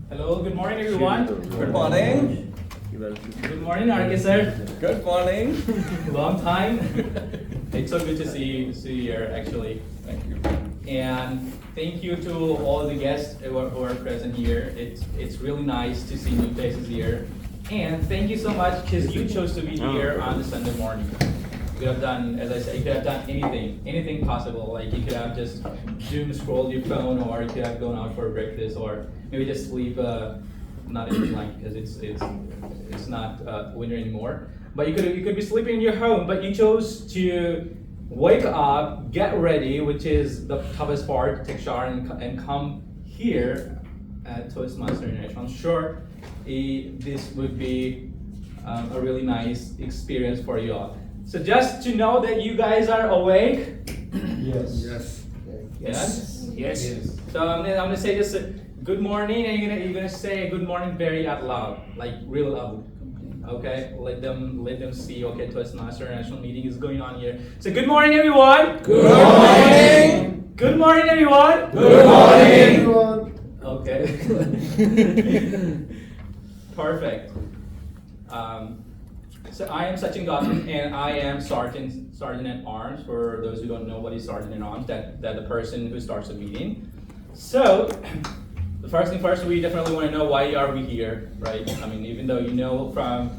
Hello, good morning everyone. Good morning. Good morning, RK sir. Good morning. Long time. It's so good to see you here actually. Thank you. And thank you to all the guests who are present here. It's really nice to see new faces here. And thank you so much because you chose to be here on the Sunday morning. You could have done, as I said, you could have done anything possible. Like you could have just doom scrolled your phone, or you could have gone out for breakfast, or maybe just sleep, not in the blanket because it's not winter anymore. But you could be sleeping in your home, but you chose to wake up, get ready, which is the toughest part, take a shower and come here at Toastmaster International. I'm sure this would be a really nice experience for you all. So just to know that you guys are awake. Yes. Yes. Yes. So I'm gonna say just good morning, and you're gonna say good morning very out loud, like real loud. Okay, let them see. Okay, Toastmaster International meeting is going on here. So good morning, everyone. Good morning. Good morning, everyone. Good morning. Okay. Perfect. So I am Sachin Gautam, and I am Sergeant at Arms. For those who don't know what is Sergeant at Arms, that the person who starts the meeting. So the first thing first, we definitely want to know why are we here, right? I mean, even though you know from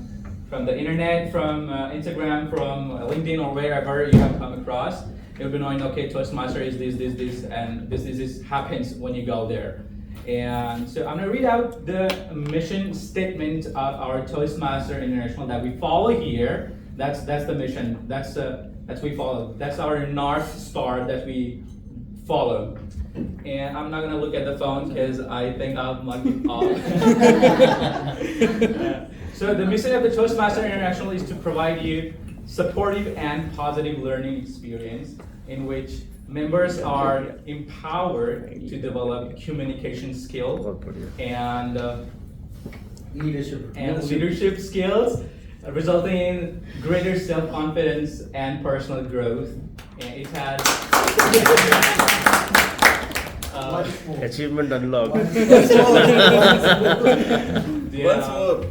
the internet, from Instagram, from LinkedIn, or wherever you have come across, you'll be knowing, okay, Toastmaster is this, and this happens when you go there. And so I'm gonna read out the mission statement of our Toastmaster International that we follow here. That's the mission. That's we follow. That's our North Star that we follow. And I'm not gonna look at the phone because I think I'll mug it off. So the mission of the Toastmaster International is to provide you supportive and positive learning experience in which members are empowered to develop communication skills and leadership skills, resulting in greater self-confidence and personal growth. And it has achievement unlocked. Once more.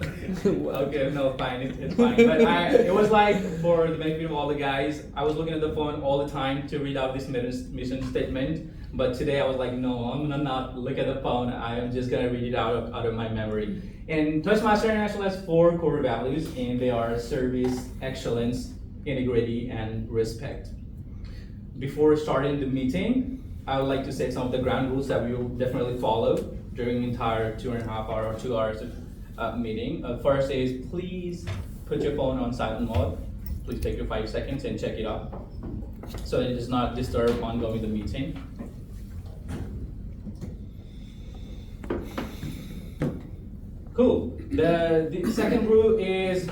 Okay, no, fine, it's fine. But it was like, for the benefit of all the guys, I was looking at the phone all the time to read out this mission statement. But today I was like, no, I'm gonna not look at the phone. I am just gonna read it out of my memory. And Toastmaster International has 4 core values, and they are service, excellence, integrity, and respect. Before starting the meeting, I would like to set some of the ground rules that we will definitely follow during the entire 2.5 hour or 2 hours of meeting. First is, please put your phone on silent mode. Please take your 5 seconds and check it out so it does not disturb ongoing the meeting. Cool. The second rule is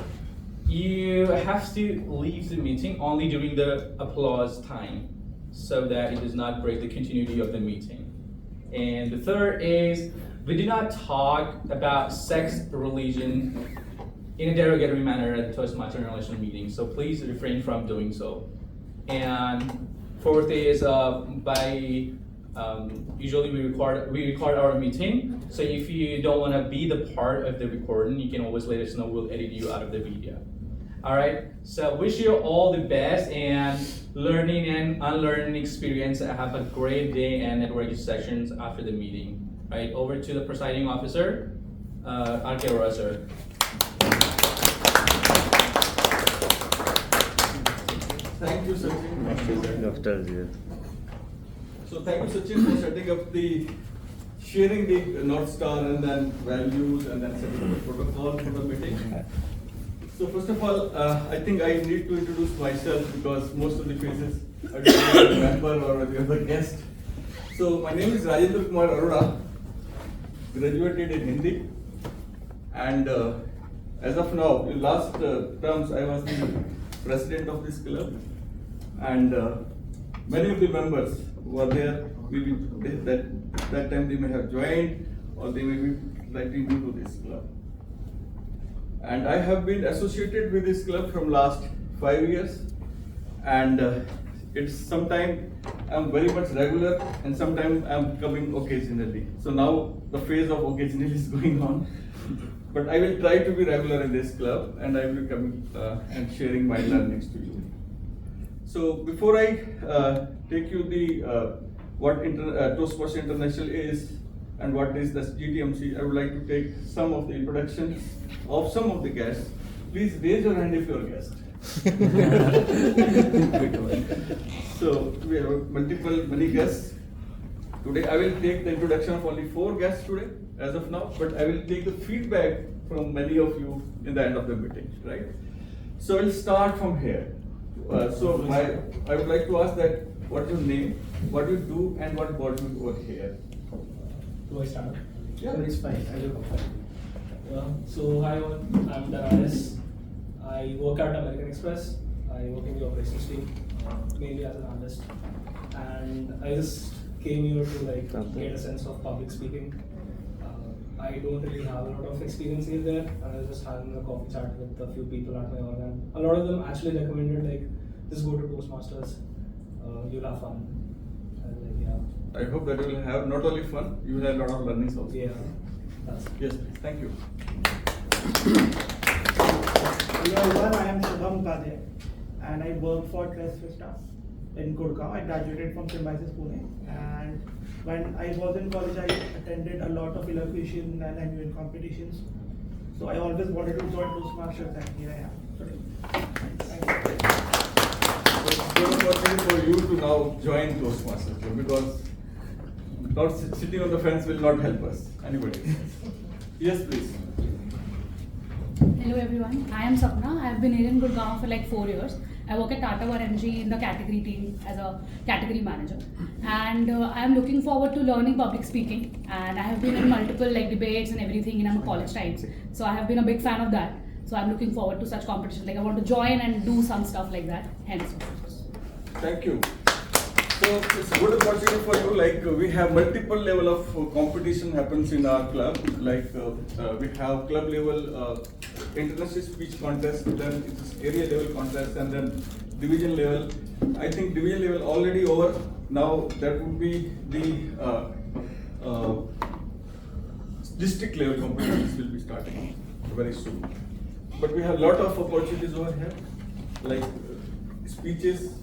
you have to leave the meeting only during the applause time so that it does not break the continuity of the meeting. And the third is we do not talk about sex, religion in a derogatory manner at the Toastmaster International meeting, so please refrain from doing so. And fourth is usually we record our meeting, so if you don't want to be the part of the recording, you can always let us know. We'll edit you out of the video. All right, so wish you all the best and learning and unlearning experience. Have a great day and networking sessions after the meeting. All right, over to the presiding officer, Apr'26, sir. Thank you, Sachin. So thank you, Sachin, for setting up sharing the North Star and then values and then setting up the protocol for the meeting. So first of all, I think I need to introduce myself because most of the faces I don't remember or the other guest. So my name is Rajendra Kumar Arora, graduated in Hindi, and as of now, in last terms, I was the president of this club, and many of the members who are there, maybe that time they may have joined or they may be slightly new to this club. And I have been associated with this club from last 5 years, and It's sometimes I'm very much regular and sometimes I'm coming occasionally. So now the phase of occasionally is going on. But I will try to be regular in this club and I will be coming and sharing my learnings to you. So before I take you the what Toastmasters International is and what is the GTMC, I would like to take some of the introductions of some of the guests. Please raise your hand if you are a guest. So we have many guests. Today I will take the introduction of only 4 guests today as of now, but I will take the feedback from many of you in the end of the meeting, right? So we'll start from here. I would like to ask that what's your name, what you do, and what brought you over here? Do I start? Yeah. It's fine. I will come back. So hi all, I'm Danaris. I work at American Express. I work in the operations team, mainly as an analyst. And I just came here to get a sense of public speaking. I don't really have a lot of experience here there. I was just having a coffee chat with a few people at my org, and a lot of them actually recommended just go to Toastmasters. You'll have fun. And yeah. I hope that you will have not only fun, you will have a lot of learnings also. Yeah. That's Yes, please. Thank you. Hello everyone, I am Shubham Kadhe and I work for Trust Vista in Gurgaon. I graduated from Symbiosis Pune, and when I was in college I attended a lot of elocution and annual competitions. So I always wanted to join Toastmasters and here I am today. Thank you. So it's good opportunity for you to now join Toastmasters because not sitting on the fence will not help us. Anybody? Yes, please. Hello everyone, I am Sapna. I have been here in Gurgaon for 4 years. I work at Tata War MG in the category team as a category manager. And I am looking forward to learning public speaking. And I have been in multiple debates and everything in my college times. So I have been a big fan of that. So I'm looking forward to such competitions. I want to join and do some stuff like that. Hence. Thank you. So it's a good opportunity for you. We have multiple level of competition happens in our club. We have club level international speech contest, then it's area level contest, and then division level. I think division level already over. Now that would be the district level competitions will be starting very soon. But we have a lot of opportunities over here, speeches.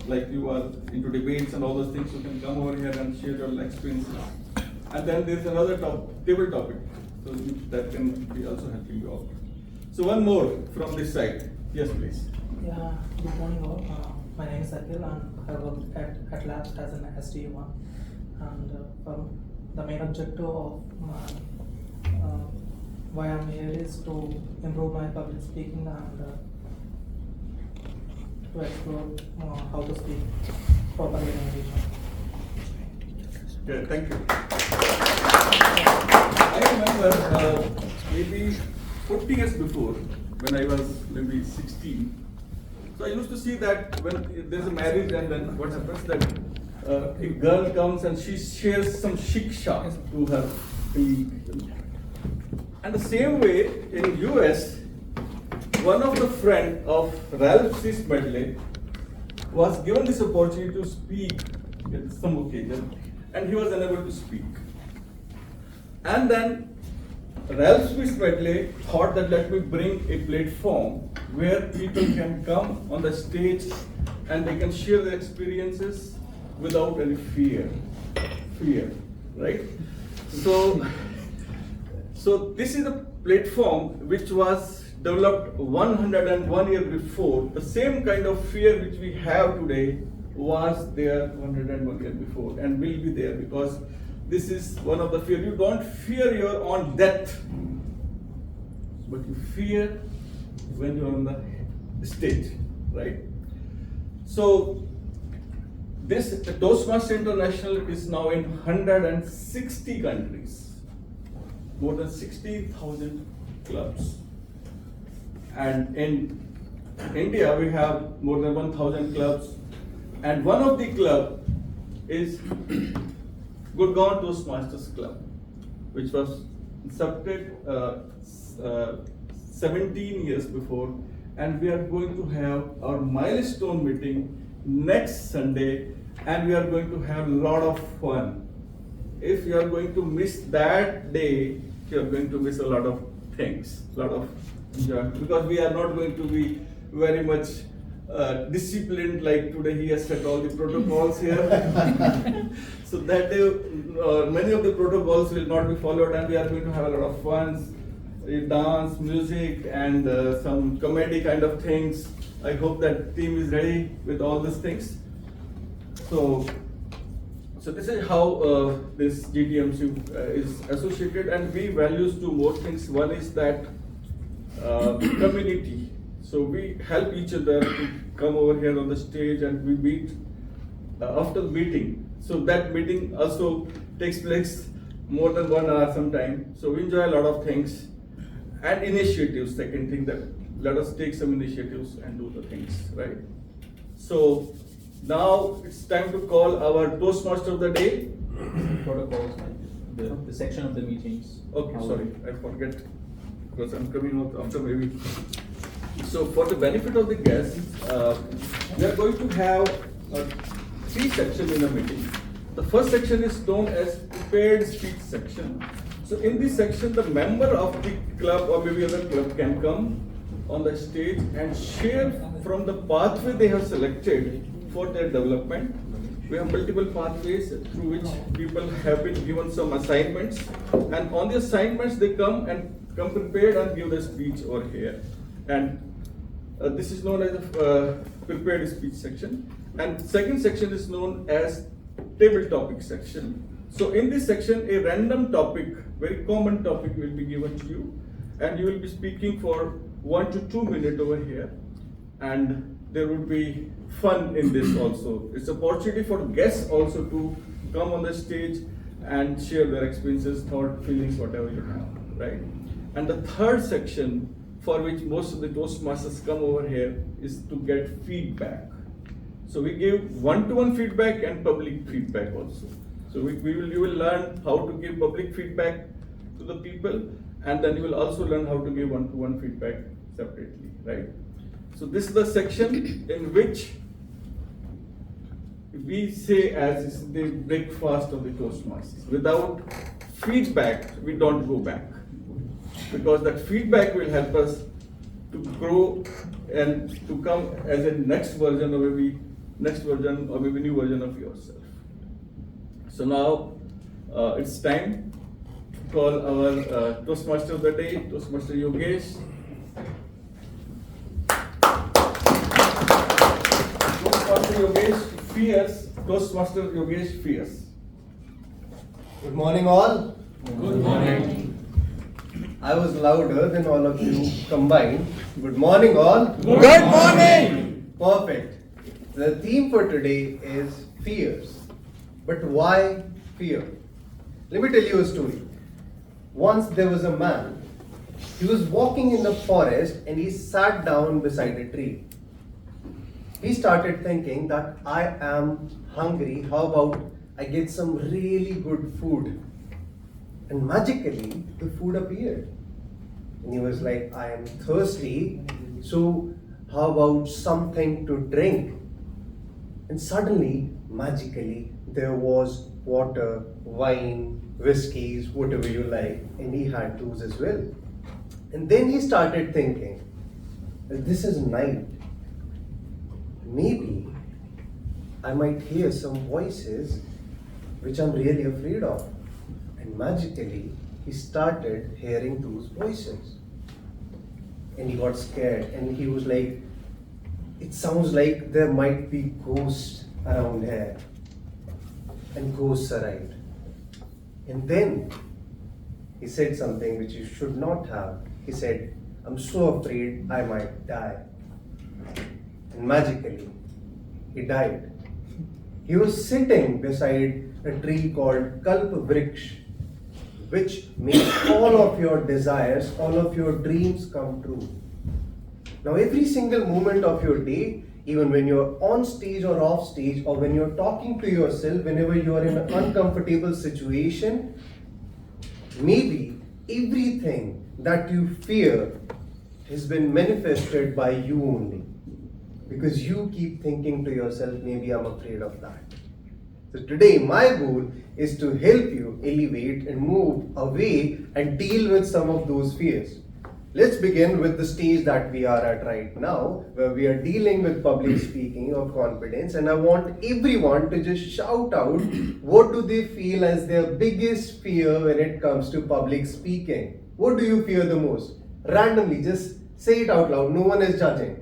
You are into debates and all those things, you can come over here and share your experiences. And then there's another table topic, so that can be also helping you out. So one more from this side. Yes, please. Yeah, good morning all. My name is Akhil and I work at Labs as an SDU1. And the main objective of why I'm here is to improve my public speaking and to explore how to speak properly in English. Yeah, thank you. I remember maybe 40 years before, when I was maybe 16. So I used to see that when there's a marriage and then what happens that a girl comes and she shares some shiksha to her colleague. And the same way in US, one of the friend of Ralph Medley was given this opportunity to speak at some occasion, and he was unable to speak. And then Ralph Medley thought that let me bring a platform where people can come on the stage and they can share their experiences without any fear, right? So this is a platform which was developed 101 years before. The same kind of fear which we have today was there 101 years before and will be there, because this is one of the fear. You don't fear your own death, but you fear when you're on the stage, right? So this Toastmasters International is now in 160 countries, more than 60,000 clubs. And in India, we have more than 1,000 clubs. And one of the club is Gurgaon Toastmasters Club, which was incepted 17 years before. And we are going to have our milestone meeting next Sunday, and we are going to have a lot of fun. If you are going to miss that day, you are going to miss a lot of things, a lot of enjoyment, because we are not going to be very much disciplined like today. He has set all the protocols here. So that day, many of the protocols will not be followed, and we are going to have a lot of fun, dance, music, and some comedy kind of things. I hope that team is ready with all these things. So this is how this GTMC is associated, and we values two more things. One is that community. So we help each other to come over here on the stage, and we meet after the meeting. So that meeting also takes place more than 1 hour sometime. So we enjoy a lot of things and initiatives. Second thing, that let us take some initiatives and do the things, right? So now it's time to call our Toastmaster of the day. Protocols, the section of the meetings. Okay, sorry, I forget because I'm coming out after maybe. So for the benefit of the guests, we are going to have 3 sections in a meeting. The first section is known as prepared speech section. So in this section, the member of the club or maybe other club can come on the stage and share from the pathway they have selected for their development. We have multiple pathways through which people have been given some assignments, and on the assignments they come prepared and give the speech over here. And this is known as a prepared speech section. And second section is known as table topic section. So in this section, a random topic, very common topic, will be given to you, and you will be speaking for 1 to 2 minutes over here, and there would be fun in this also. It's an opportunity for guests also to come on the stage and share their experiences, thought, feelings, whatever you have, right? And the third section, for which most of the Toastmasters come over here, is to get feedback. So we give one-to-one feedback and public feedback also. So you will learn how to give public feedback to the people, and then you will also learn how to give one-to-one feedback separately, right? So this is the section in which we say as is the breakfast of the Toastmasters. Without feedback, we don't go back, because that feedback will help us to grow and to come as a next version or maybe new version of yourself. So now it's time to call our Toastmaster of the day, Toastmaster Yogesh. Toastmaster Yogesh fierce. Toastmaster Yogesh fierce. Good morning, all. Good morning. I was louder than all of you combined. Good morning, all. Good morning. Perfect. The theme for today is fears. But why fear? Let me tell you a story. Once there was a man. He was walking in the forest and he sat down beside a tree. He started thinking that I am hungry. How about I get some really good food? And magically, the food appeared. And he was like, I am thirsty, so how about something to drink? And suddenly, magically, there was water, wine, whiskeys, whatever you like, and he had those as well. And then he started thinking, this is night. Maybe I might hear some voices which I'm really afraid of. And magically, he started hearing those voices. And he got scared and he was like, it sounds like there might be ghosts around here. And ghosts arrived. And then he said something which you should not have. He said, I'm so afraid I might die. And magically, he died. He was sitting beside a tree called Apr'26, which makes all of your desires, all of your dreams come true. Now, every single moment of your day, even when you're on stage or off stage, or when you're talking to yourself, whenever you are in an uncomfortable situation, maybe everything that you fear has been manifested by you only. because you keep thinking to yourself, maybe I'm afraid of that. So today my goal is to help you elevate and move away and deal with some of those fears. Let's begin with the stage that we are at right now, where we are dealing with public speaking or confidence, and I want everyone to just shout out what do they feel as their biggest fear when it comes to public speaking. What do you fear the most? Randomly, just say it out loud, no one is judging.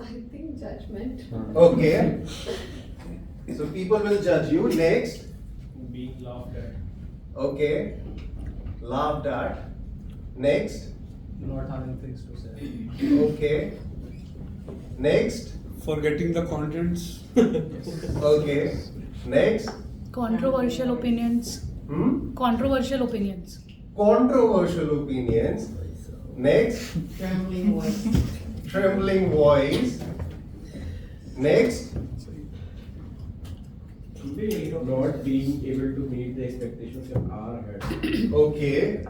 I think judgment. Okay. So people will judge you. Next. Being laughed at. Okay. Laughed at. Next. Not having things to say. Okay. Next. Forgetting the contents. Okay. Next. Controversial opinions. Controversial opinions. Controversial opinions. Next. Trembling voice. Trembling voice. Next. Not being able to meet the expectations of our head. Okay.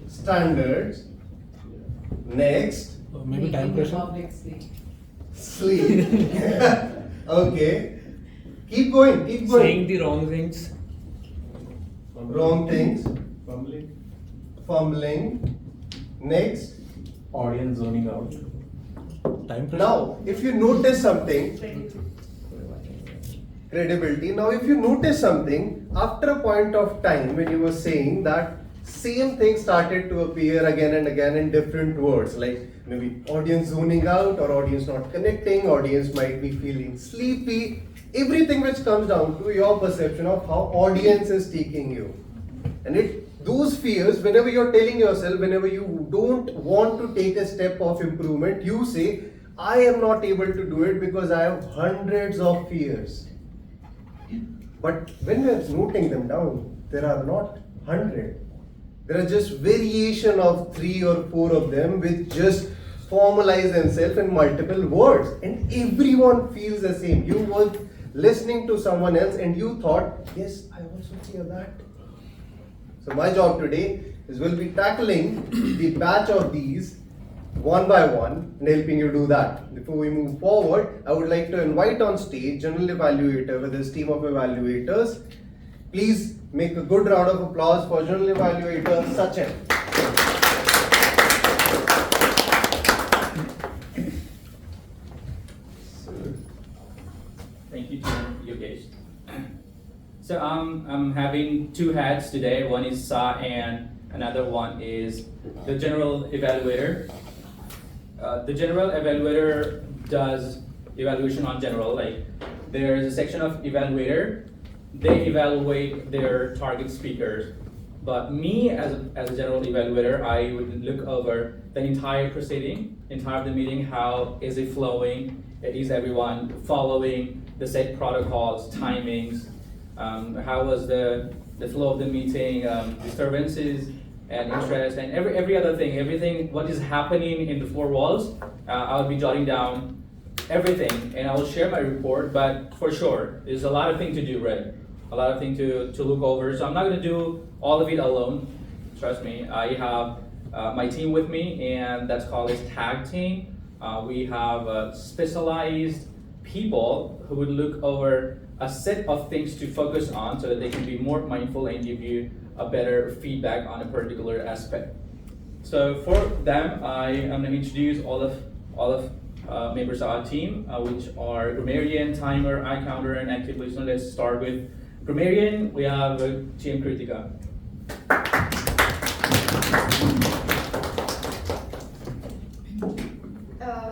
Standards. Next. Maybe time Making pressure. public sleep. Sleep. Okay. Keep going. Keep going. Saying the wrong things. Wrong things. Fumbling. Fumbling. Next. Audience zoning out. Time pressure. Now, if you notice something, credibility. Now, if you notice something, after a point of time when you were saying that, same thing started to appear again and again in different words, like maybe audience zoning out or audience not connecting, audience might be feeling sleepy, everything which comes down to your perception of how audience is taking you. And those fears, whenever you're telling yourself, whenever you don't want to take a step of improvement, you say, I am not able to do it because I have hundreds of fears. But when we're noting them down, there are not 100. There are just variation of 3 or 4 of them which just formalize themselves in multiple words. And everyone feels the same. You were listening to someone else and you thought, yes, I also fear that. So my job today is we'll be tackling the batch of these one by one and helping you do that. Before we move forward, I would like to invite on stage General Evaluator with his team of evaluators. Please make a good round of applause for General Evaluator Sachin. Thank you, Yogesh. So I'm having 2 hats today. One is SA and another one is the General Evaluator. The General Evaluator does evaluation on general, like there's a section of evaluator, they evaluate their target speakers. But me as a general evaluator, I would look over the entire proceeding, entire the meeting, how is it flowing, is everyone following the set protocols, timings, how was the flow of the meeting, disturbances, and interest, and every other thing, everything what is happening in the 4 walls, I'll be jotting down everything, and I will share my report. But for sure, there's a lot of things to do, right? A lot of things to look over. So I'm not going to do all of it alone. Trust me. I have my team with me, and that's called a tag team. We have specialized people who would look over a set of things to focus on, so that they can be more mindful and give you a better feedback on a particular aspect. So for them, I am going to introduce all of members of our team, which are grammarian, timer, eye counter, and active listener. Let's start with grammarian. We have GM Kritika.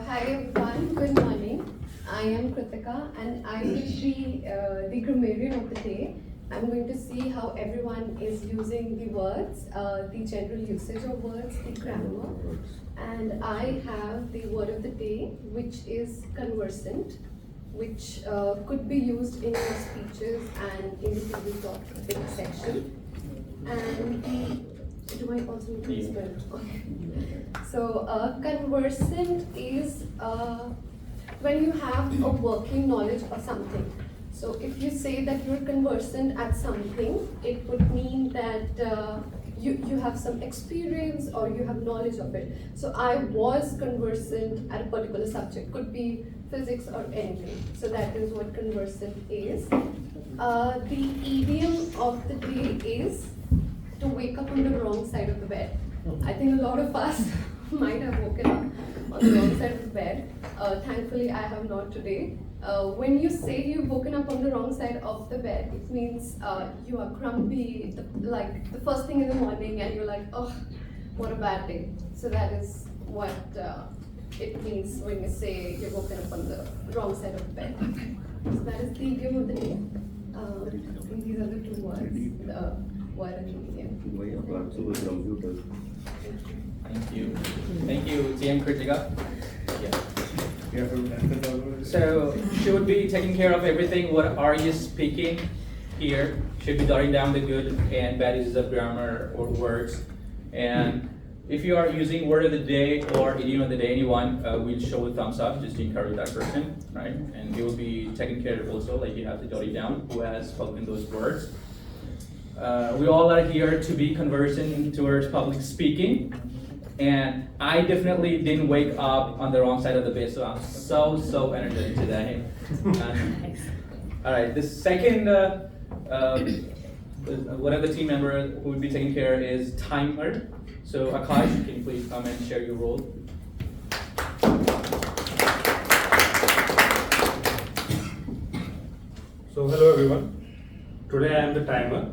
Hi everyone, good morning. I am Kritika and I will be the grammarian of the day. I'm going to see how everyone is using the words, the general usage of words, the grammar. And I have the word of the day, which is conversant, which could be used in your speeches and in the previous topic section. And do I also need to spell? Okay. So conversant is when you have a working knowledge of something. So if you say that you're conversant at something, it would mean that you have some experience or you have knowledge of it. So I was conversant at a particular subject, could be physics or anything. So that is what conversant is. The idiom of the day is to wake up on the wrong side of the bed. I think a lot of us might have woken up on the wrong side of the bed. Thankfully, I have not today. When you say you've woken up on the wrong side of the bed, it means you are grumpy, like the first thing in the morning, and you're like, oh, what a bad day. So that is what it means when you say you're woken up on the wrong side of the bed. So that is the idiom of the day. These are the two words, the word and the idiom. Thank you. Thank you, TM Kritika. So, should be taking care of everything. What are you speaking here? Should be jotting down the good and bad uses of grammar or words. And if you are using word of the day or idiom of the day, anyone, we'll show a thumbs up just to encourage that person, right? And he will be taken care of also, like you have to jot it down, who has spoken those words. We all are here to be conversant towards public speaking. And I definitely didn't wake up on the wrong side of the bed, so I'm so energetic today. All right, the second, one of the team members who will be taking care is timer. So Akash, can you please come and share your role? So hello everyone. Today I am the timer.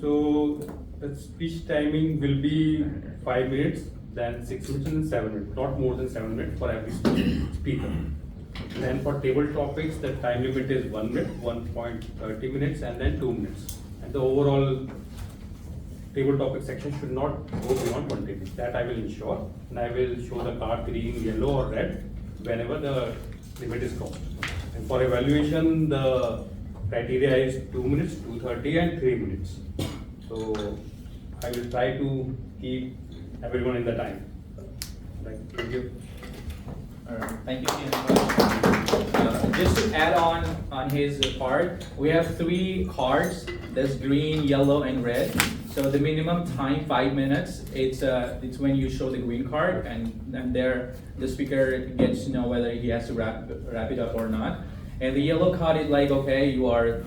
So the speech timing will be 5 minutes, then 6 minutes and 7 minutes, not more than 7 minutes for every speaker. Then for table topics, the time limit is 1 minute, 1.30 minutes, and then 2 minutes. And the overall table topic section should not go beyond 20 minutes. That I will ensure. And I will show the card green, yellow or red whenever the limit is crossed. And for evaluation, the criteria is 2 minutes, 2:30 and 3 minutes. So I will try to keep everyone in the time. Thank you. All right, thank you, Ian. Just to add on his part, we have 3 cards. There's green, yellow, and red. So the minimum time 5 minutes. It's when you show the green card, and there the speaker gets to know whether he has to wrap it up or not. And the yellow card is like, okay, you are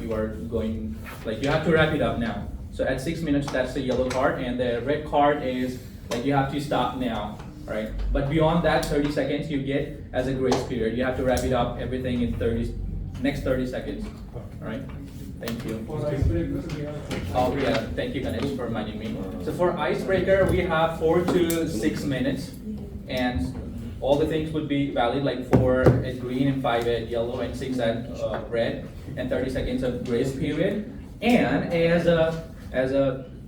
going, like you have to wrap it up now. So at 6 minutes, that's the yellow card, and the red card is like you have to stop now, right? But beyond that 30 seconds, you get as a grace period. You have to wrap it up, everything in next 30 seconds, all right? Thank you. Oh yeah, thank you Ganesh for reminding me. So for icebreaker, we have 4 to 6 minutes, and all the things would be valid, like 4 at green and 5 at yellow and 6 at red, and 30 seconds of grace period. And as a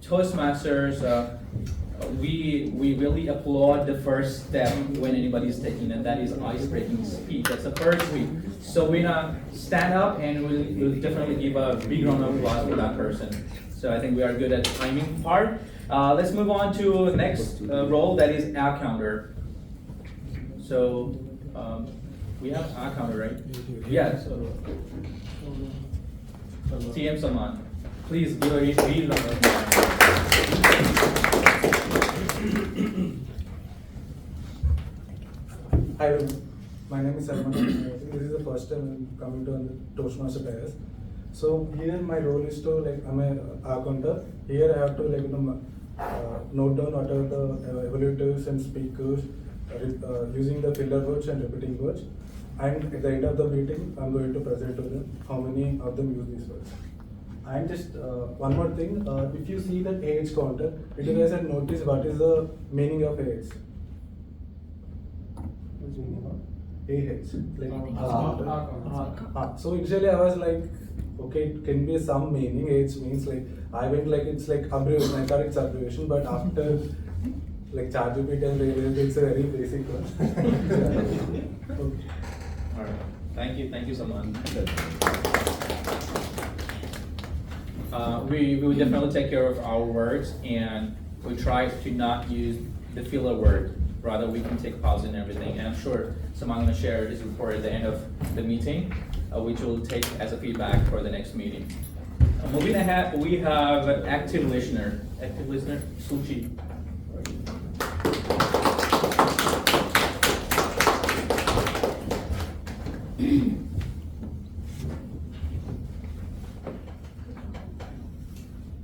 Toastmasters, we really applaud the first step when anybody's taking, and that is ice-breaking speech. That's the first week. So we're gonna stand up and we'll definitely give a big round of applause for that person. So I think we are good at the timing part. Let's move on to the next role, that is our counter. So we have our counter, right? Yeah. So TM Saman, please give a big round of applause. Hi, my name is Salman. I think this is the first time I'm coming to the Toastmaster pairs. So here my role is to, like, I'm a counter. Here I have to, like, note down what are the evaluators and speakers using the filler words and repeating words. And at the end of the meeting, I'm going to present to them how many of them use these words. And just one more thing, if you see that AH counter, did you guys have noticed what is the meaning of AH? What's the meaning of AH? So initially I was like, okay, it can be some meaning. AH means, like, I went like it's like abbreviation. I thought it's abbreviation, but after like ChatGPT and realized it's a very basic one. Okay. All right. Thank you so much. We will definitely take care of our words, and we try to not use the filler word. Rather, we can take pause and everything. And I'm sure someone's going to share this report at the end of the meeting, which we'll take as a feedback for the next meeting. Moving ahead, we have active listener. Active listener, Suchi.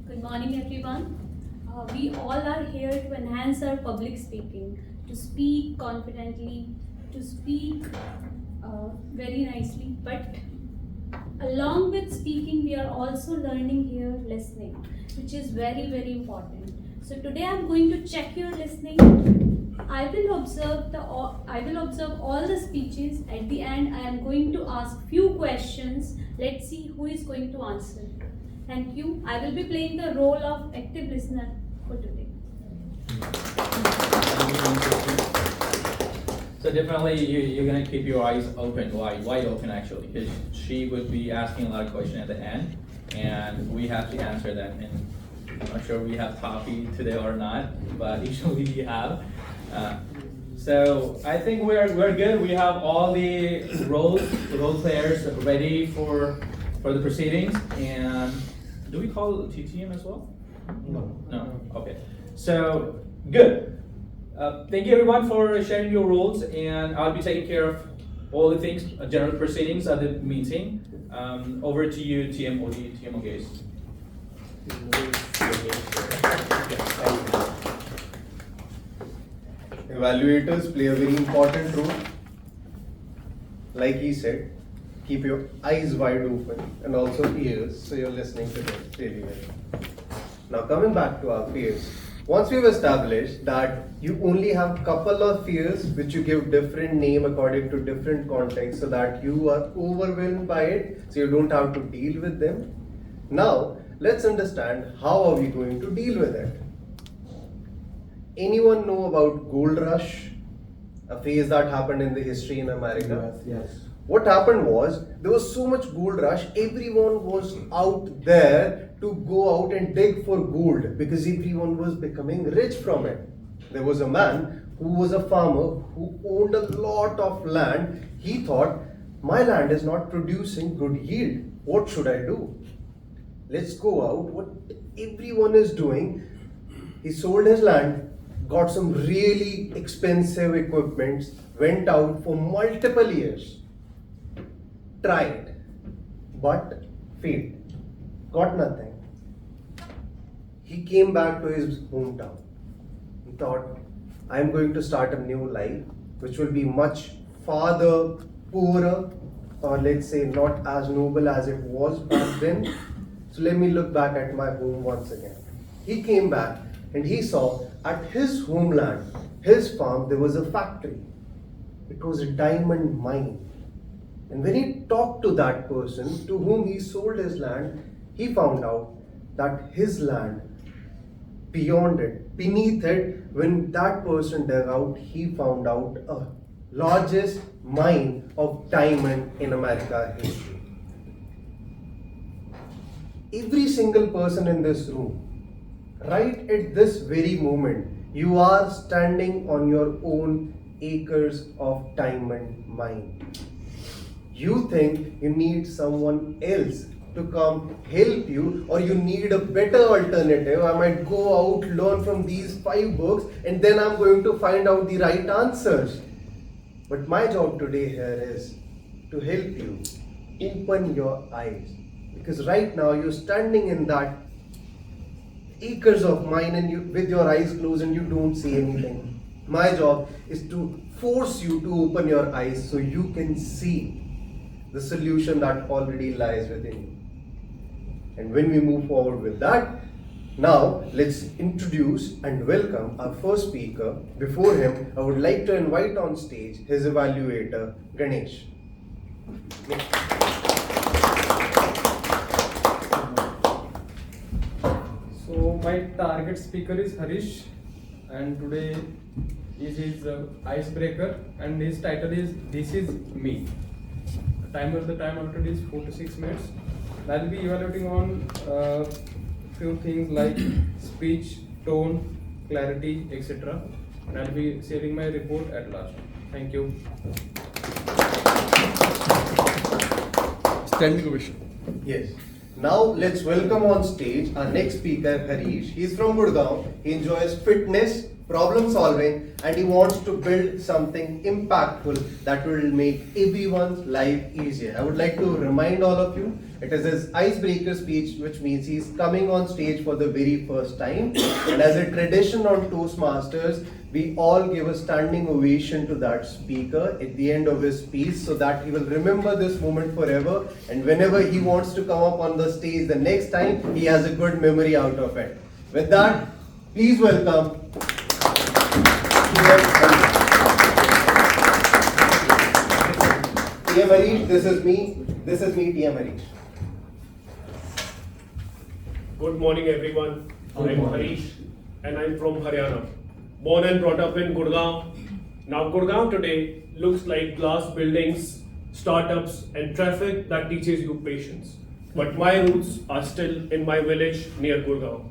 Good morning, everyone. We all are here to enhance our public speaking, to speak confidently, to speak very nicely. But along with speaking, we are also learning here listening, which is very, very important. So today I'm going to check your listening. I will observe all the speeches. At the end, I am going to ask few questions. Let's see who is going to answer. Thank you. I will be playing the role of active listener for today. So definitely you're gonna keep your eyes open, wide open actually, because she would be asking a lot of questions at the end, and we have to answer them. And I'm not sure we have Taffy today or not, but usually we have. So I think we're good. We have all the role players ready for the proceedings. And do we call it TTM as well? No. Okay. So good. Thank you everyone for sharing your roles, and I'll be taking care of all the things, general proceedings at the meeting. Over to you, TMO guys. Evaluators play a very important role. Like he said, keep your eyes wide open and also ears so you're listening to them really well. Now coming back to our fears. Once we've established that you only have a couple of fears which you give different name according to different contexts so that you are overwhelmed by it so you don't have to deal with them. Now let's understand how are we going to deal with it. Anyone know about gold rush? A phase that happened in the history in America? Yes. What happened was, there was so much gold rush, everyone was out there to go out and dig for gold because everyone was becoming rich from it. There was a man who was a farmer who owned a lot of land. He thought, my land is not producing good yield. What should I do? Let's go out, what everyone is doing. He sold his land, got some really expensive equipment, went out for multiple years. Tried, but failed, got nothing. He came back to his hometown. He thought, I am going to start a new life, which will be much farther, poorer, or let's say not as noble as it was back then. So let me look back at my home once again. He came back and he saw at his homeland, his farm, there was a factory. It was a diamond mine. And when he talked to that person to whom he sold his land, he found out that his land, beyond it, beneath it, when that person dug out, he found out a largest mine of diamond in America history. Every single person in this room, right at this very moment, you are standing on your own acres of diamond mine. You think you need someone else to come help you, or you need a better alternative. I might go out, learn from these 5 books, and then I'm going to find out the right answers. But my job today here is to help you open your eyes. Because right now you're standing in that acres of mine and you, with your eyes closed, and you don't see anything. My job is to force you to open your eyes so you can see the solution that already lies within you. And when we move forward with that, now let's introduce and welcome our first speaker. Before him, I would like to invite on stage his evaluator, Ganesh. So my target speaker is Harish, and today is his icebreaker, and his title is This Is Me. The time allotted is 4 to 6 minutes. I'll be evaluating on few things like speech, tone, clarity, etc. And I'll be sharing my report at last. Thank you. Standing ovation. Yes. Now let's welcome on stage our next speaker, Harish. He's from Gurgaon. He enjoys fitness, problem solving, and he wants to build something impactful that will make everyone's life easier. I would like to remind all of you, it is his icebreaker speech, which means he's coming on stage for the very first time. And as a tradition on Toastmasters, we all give a standing ovation to that speaker at the end of his speech so that he will remember this moment forever. And whenever he wants to come up on the stage the next time, he has a good memory out of it. With that, please welcome TM Harish. This is me, TM Harish. Good morning everyone. I'm Harish and I'm from Haryana. Born and brought up in Gurgaon. Now Gurgaon today looks like glass buildings, startups and traffic that teaches you patience. But my roots are still in my village near Gurgaon.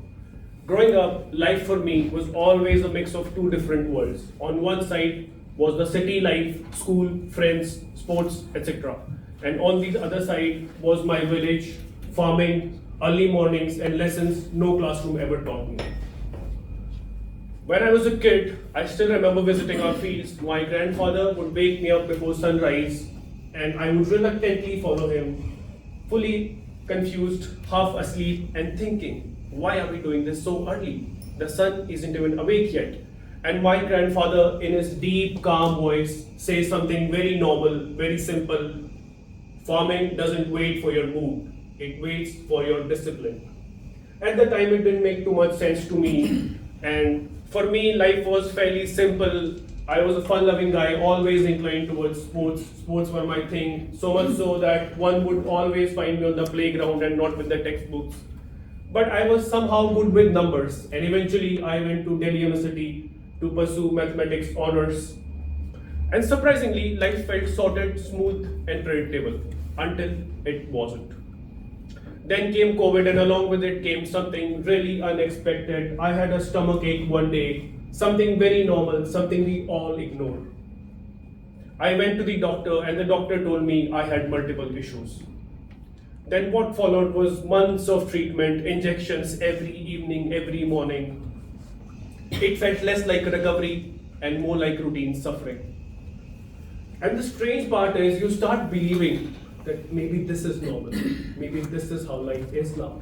Growing up, life for me was always a mix of two different worlds. On one side was the city life, school, friends, sports, etc. And on the other side was my village, farming, early mornings and lessons no classroom ever taught me. When I was a kid, I still remember visiting our fields. My grandfather would wake me up before sunrise and I would reluctantly follow him, fully confused, half asleep and thinking, why are we doing this so early? The sun isn't even awake yet. And my grandfather, in his deep, calm voice, says something very normal, very simple. Farming doesn't wait for your mood, it waits for your discipline. At the time, it didn't make too much sense to me. And for me, life was fairly simple. I was a fun-loving guy, always inclined towards sports. Sports were my thing, so much so that one would always find me on the playground and not with the textbooks. But I was somehow good with numbers, and eventually I went to Delhi University to pursue mathematics honors. And surprisingly, life felt sorted, smooth, and predictable until it wasn't. Then came COVID, and along with it came something really unexpected. I had a stomachache one day, something very normal, something we all ignore. I went to the doctor, and the doctor told me I had multiple issues. Then what followed was months of treatment, injections every evening, every morning. It felt less like recovery and more like routine suffering. And the strange part is you start believing that maybe this is normal, maybe this is how life is now.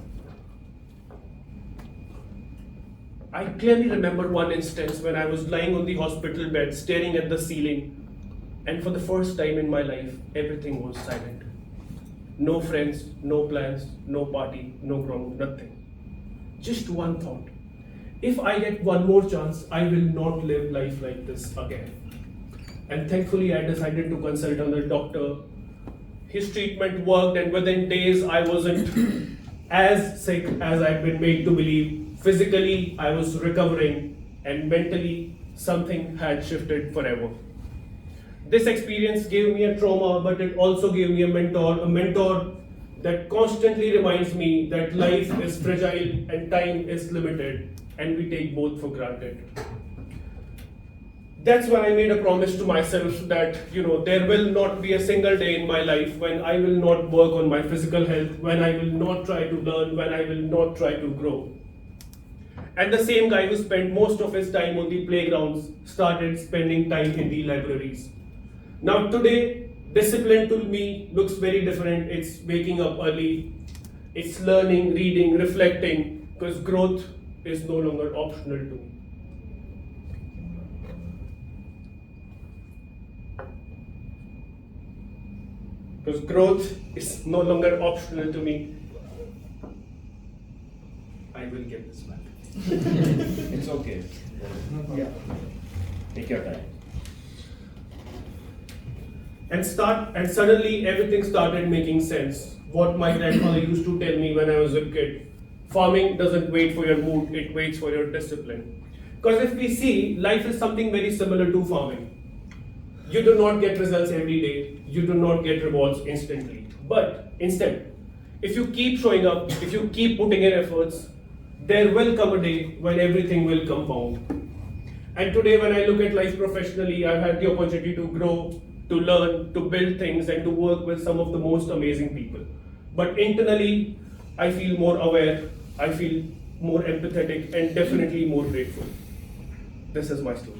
I clearly remember one instance when I was lying on the hospital bed staring at the ceiling, and for the first time in my life, everything was silent. No friends, no plans, no party, no ground, nothing. Just one thought. If I get one more chance, I will not live life like this again. And thankfully, I decided to consult on the doctor. His treatment worked, and within days, I wasn't as sick as I'd been made to believe. Physically, I was recovering, and mentally, something had shifted forever. This experience gave me a trauma, but it also gave me a mentor that constantly reminds me that life is fragile and time is limited, and we take both for granted. That's when I made a promise to myself that, there will not be a single day in my life when I will not work on my physical health, when I will not try to learn, when I will not try to grow. And the same guy who spent most of his time on the playgrounds started spending time in the libraries. Now today, discipline to me looks very different. It's waking up early, it's learning, reading, reflecting, because growth is no longer optional to me. Because growth is no longer optional to me. I will get this back. It's okay. Yeah. Take your time. And suddenly everything started making sense. What my grandfather used to tell me when I was a kid. Farming doesn't wait for your mood, it waits for your discipline. Because if we see, life is something very similar to farming. You do not get results every day, you do not get rewards instantly. But instead, if you keep showing up, if you keep putting in efforts, there will come a day when everything will compound. And today when I look at life professionally, I've had the opportunity to grow, to learn, to build things and to work with some of the most amazing people. But internally, I feel more aware, I feel more empathetic, and definitely more grateful. This is my story.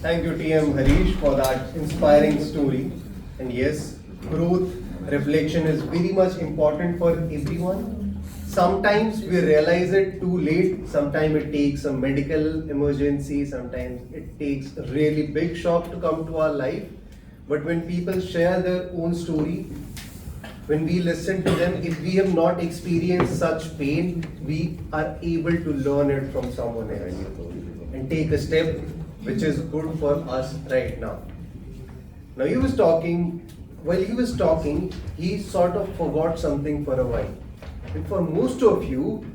Thank you, TM Harish, for that inspiring story. And yes, growth, reflection is very much important for everyone. Sometimes we realize it too late. Sometimes it takes a medical emergency. Sometimes it takes a really big shock to come to our life. But when people share their own story, when we listen to them, if we have not experienced such pain, we are able to learn it from someone else and take a step which is good for us right now. Now while he was talking, he sort of forgot something for a while. And for most of you,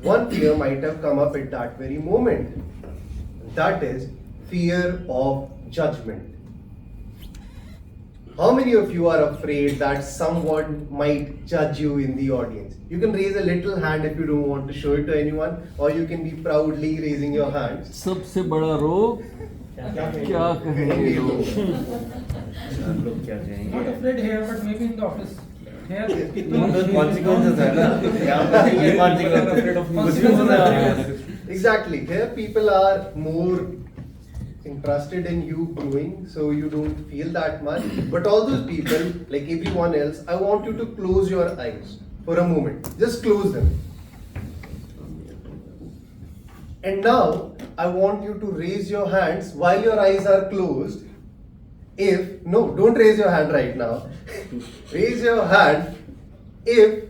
one fear might have come up at that very moment. That is fear of judgment. How many of you are afraid that someone might judge you in the audience? You can raise a little hand if you don't want to show it to anyone, or you can be proudly raising your hands. सबसे बड़ा रोग क्या कहेंगे लोग? लोग क्या कहेंगे? Not afraid here, but maybe in the office. Here, consequences है ना? Exactly. Here people are more interested in you growing, so you don't feel that much. But all those people, like everyone else, I want you to close your eyes for a moment. Just close them. And now, I want you to raise your hands while your eyes are closed. Don't raise your hand right now. Raise your hand if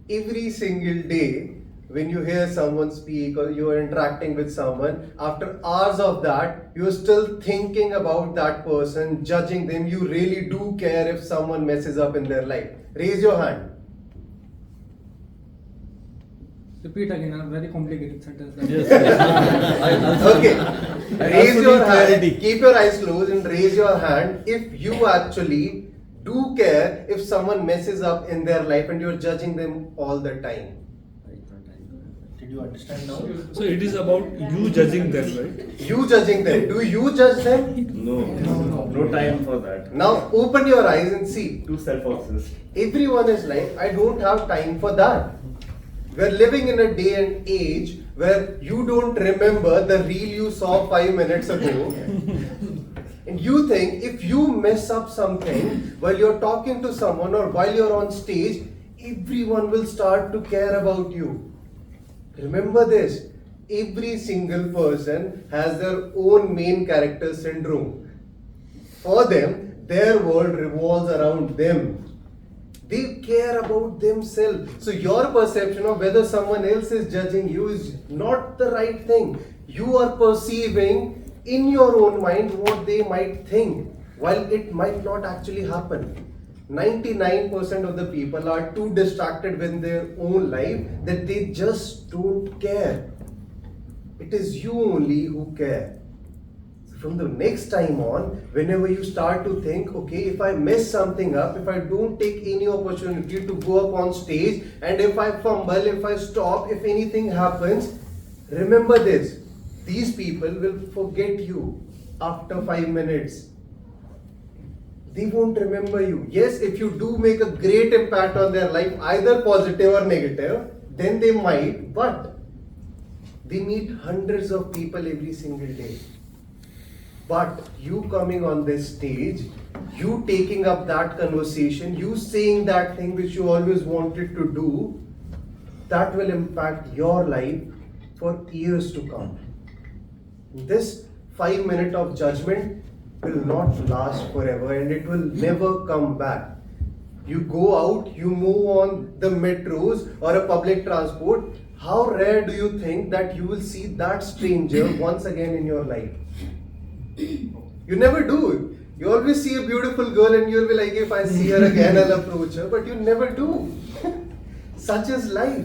every single day when you hear someone speak or you are interacting with someone, after hours of that, you're still thinking about that person, judging them. You really do care if someone messes up in their life. Raise your hand. repeat again, a very complicated sentence. Okay. Raise your hand. Keep your eyes closed and raise your hand if you actually do care if someone messes up in their life and you're judging them all the time. Did you understand now? So it is about you judging them, right? You judging them. Do you judge them? No time for that. Now open your eyes and see. Too self-obsessed. Everyone is like, I don't have time for that. We're living in a day and age where you don't remember the reel you saw 5 minutes ago. And you think if you mess up something while you're talking to someone or while you're on stage, everyone will start to care about you. Remember this, every single person has their own main character syndrome. For them, their world revolves around them. They care about themselves. So your perception of whether someone else is judging you is not the right thing. You are perceiving in your own mind what they might think, while it might not actually happen. 99% of the people are too distracted with their own life that they just don't care. It is you only who care. From the next time on, whenever you start to think, okay, if I mess something up, if I don't take any opportunity to go up on stage, and if I fumble, if I stop, if anything happens, remember this, these people will forget you after 5 minutes. They won't remember you. Yes, if you do make a great impact on their life, either positive or negative, then they might, but they meet hundreds of people every single day. But you coming on this stage, you taking up that conversation, you saying that thing which you always wanted to do, that will impact your life for years to come. This 5 minutes of judgment will not last forever and it will never come back. You go out, you move on the metros or a public transport, how rare do you think that you will see that stranger once again in your life? You never do. You always see a beautiful girl and you'll be like, if I see her again, I'll approach her, but you never do. Such is life.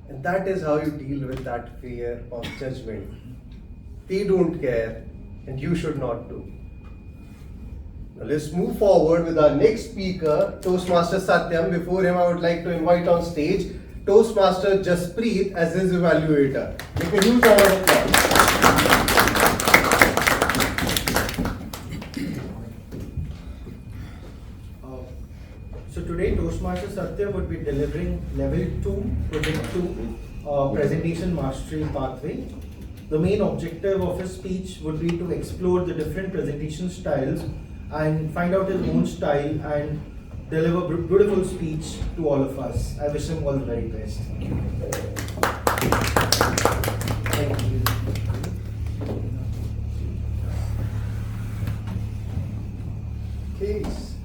And that is how you deal with that fear of judgment. They don't care. and you should not too. Now let's move forward with our next speaker, Toastmaster Satyam. Before him, I would like to invite on stage Toastmaster Jaspreet as his evaluator. Make a huge round of applause. So today Toastmaster Satya would be delivering level 2, project 2, presentation mastery pathway. The main objective of his speech would be to explore the different presentation styles and find out his own style and deliver beautiful speech to all of us. I wish him all the very best. Thank you. Case.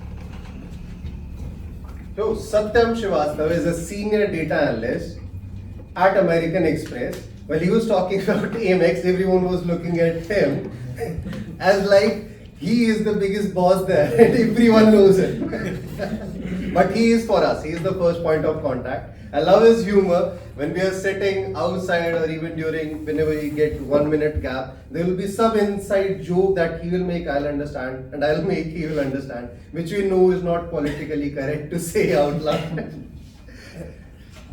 So Satyam Srivastava is a senior data analyst at American Express. When he was talking about Amex, everyone was looking at him as like he is the biggest boss there and everyone knows it. But he is for us. He is the first point of contact. I love his humor. When we are sitting outside or even whenever we get 1 minute gap, there will be some inside joke that he will make, I'll understand, and I'll make, he will understand, which we know is not politically correct to say out loud.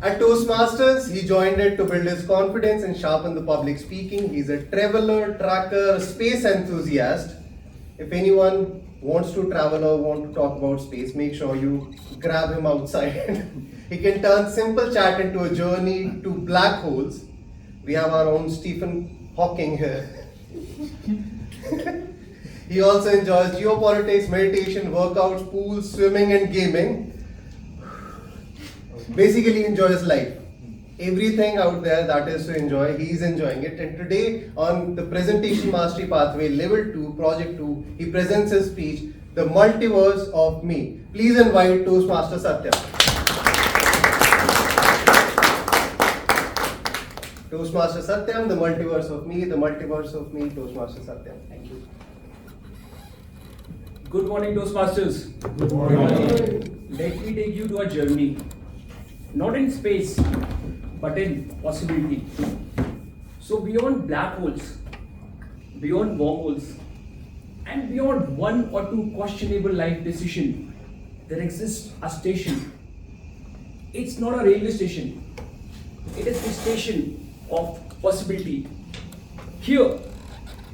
At Toastmasters, he joined it to build his confidence and sharpen the public speaking. He's a traveler, tracker, space enthusiast. If anyone wants to travel or want to talk about space, make sure you grab him outside. He can turn simple chat into a journey to black holes. We have our own Stephen Hawking here. He also enjoys geopolitics, meditation, workouts, pools, swimming and gaming. Basically enjoys life. Everything out there that is to enjoy, he is enjoying it. And today on the presentation mastery pathway level 2, project 2, he presents his speech, The Multiverse of Me. Please invite Toastmaster Satya. Toastmaster Satyam, The Multiverse of Me, The Multiverse of Me, Toastmaster Satyam. Thank you. Good morning, Toastmasters. Good morning. Let me take you to a journey, not in space, but in possibility. So beyond black holes, beyond wormholes, and beyond 1 or 2 questionable life decisions, there exists a station. It's not a railway station. It is a station of possibility. Here,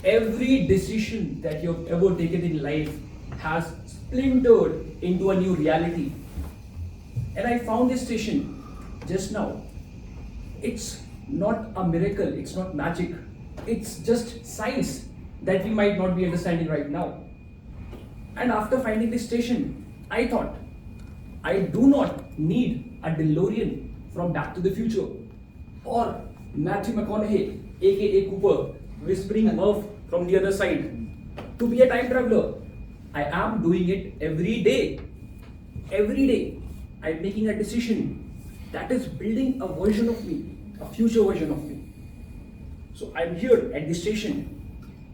every decision that you have ever taken in life has splintered into a new reality. And I found this station just now. It's not a miracle, it's not magic. It's just science that we might not be understanding right now. And after finding this station, I thought, I do not need a DeLorean from Back to the Future or Matthew McConaughey, aka Cooper, whispering Murph from the other side to be a time traveler. I am doing it every day. Every day, I'm making a decision that is building a version of me, a future version of me. So I'm here at this station.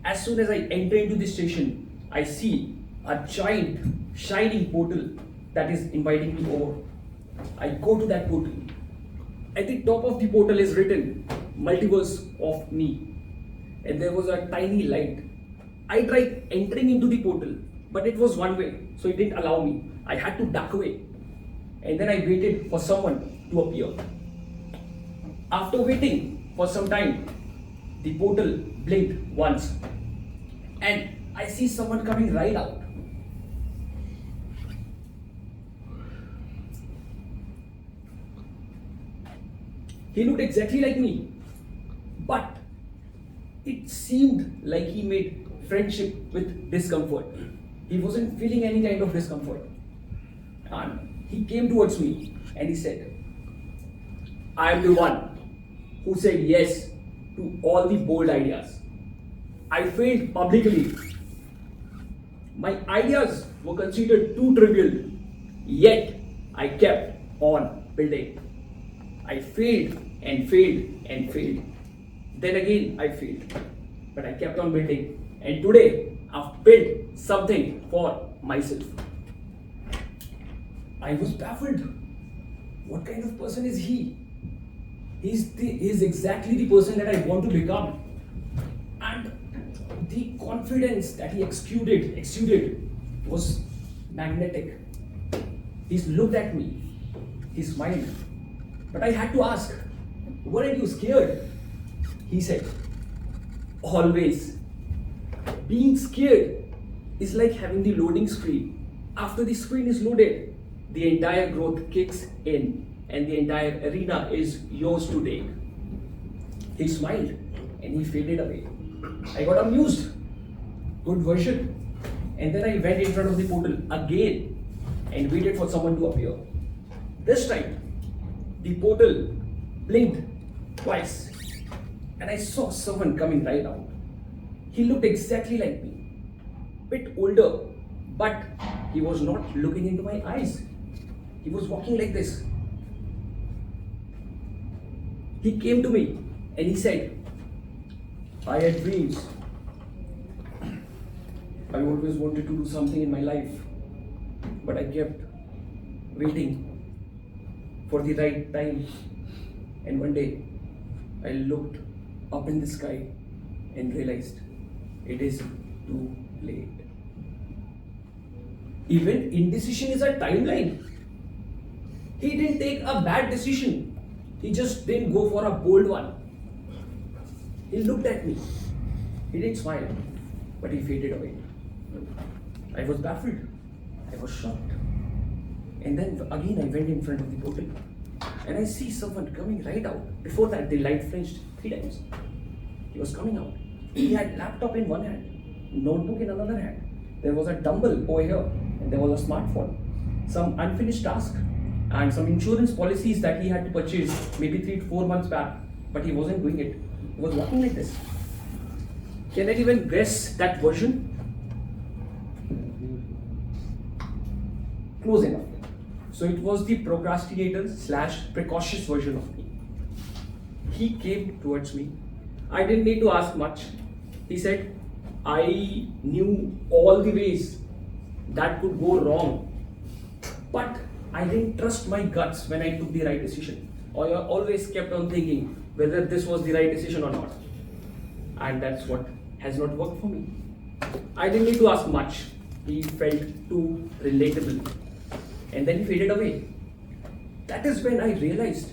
As soon as I enter into this station, I see a giant, shining portal that is inviting me over. I go to that portal. At the top of the portal is written, Multiverse of Me. And there was a tiny light. I tried entering into the portal, but it was one way, so it didn't allow me. I had to duck away. And then I waited for someone to appear. After waiting for some time, the portal blinked once. And I see someone coming right out. He looked exactly like me, but it seemed like he made friendship with discomfort. He wasn't feeling any kind of discomfort. And he came towards me and he said, I am the one who said yes to all the bold ideas. I failed publicly. My ideas were considered too trivial, yet I kept on building. I failed and failed and failed. Then again I failed, but I kept on building. And today I've built something for myself. I was baffled. What kind of person is he? He's exactly the person that I want to become. And the confidence that he exuded was magnetic. He looked at me, he smiled, but I had to ask, weren't you scared? He said, always. Being scared is like having the loading screen. After the screen is loaded, the entire growth kicks in and the entire arena is yours to take. He smiled and he faded away. I got amused. Good version. And then I went in front of the portal again and waited for someone to appear. This time, the portal blinked twice and I saw someone coming right out. He looked exactly like me, bit older, but he was not looking into my eyes. He was walking like this. He came to me and he said, I had dreams. I always wanted to do something in my life, but I kept waiting for the right time. And one day, I looked up in the sky and realized it is too late. Even indecision is a timeline. He didn't take a bad decision. He just didn't go for a bold one. He looked at me. He didn't smile, but he faded away. I was baffled. I was shocked. And then again I went in front of the portal and I see someone coming right out. Before that, the light flashed 3 times. He was coming out. He had laptop in one hand, notebook in another hand. There was a dumbbell over here and there was a smartphone. Some unfinished task and some insurance policies that he had to purchase maybe 3 to 4 months back, but he wasn't doing it. He was walking like this. Can anyone guess that version? Close enough. So it was the procrastinator / precautious version of me. He came towards me. I didn't need to ask much. He said, I knew all the ways that could go wrong, but I didn't trust my guts when I took the right decision. I always kept on thinking whether this was the right decision or not. And that's what has not worked for me. I didn't need to ask much. He felt too relatable. And then he faded away. That is when I realized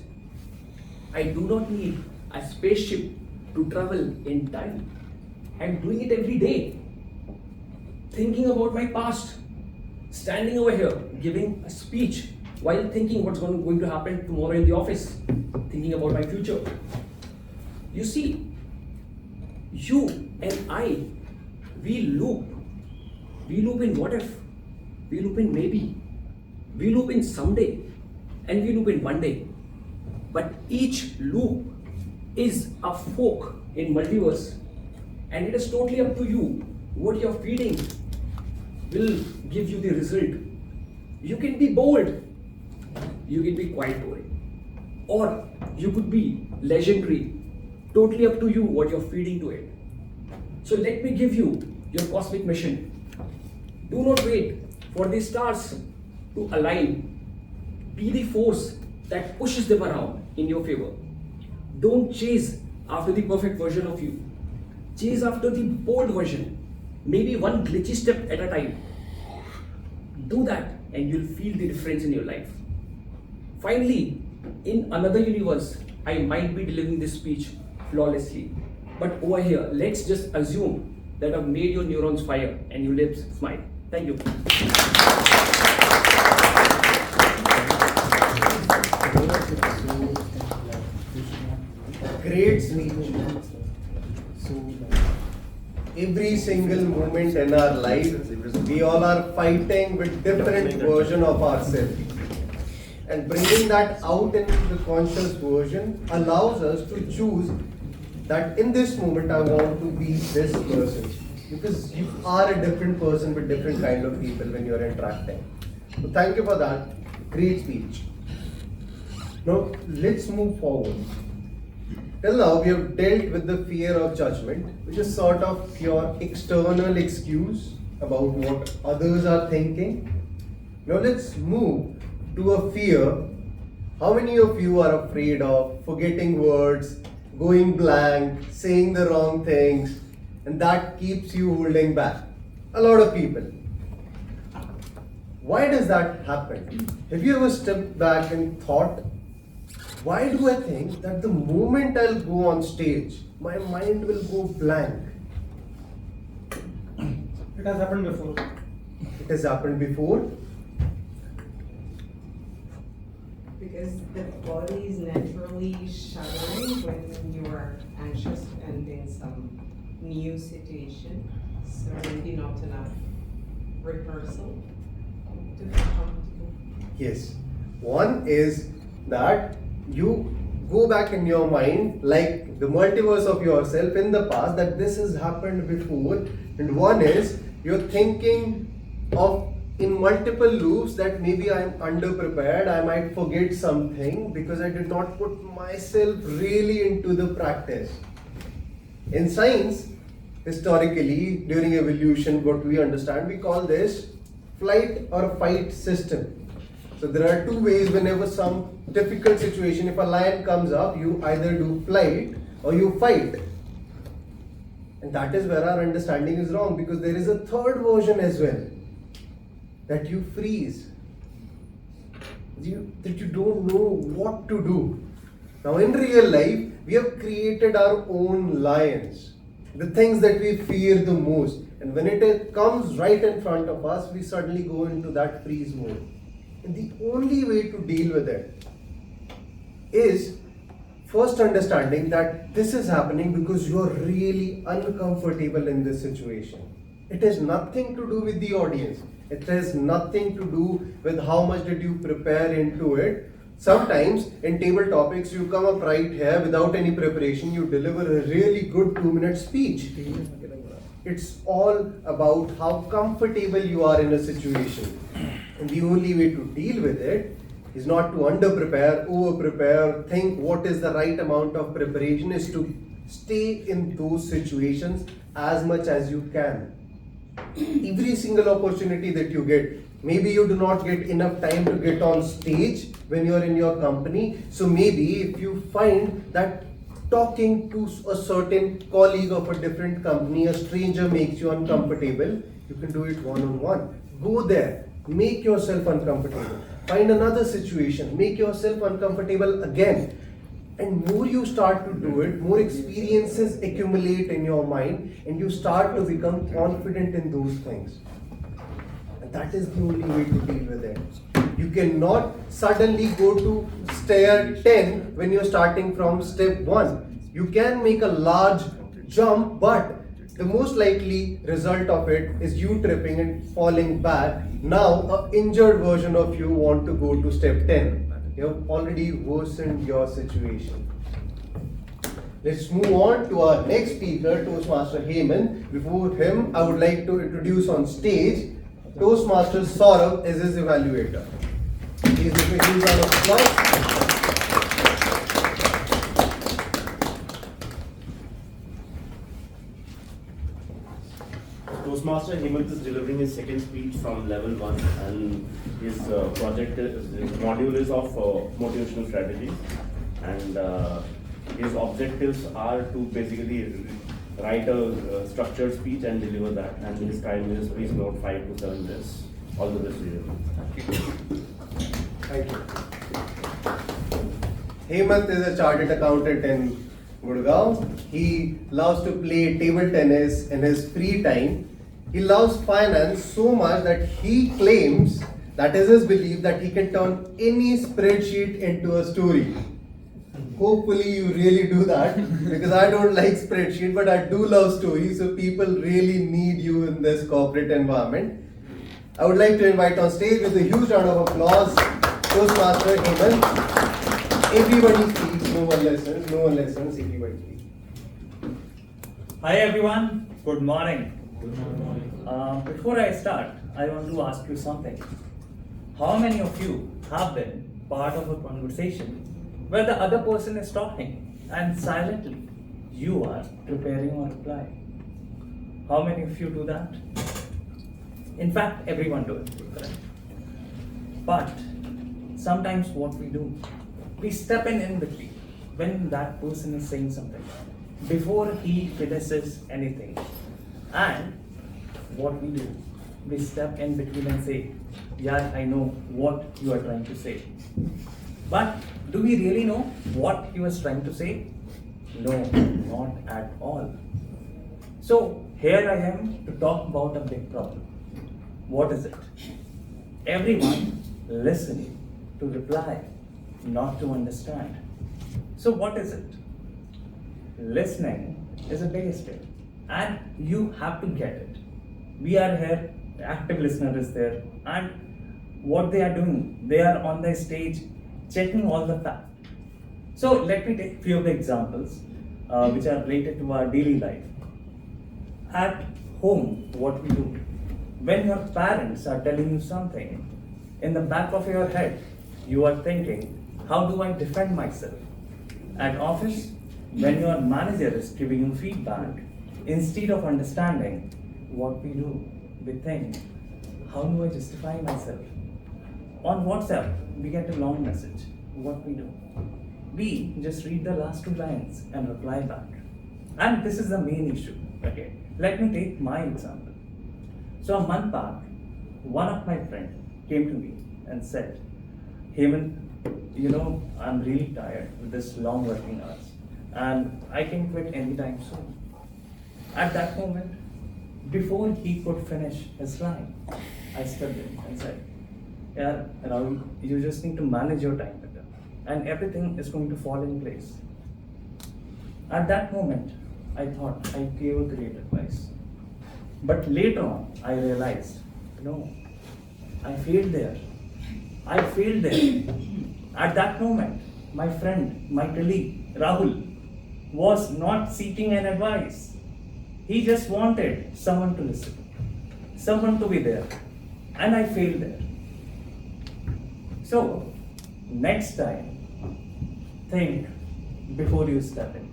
I do not need a spaceship to travel in time. I'm doing it every day. Thinking about my past. Standing over here, giving a speech while thinking what's going to happen tomorrow in the office. Thinking about my future. You see, you and I, we loop. We loop in what if. We loop in maybe. We loop in someday. And we loop in one day. But each loop is a fork in multiverse. And it is totally up to you. What you're feeding will give you the result. You can be bold. You can be quite boring. Or you could be legendary. Totally up to you what you're feeding to it. So let me give you your cosmic mission. Do not wait for the stars to align. Be the force that pushes them around in your favor. Don't chase after the perfect version of you. Chase after the bold version. Maybe one glitchy step at a time. Do that and you'll feel the difference in your life. Finally, in another universe, I might be delivering this speech flawlessly. But over here, let's just assume that I've made your neurons fire and your lips smile. Thank you. Great speech. Every single moment in our life, we all are fighting with different version of ourselves. And bringing that out into the conscious version allows us to choose that in this moment I want to be this person. Because you are a different person with different kind of people when you're interacting. So thank you for that. Great speech. Now let's move forward. Till now we have dealt with the fear of judgment, which is sort of pure external excuse about what others are thinking. Now let's move to a fear. How many of you are afraid of forgetting words, going blank, saying the wrong things, and that keeps you holding back. A lot of people. Why does that happen? Have you ever stepped back and thought, why do I think that the moment I'll go on stage, my mind will go blank? It has happened before. It has happened before. Because the body is naturally shuddering when you are anxious and in some new situation. So maybe not enough rehearsal to feel comfortable. Yes. One is that you go back in your mind like the multiverse of yourself in the past that this has happened before, and one is you're thinking of in multiple loops that maybe I'm underprepared, I might forget something because I did not put myself really into the practice. In science, historically, during evolution, what we understand, we call this flight or fight system. So there are two ways whenever some difficult situation, if a lion comes up, you either do flight or you fight. And that is where our understanding is wrong, because there is a third version as well, that you freeze, that you don't know what to do. Now in real life, we have created our own lions, the things that we fear the most. And when it comes right in front of us, we suddenly go into that freeze mode. And the only way to deal with it is first understanding that this is happening because you are really uncomfortable in this situation. It has nothing to do with the audience. It has nothing to do with how much did you prepare into it. Sometimes in table topics, you come up right here without any preparation, you deliver a really good 2-minute speech. It's all about how comfortable you are in a situation. And the only way to deal with it is not to under-prepare, over-prepare, think what is the right amount of preparation, is to stay in those situations as much as you can. Every single opportunity that you get, maybe you do not get enough time to get on stage when you're in your company. So maybe if you find that talking to a certain colleague of a different company, a stranger makes you uncomfortable, you can do it one-on-one. Go there, make yourself uncomfortable. Find another situation, make yourself uncomfortable again. And more you start to do it, more experiences accumulate in your mind, and you start to become confident in those things. And that is the only way to deal with it. You cannot suddenly go to stair 10 when you're starting from step 1. You can make a large jump, but the most likely result of it is you tripping and falling back. Now, an injured version of you want to go to step 10. You have already worsened your situation. Let's move on to our next speaker, Toastmaster Hemant. Before him, I would like to introduce on stage Toastmaster Saurabh as his evaluator. Please give a huge round of applause. Toastmaster Hemant is delivering his second speech from level 1, and his module is of motivational strategies, and his objectives are to basically write a structured speech and deliver that, and his time is, please note, 5 to 7 minutes. All the best to you. Thank you. Hemant is a chartered accountant in Gurgaon. He loves to play table tennis in his free time. He loves finance so much that he claims, that is his belief, that he can turn any spreadsheet into a story. Hopefully you really do that, because I don't like spreadsheet, but I do love stories, so people really need you in this corporate environment. I would like to invite on stage with a huge round of applause, Toastmaster Hemant. Everybody speaks, no one listens, everybody speaks. Hi everyone, good morning. Before I start, I want to ask you something. How many of you have been part of a conversation where the other person is talking and silently you are preparing a reply? How many of you do that? In fact, everyone does it, correct? But sometimes what we do, we step in between when that person is saying something. before he finishes anything. And what we do, we step in between and say, yeah, I know what you are trying to say. But do we really know what he was trying to say? No, not at all. So here I am to talk about a big problem. What is it? Everyone listening to reply, not to understand. So what is it? Listening is a big skill, and you have to get it. We are here, the active listener is there, and what they are doing, they are on the stage checking all the facts. So let me take a few of the examples which are related to our daily life. At home, what we do, when your parents are telling you something, in the back of your head, you are thinking, how do I defend myself? At office, when your manager is giving you feedback, instead of understanding what we do, we think, how do I justify myself? On WhatsApp, we get a long message. What we do? We just read the last 2 lines and reply back. And this is the main issue. Okay, let me take my example. So a month back, one of my friends came to me and said, Hemant, you know, I'm really tired with this long working hours and I can quit anytime soon. At that moment, before he could finish his line, I stepped in and said, yeah, Rahul, you just need to manage your time better and everything is going to fall in place. At that moment, I thought I gave a great advice. But later on, I realized, no, I failed there. I failed there. At that moment, my friend, my colleague, Rahul, was not seeking an advice. He just wanted someone to listen, someone to be there. And I failed there. So, next time, think before you step in.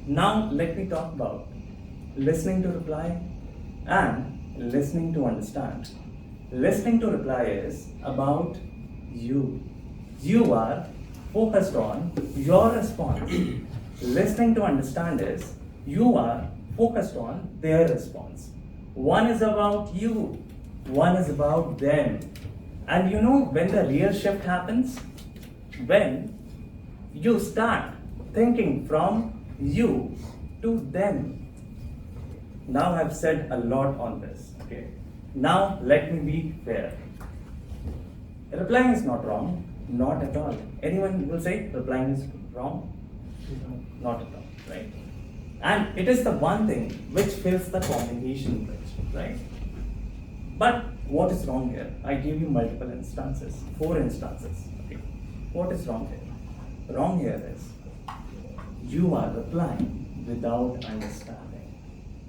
Now, let me talk about listening to reply and listening to understand. Listening to reply is about you. You are focused on your response. Listening to understand is you are focused on their response. One is about you, one is about them. And you know when the real shift happens? When you start thinking from you to them. Now I've said a lot on this. Okay. Now let me be fair. Replying is not wrong, not at all. Anyone will say replying is wrong? Not at all, right? And it is the one thing which fills the communication bridge, right? But what is wrong here? I gave you multiple instances, 4 instances. Okay. What is wrong here? Wrong here is you are replying without understanding.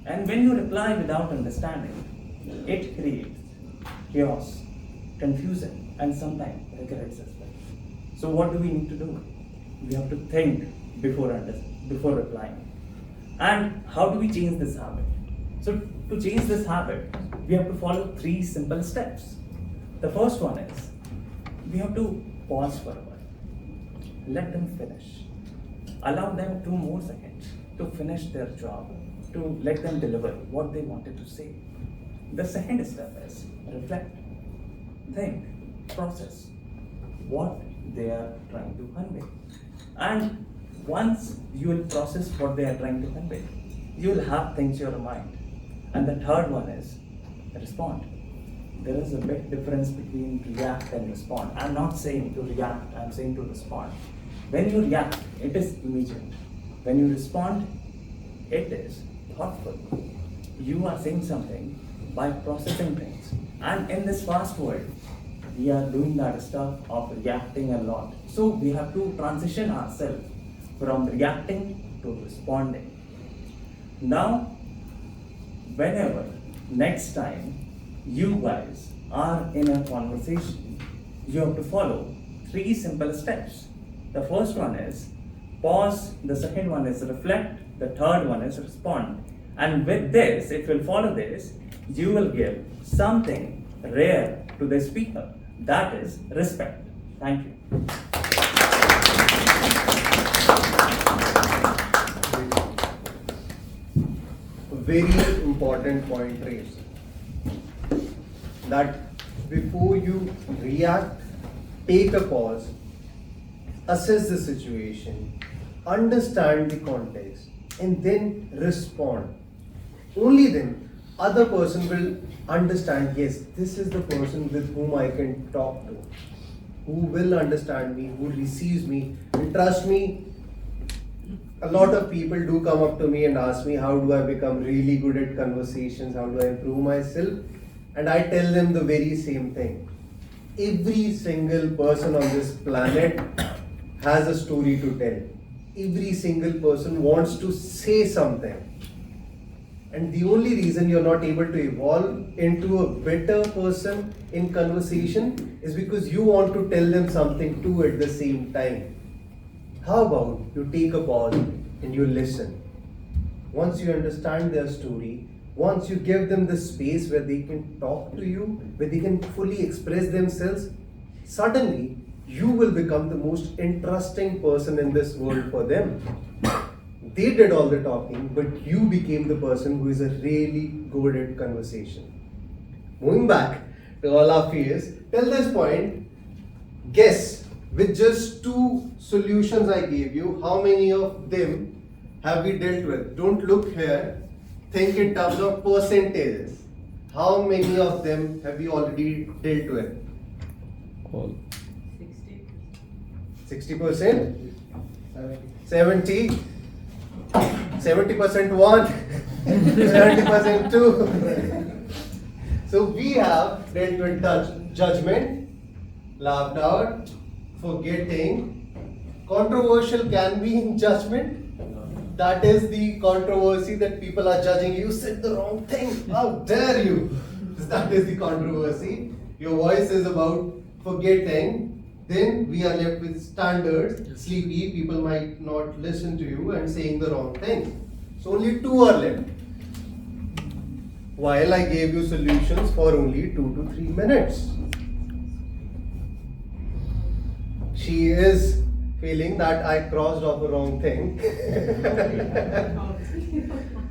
And when you reply without understanding, it creates chaos, confusion, and sometimes regrets as well. So what do we need to do? We have to think before replying. And how do we change this habit? So to change this habit, we have to follow 3 simple steps. The first one is, we have to pause for a while. Let them finish. Allow them 2 more seconds to finish their job, to let them deliver what they wanted to say. The second step is reflect, think, process what they are trying to convey. And once you will process what they are trying to convey, you will have things in your mind. And the third one is respond. There is a big difference between react and respond. I'm not saying to react, I'm saying to respond. When you react, it is immediate. When you respond, it is thoughtful. You are saying something by processing things. And in this fast world, we are doing that stuff of reacting a lot. So we have to transition ourselves from reacting to responding. Now, whenever next time you guys are in a conversation, you have to follow 3 simple steps. The first one is pause, the second one is reflect, the third one is respond. And with this, if you follow this, you will give something rare to the speaker. That is respect. Thank you. very important point raised. That before you react, take a pause, assess the situation, understand the context, and then respond. Only then other person will understand, yes, this is the person with whom I can talk to, who will understand me, who receives me. And trust me, a lot of people do come up to me and ask me, how do I become really good at conversations? How do I improve myself? And I tell them the very same thing. Every single person on this planet has a story to tell. Every single person wants to say something. And the only reason you're not able to evolve into a better person in conversation is because you want to tell them something too at the same time. How about you take a pause and you listen? Once you understand their story, once you give them the space where they can talk to you, where they can fully express themselves, suddenly you will become the most interesting person in this world for them. They did all the talking, but you became the person who is a really good at conversation. Moving back to all our fears, till this point, guess with just 2 solutions I gave you, how many of them have we dealt with? Don't look here, think in terms of percentages. How many of them have we already dealt with? All. 60%? 70? 70% one, 70% two. So we have dealt with judgment, laughed out, forgetting. Controversial can be in judgment. That is the controversy that people are judging you. Said the wrong thing. How dare you? That is the controversy. Your voice is about forgetting. Then we are left with standards, sleepy, people might not listen to you and saying the wrong thing. So only 2 are left. While I gave you solutions for only 2 to 3 minutes. She is feeling that I crossed off a wrong thing.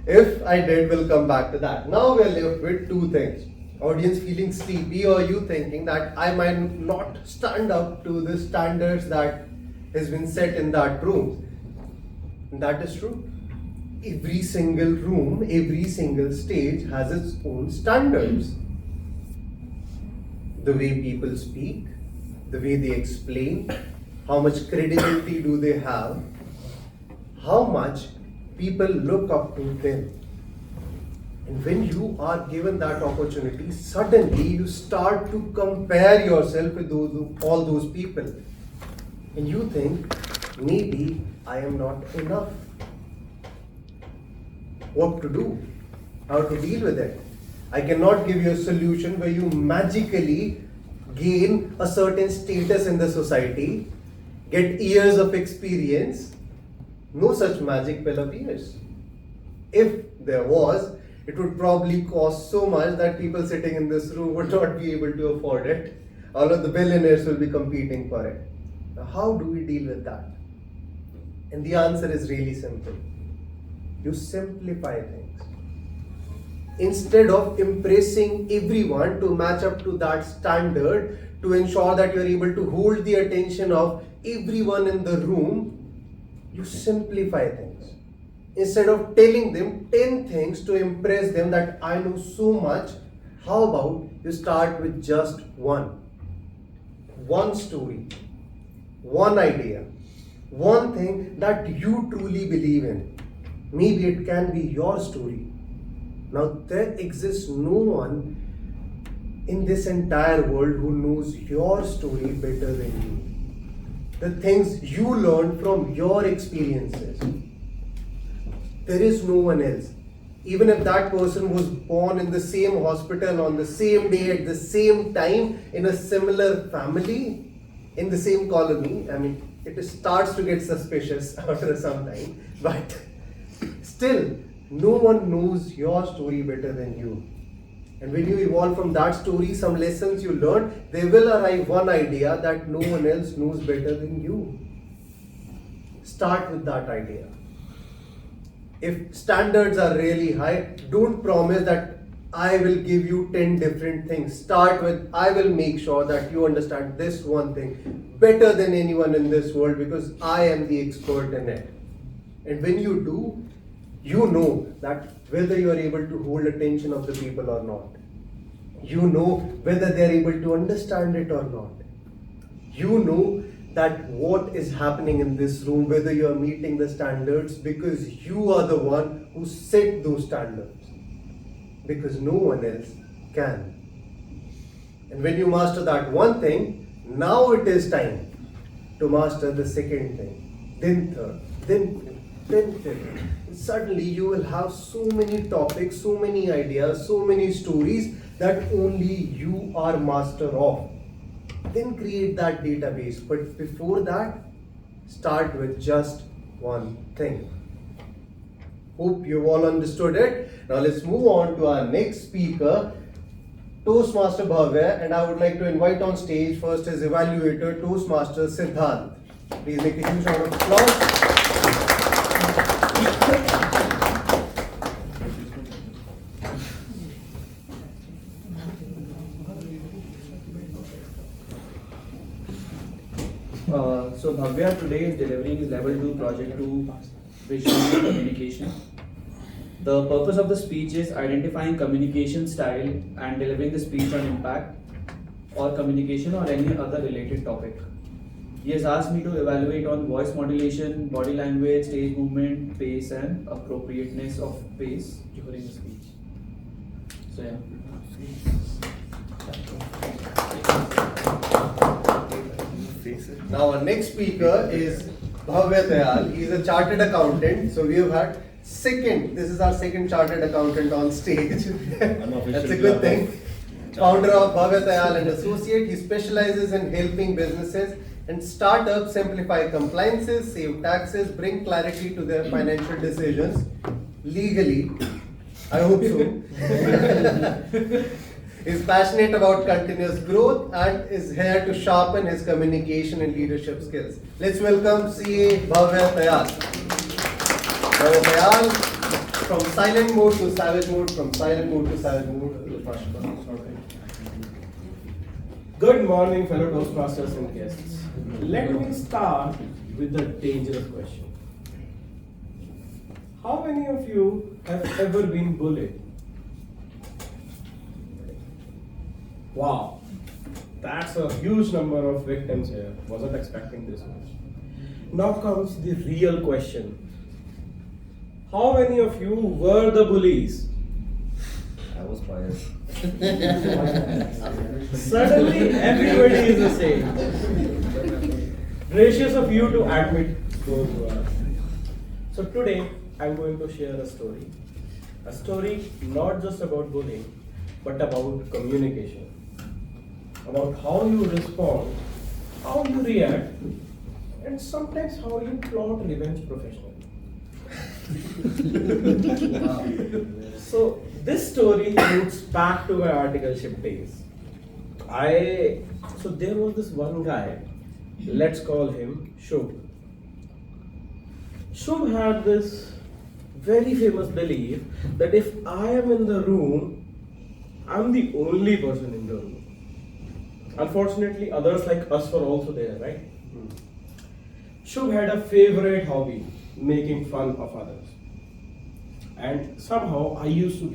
If I did, we'll come back to that. Now we're left with 2 things. Audience feeling sleepy, or you thinking that I might not stand up to the standards that has been set in that room. And that is true. Every single room, every single stage has its own standards. The way people speak, the way they explain, how much credibility do they have, how much people look up to them. And when you are given that opportunity, suddenly you start to compare yourself with all those people. And you think, maybe I am not enough. What to do? How to deal with it? I cannot give you a solution where you magically gain a certain status in the society, get years of experience. No such magic pill appears. If there was, it would probably cost so much that people sitting in this room would not be able to afford it. All of the billionaires will be competing for it. Now, how do we deal with that? And the answer is really simple. You simplify things. Instead of impressing everyone to match up to that standard, to ensure that you're able to hold the attention of everyone in the room, you simplify things. Instead of telling them 10 things to impress them that I know so much, how about you start with just one story, one idea, one thing that you truly believe in. Maybe it can be your story. Now there exists no one in this entire world who knows your story better than you. The things you learned from your experiences. There is no one else. Even if that person was born in the same hospital on the same day at the same time in a similar family, in the same colony, I mean, it starts to get suspicious after some time, but still, no one knows your story better than you. And when you evolve from that story, some lessons you learn, there will arrive one idea that no one else knows better than you. Start with that idea. If standards are really high, don't promise that I will give you 10 different things. Start with, I will make sure that you understand this one thing better than anyone in this world because I am the expert in it. And when you do, you know that whether you are able to hold attention of the people or not. You know whether they are able to understand it or not. You know that what is happening in this room, whether you are meeting the standards, because you are the one who set those standards. Because no one else can. And when you master that one thing, now it is time to master the second thing, then third, then fourth, then fifth. Suddenly you will have so many topics, so many ideas, so many stories that only you are master of. Then create that database. But before that, start with just one thing. Hope you've all understood it. Now let's move on to our next speaker, Toastmaster Bhavya, and I would like to invite on stage first his evaluator, Toastmaster Siddhant. Please make a huge round of applause. So Bhavya today is delivering his level 2 project to visual communication. The purpose of the speech is identifying communication style and delivering the speech on impact or communication or any other related topic. He has asked me to evaluate on voice modulation, body language, stage movement, pace and appropriateness of pace during the speech. So yeah. Now our next speaker is Bhavya Dayal. He is a chartered accountant. So we have had this is our second chartered accountant on stage. That's a good thing. Founder of Bhavya Dayal and Associate. He specializes in helping businesses and startups simplify compliances, save taxes, bring clarity to their financial decisions legally. I hope so. Is passionate about continuous growth and is here to sharpen his communication and leadership skills. Let's welcome CA Bhavya Dayal. Bhavya Dayal, from silent mode to savage mode, from silent mode to savage mode. Good morning, fellow Toastmasters and guests. Let me start with the dangerous question. How many of you have ever been bullied? Wow, that's a huge number of victims here. Wasn't expecting this much. Now comes the real question. How many of you were the bullies? I was quiet. Suddenly, everybody is the same. Gracious of you to admit those words. So today, I'm going to share a story. A story not just about bullying, but about communication. About how you respond, how you react, and sometimes how you plot revenge professionally. So this story roots back to my articleship days. So there was this one guy, let's call him Shubh. Shubh had this very famous belief that if I am in the room, I'm the only person in the room. Unfortunately, others like us were also there, right? Shubh had a favorite hobby, making fun of others. And somehow I used to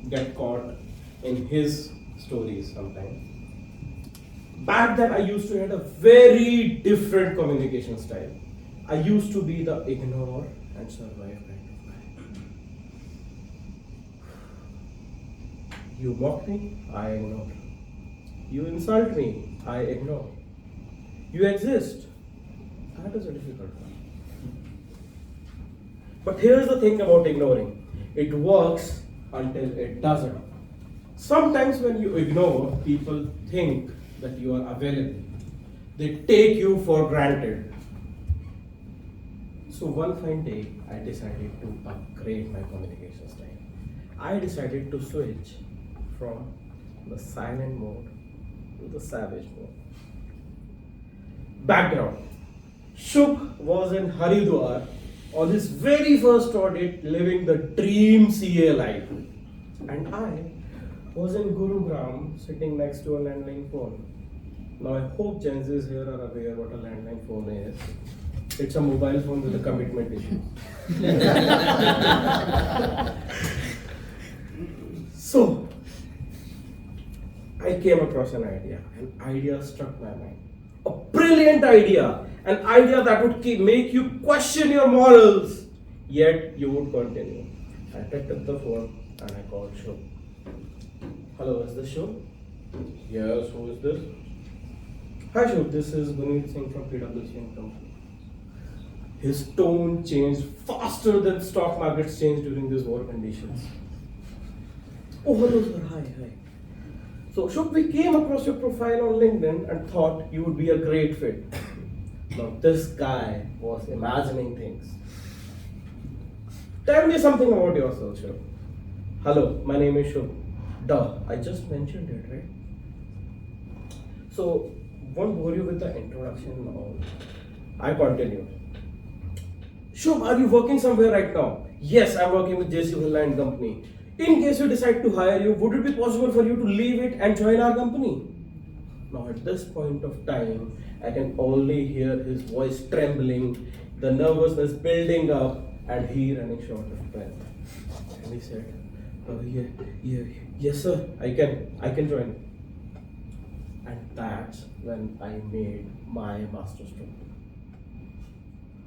get caught in his stories sometimes. Back then I used to have a very different communication style. I used to be the ignore and survive kind of guy. You mock me, I ignore. You insult me, I ignore. You exist. That is a difficult one. But here's the thing about ignoring. It works until it doesn't. Sometimes when you ignore, people think that you are available. They take you for granted. So one fine day, I decided to upgrade my communication style. I decided to switch from the silent mode to the savage mode. Background. Shubh was in Haridwar on his very first audit, living the dream CA life. And I was in Gurugram sitting next to a landline phone. Now I hope Gen Zs here are aware what a landline phone is. It's a mobile phone with a commitment issue. So, I came across an idea. An idea struck my mind. A brilliant idea. An idea that would make you question your morals. Yet you would continue. I picked up the phone and I called Shub. Hello, is this Shub? Yes, who is this? Hi Shub, this is Guneet Singh from PwC and Company. His tone changed faster than stock markets change during these war conditions. Oh, hello sir, hi. So Shub, we came across your profile on LinkedIn and thought you would be a great fit. Now this guy was imagining things. Tell me something about yourself, Shub. Hello, my name is Shub. Duh, I just mentioned it, right? So, won't bore you with the introduction and all. I continue. Shub, are you working somewhere right now? Yes, I'm working with JC Bhalla and Company. In case you decide to hire you, would it be possible for you to leave it and join our company? Now at this point of time, I can only hear his voice trembling, the nervousness building up, and he running short of breath. And he said, yes sir, I can join. And that's when I made my masterstroke.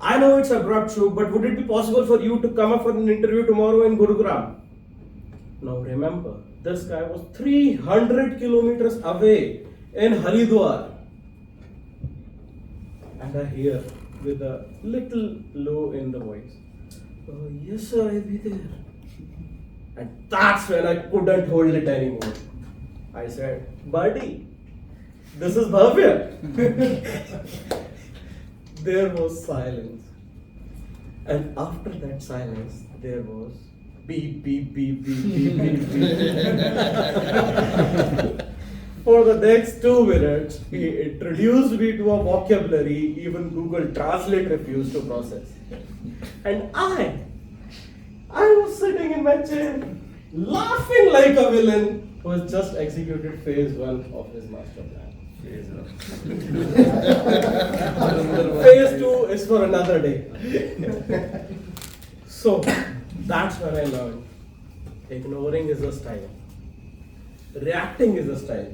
I know it's abrupt, Shub, but would it be possible for you to come up for an interview tomorrow in Gurugram? Now remember, this guy was 300 kilometers away in Haridwar. And I hear with a little low in the voice, yes sir, I'll be there. And that's when I couldn't hold it anymore. I said, buddy, this is Bhavya. There was silence. And after that silence, there was beep, beep, beep, beep, beep, beep, beep. For the next 2 minutes, he introduced me to a vocabulary even Google Translate refused to process. And I was sitting in my chair, laughing like a villain who has just executed phase 1 of his master plan. Phase 2 is for another day. So, that's when I learned. Ignoring is a style. Reacting is a style.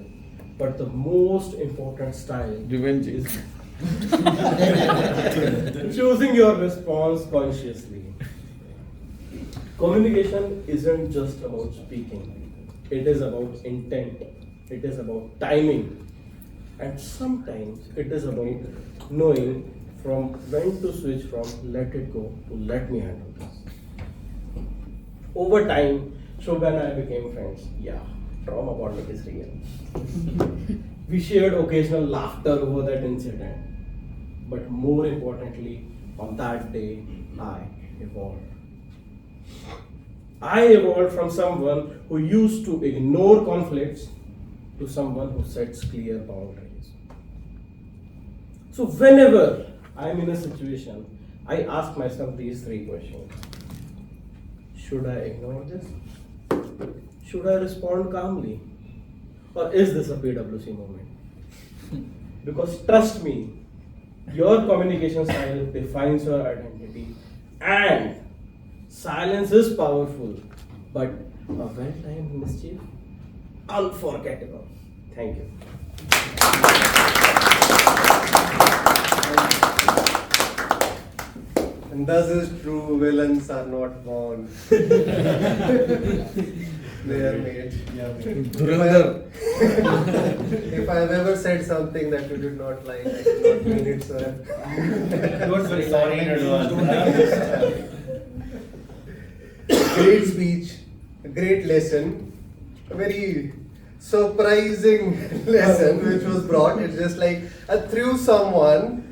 But the most important style is choosing your response consciously. Communication isn't just about speaking. It is about intent. It is about timing. And sometimes it is about knowing from when to switch from let it go to let me handle this. Over time, Shobha and I became friends. Yeah, trauma bonding is real. We shared occasional laughter over that incident. But more importantly, on that day, I evolved. I evolved from someone who used to ignore conflicts to someone who sets clear boundaries. So whenever I'm in a situation, I ask myself these 3 questions. Should I ignore this? Should I respond calmly? Or is this a PwC moment? Because trust me, your communication style defines your identity, and silence is powerful, but a well-timed mischief, unforgettable. Thank you. And thus is true, villains are not born. They are made. If I have ever said something that you did not like, I did not mean it, sir. Don't be sorry in advance. Great speech, a great lesson, a very surprising lesson which was brought. It's just like I threw someone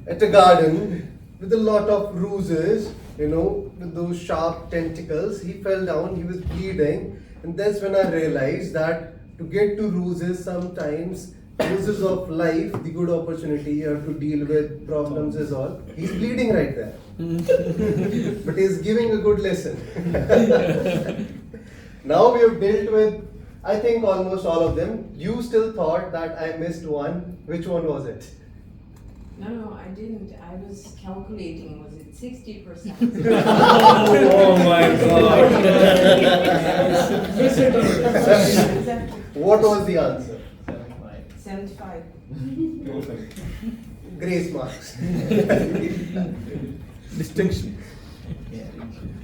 at a garden with a lot of bruises, with those sharp tentacles. He fell down, he was bleeding, and that's when I realized that to get to bruises, sometimes uses of life, the good opportunity you have to deal with problems is all. He's bleeding right there. But he's giving a good lesson. Now we have dealt with, I think, almost all of them. You still thought that I missed one. Which one was it? No, I didn't. I was calculating. Was it 60%? Oh my God. What was the answer? 75. Grace marks. Distinction.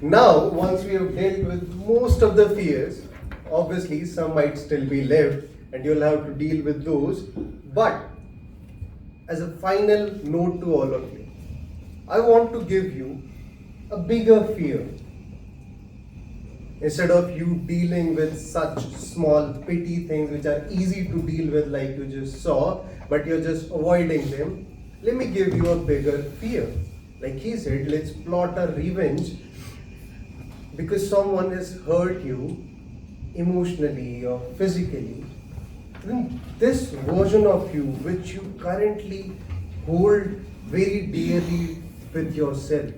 Now, once we have dealt with most of the fears, obviously some might still be left and you'll have to deal with those. But as a final note to all of you, I want to give you a bigger fear. Instead of you dealing with such small petty things which are easy to deal with like you just saw, but you're just avoiding them, let me give you a bigger fear. Like he said, let's plot a revenge because someone has hurt you emotionally or physically. Then this version of you which you currently hold very dearly with yourself,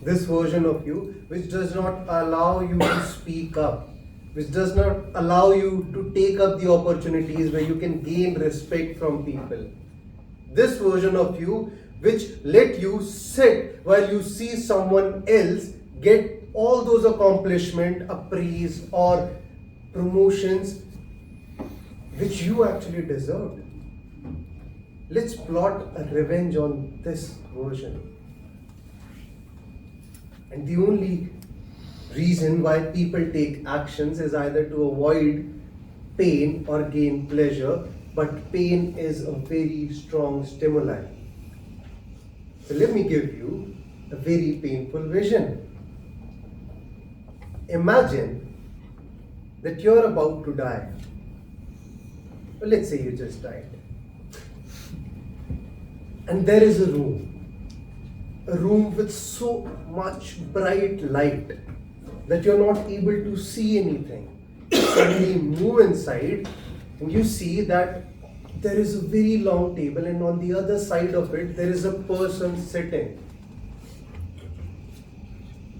this version of you which does not allow you to speak up, which does not allow you to take up the opportunities where you can gain respect from people. This version of you which let you sit while you see someone else get all those accomplishments, appraise or promotions which you actually deserved. Let's plot a revenge on this version. And the only reason why people take actions is either to avoid pain or gain pleasure, but pain is a very strong stimuli. So let me give you a very painful vision. Imagine that you're about to die. Well, let's say you just died. And there is a room with so much bright light that you're not able to see anything. Suddenly move inside and you see that there is a very long table and on the other side of it there is a person sitting.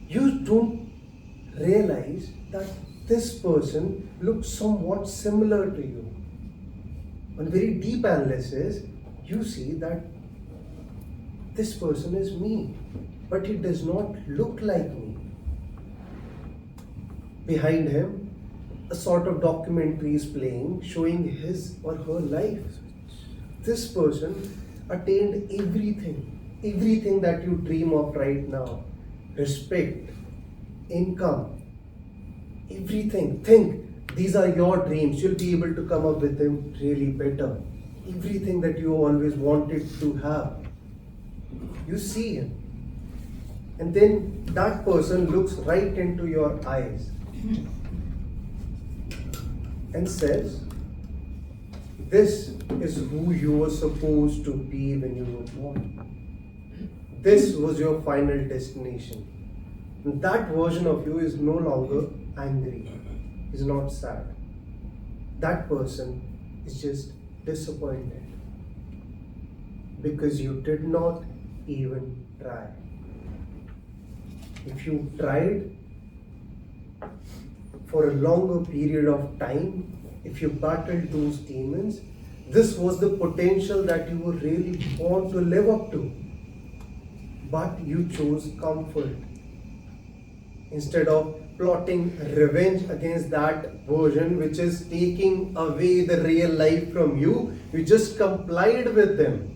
You don't realize that this person looks somewhat similar to you. On very deep analysis, you see that this person is me, but he does not look like me. Behind him, a sort of documentary is playing, showing his or her life. This person attained everything that you dream of right now. Respect, income, everything. Think, these are your dreams. You'll be able to come up with them really better. Everything that you always wanted to have. You see him. And then that person looks right into your eyes and says, this is who you were supposed to be when you were born. This was your final destination. And that version of you is no longer angry, is not sad. That person is just disappointed because you did not even try. If you tried for a longer period of time, if you battled those demons, this was the potential that you would really want to live up to. But you chose comfort. Instead of plotting revenge against that version which is taking away the real life from you, you just complied with them.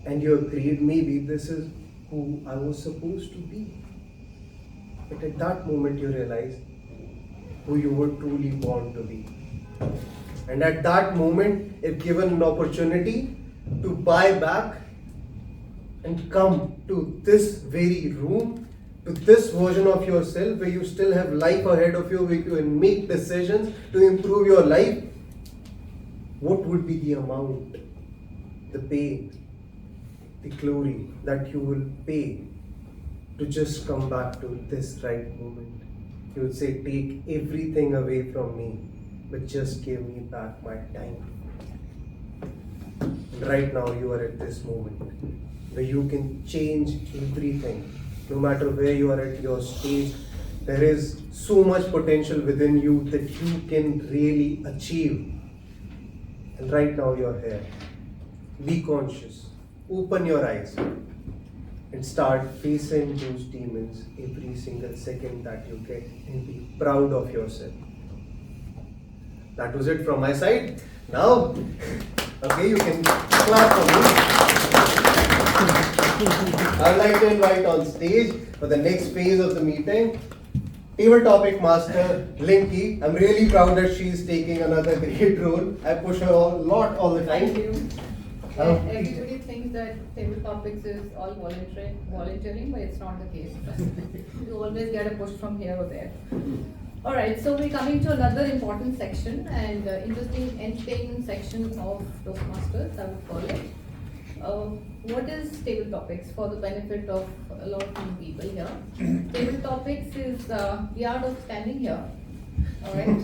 And you agreed, maybe this is who I was supposed to be. But at that moment you realized who you were truly born to be. And at that moment, if given an opportunity to buy back and come to this very room, to this version of yourself where you still have life ahead of you, where you can make decisions to improve your life, what would be the amount, the pain, the glory that you will pay to just come back to this right moment? You would say, take everything away from me but just gave me back my time. And right now you are at this moment where you can change everything. No matter where you are at your stage, there is so much potential within you that you can really achieve. And right now you're here. Be conscious, open your eyes, and start facing those demons every single second that you get, and be proud of yourself. That was it from my side. Now, okay, you can clap for me. I'd like to invite on stage for the next phase of the meeting, table topic master Linky. I'm really proud that she's taking another great role. I push her a lot all the time. Thank you. Everybody thinks that table topics is all volunteering, but it's not the case. You always get a push from here or there. Alright, so we're coming to another important section and interesting entertainment section of Toastmasters, I would call it. What is table topics for the benefit of a lot of new people here? Table topics is the art of standing here, alright,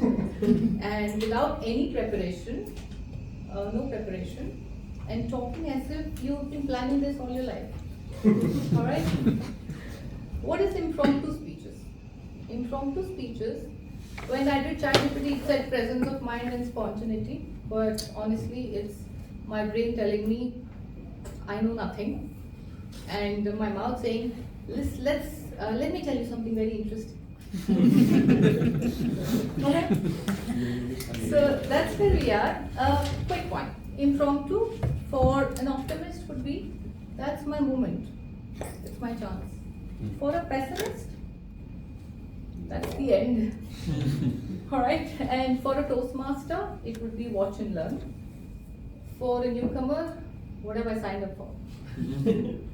and without any preparation, no preparation, and talking as if you've been planning this all your life. Alright? What is impromptu speeches? Impromptu speeches, when I did ChatGPT, it said presence of mind and spontaneity, but honestly, it's my brain telling me I know nothing, and my mouth saying, let me tell you something very interesting. Okay? So that's where we are. Quick one. Impromptu for an optimist would be, that's my moment. It's my chance. For a pessimist, that's the end. Alright, and for a Toastmaster, it would be watch and learn. For a newcomer, what have I signed up for?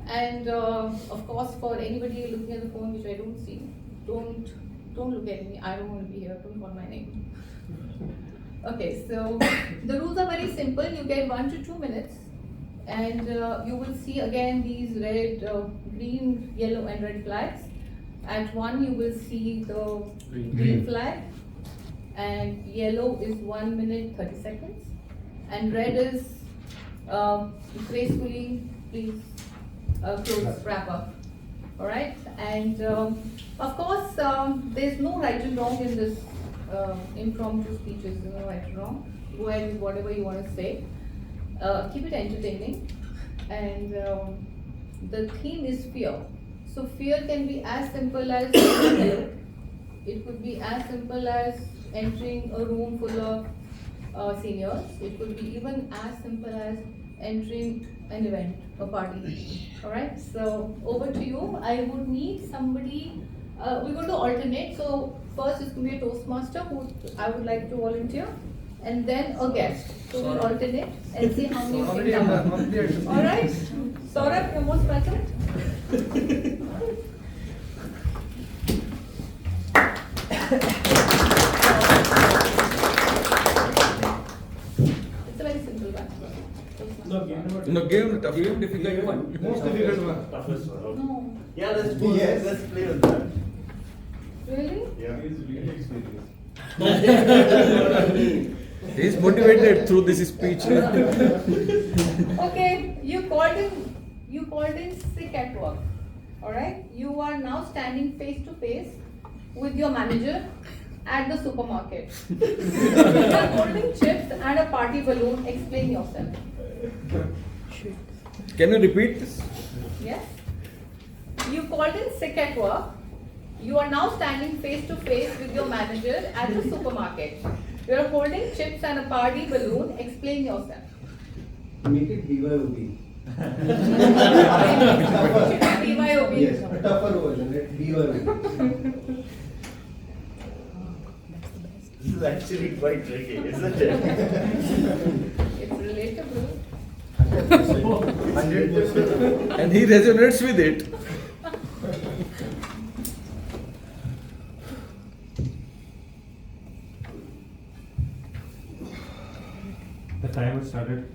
And of course, for anybody looking at the phone, which I don't see, don't look at me. I don't want to be here. Don't call my name. Okay, so the rules are very simple. You get 1 to 2 minutes, and you will see again these red, green, yellow, and red flags. At 1, you will see the green flag, and yellow is 1 minute 30 seconds, and red is gracefully, please close, wrap up. Alright, and of course, there's no right and wrong in this impromptu speeches, no right and wrong. Go ahead with whatever you want to say. Keep it entertaining, and the theme is fear. So fear can be as simple as hello. It could be as simple as entering a room full of seniors. It could be even as simple as entering an event, a party. Alright, so over to you. I would need somebody, we're going to alternate. So first it's going to be a Toastmaster who I would like to volunteer, and then a guest. So we'll alternate and see how many you can come. Alright, Saurabh, you're most welcome. It's a very simple one. No, game tough. Game difficult one. Most difficult one. Toughest one. Okay. No. Yeah, let's play with that. Really? Yeah. He is motivated through this speech. Okay, you called in sick at work. Alright? You are now standing face to face with your manager at the supermarket. You are holding chips and a party balloon. Explain yourself. Can you repeat this? Yes? You called in sick at work. You are now standing face to face with your manager at the supermarket. You are holding chips and a party balloon. Explain yourself. Make it BYOB. BYOB. Yes, a tougher version. Let BYOB. This is actually quite tricky, isn't it? It's relatable. 100%. And he resonates with it. The timer started.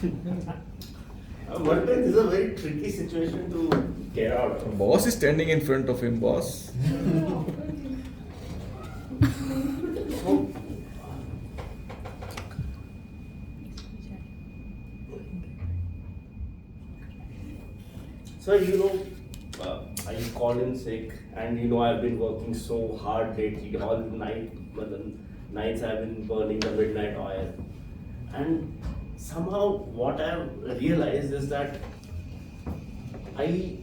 This is a very tricky situation to get out of. Boss is standing in front of him, boss. Sir, I called in sick, and I've been working so hard lately, all night, nights I've been burning the midnight oil. And somehow what I've realized is that I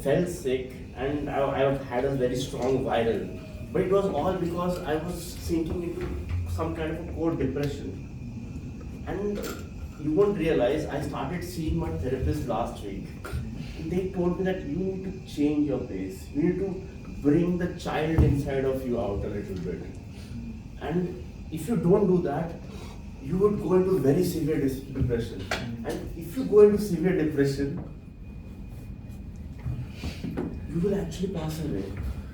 felt sick and I've had a very strong viral. But it was all because I was sinking into some kind of a core depression. And you won't realize, I started seeing my therapist last week. They told me that you need to change your pace. You need to bring the child inside of you out a little bit. And if you don't do that, you would go into very severe depression. And if you go into severe depression, you will actually pass away.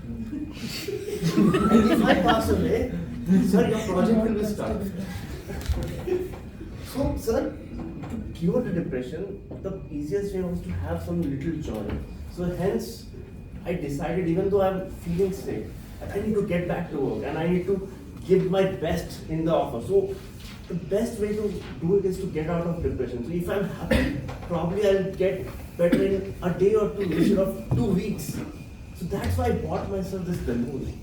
And if I pass away, sir, your project will be stuck. So, sir, to cure the depression, the easiest way was to have some little joy. So hence, I decided, even though I'm feeling sick, I need to get back to work and I need to give my best in the offer. So the best way to do it is to get out of depression. So if I'm happy, probably I'll get better in a day or two instead of 2 weeks. So that's why I bought myself this balloon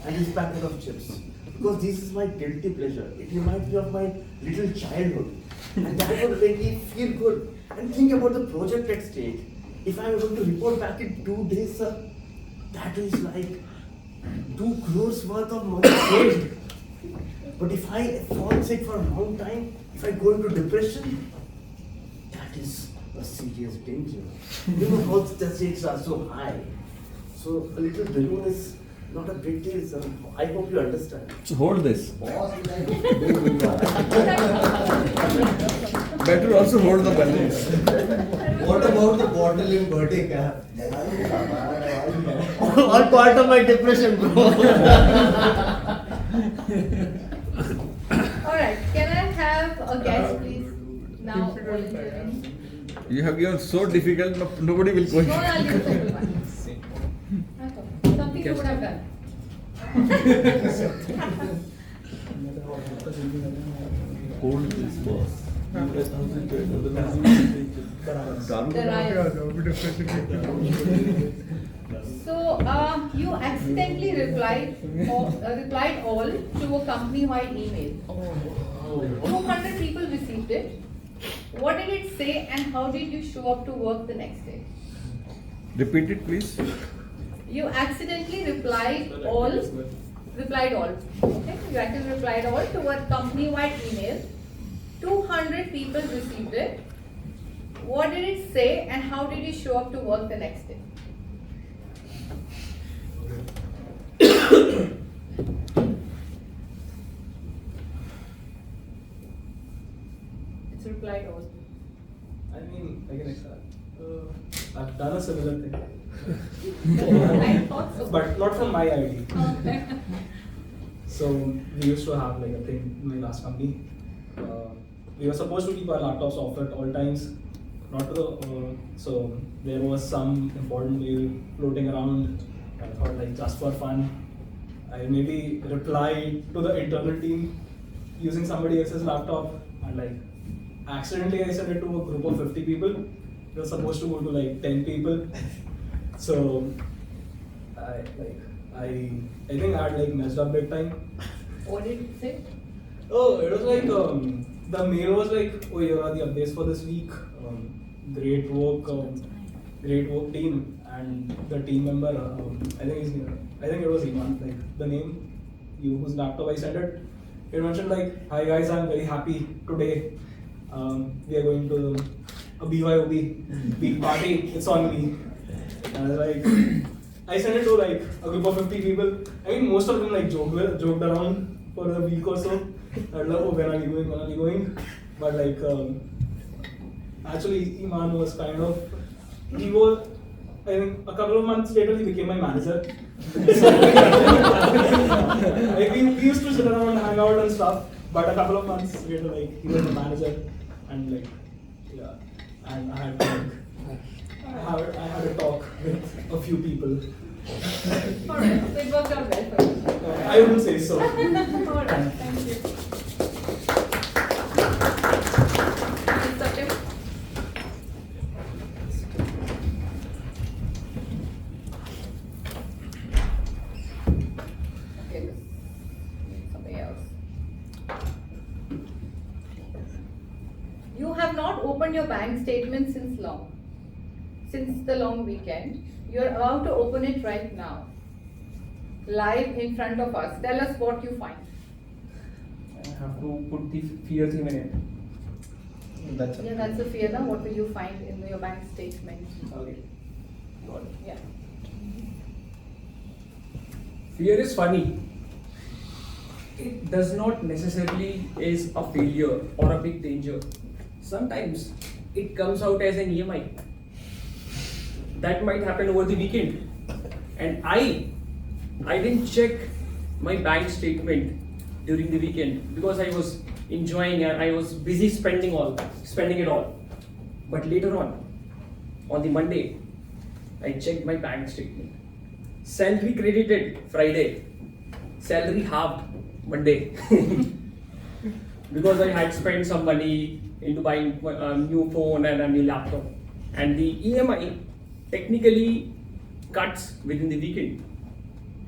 and this packet of chips. Because this is my guilty pleasure. It reminds me of my little childhood. And that would make me feel good. And think about the project at stake. If I'm able to report back in 2 days, sir, that is like 2 crores worth of money saved. But if I fall sick for a long time, if I go into depression, that is a serious danger. You know how the stakes are so high. So a little balloon is not a big deal, sir. I hope you understand. So hold this. Better also hold the balloons. What about the bottle in birthday cap? All part of my depression, bro. Alright, can I have a guest please? Now volunteering. You have given so difficult, nobody will go. No, I'll give a simple one. Something you would have done. Hold this boss. So, you accidentally replied all to a company-wide email. 200 people received it. What did it say and how did you show up to work the next day? Repeat it, please. You accidentally replied all. Okay, you actually replied all to a company-wide email. 200 people received it. What did it say and how did you show up to work the next day? It's replied all. I mean, I can start. I've done a similar thing. I thought so. But not from my ID. Okay. So we used to have like a thing in my last company. We were supposed to keep our laptops off at all times. Not to the so there was some important mail floating around. I thought like just for fun, I maybe replied to the internal team using somebody else's laptop and like accidentally I sent it to a group of 50 people. It was supposed to go to like 10 people. So I think I had like messed up big time. What did it say? Oh, it was like the mail was like, oh, here are the updates for this week. Great work team, and the team member. I think it was Iman. Like the name, whose laptop I sent it. It mentioned like, hi guys, I'm very happy today. We are going to a BYOB big party. It's on me. And I was like, I sent it to like a group of 50 people. I mean, most of them like joked around for a week or so. I was like, oh, when are we going? But like, actually, Iman was kind of, he was, I think a couple of months later, he became my manager. Like, we used to sit around and hang out and stuff, but a couple of months later, like, he was the manager, and like, yeah, and I had to, like, I had a talk with a few people. Alright, so it worked out well for you. I wouldn't say so. Alright, thank you. opened your bank statement since the long weekend. You're about to open it right now, live in front of us. Tell us what you find. I have to put the fear theme in it. Yeah, that's the fear. Now, what will you find in your bank statement? Okay. Got it. Yeah. Fear is funny. It does not necessarily is a failure or a big danger. Sometimes it comes out as an EMI. That might happen over the weekend. And I didn't check my bank statement during the weekend because I was enjoying and I was busy spending it all. But later on the Monday, I checked my bank statement. Salary credited Friday, salary halved Monday. Because I had spent some money into buying a new phone and a new laptop. And the EMI technically cuts within the weekend.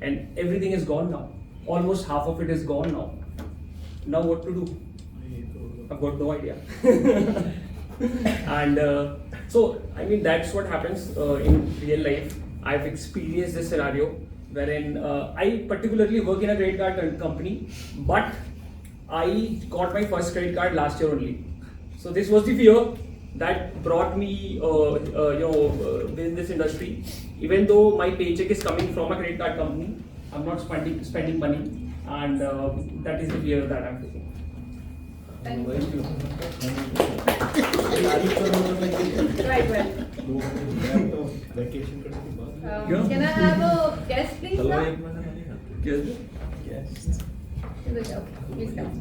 And everything is gone now. Almost half of it is gone now. Now what to do? I've got no idea. And so, I mean, that's what happens in real life. I've experienced this scenario wherein I particularly work in a credit card company, but I got my first credit card last year only. So this was the fear that brought me, within this industry. Even though my paycheck is coming from a credit card company, I'm not spending money, and that is the fear that I'm facing. Thank you. Right, Can I have a guest, please? Now? Guest. Please come.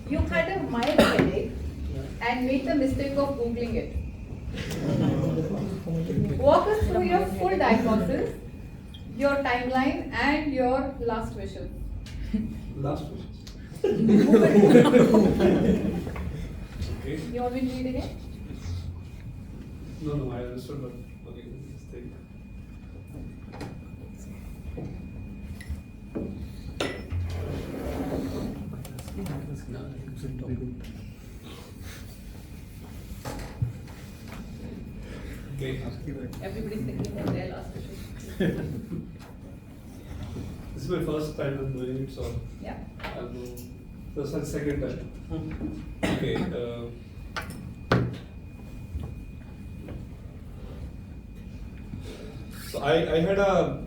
You had a mild headache and made the mistake of Googling it. Walk us through your full diagnosis, your timeline, and your last wishes. Last wishes. Okay. You want me to read again? No, I understood, but okay, let's take. Okay. Everybody's thinking of their last wishes. This is my first time I'm doing it, so Yeah. I'll go first and second time. Okay. So I had a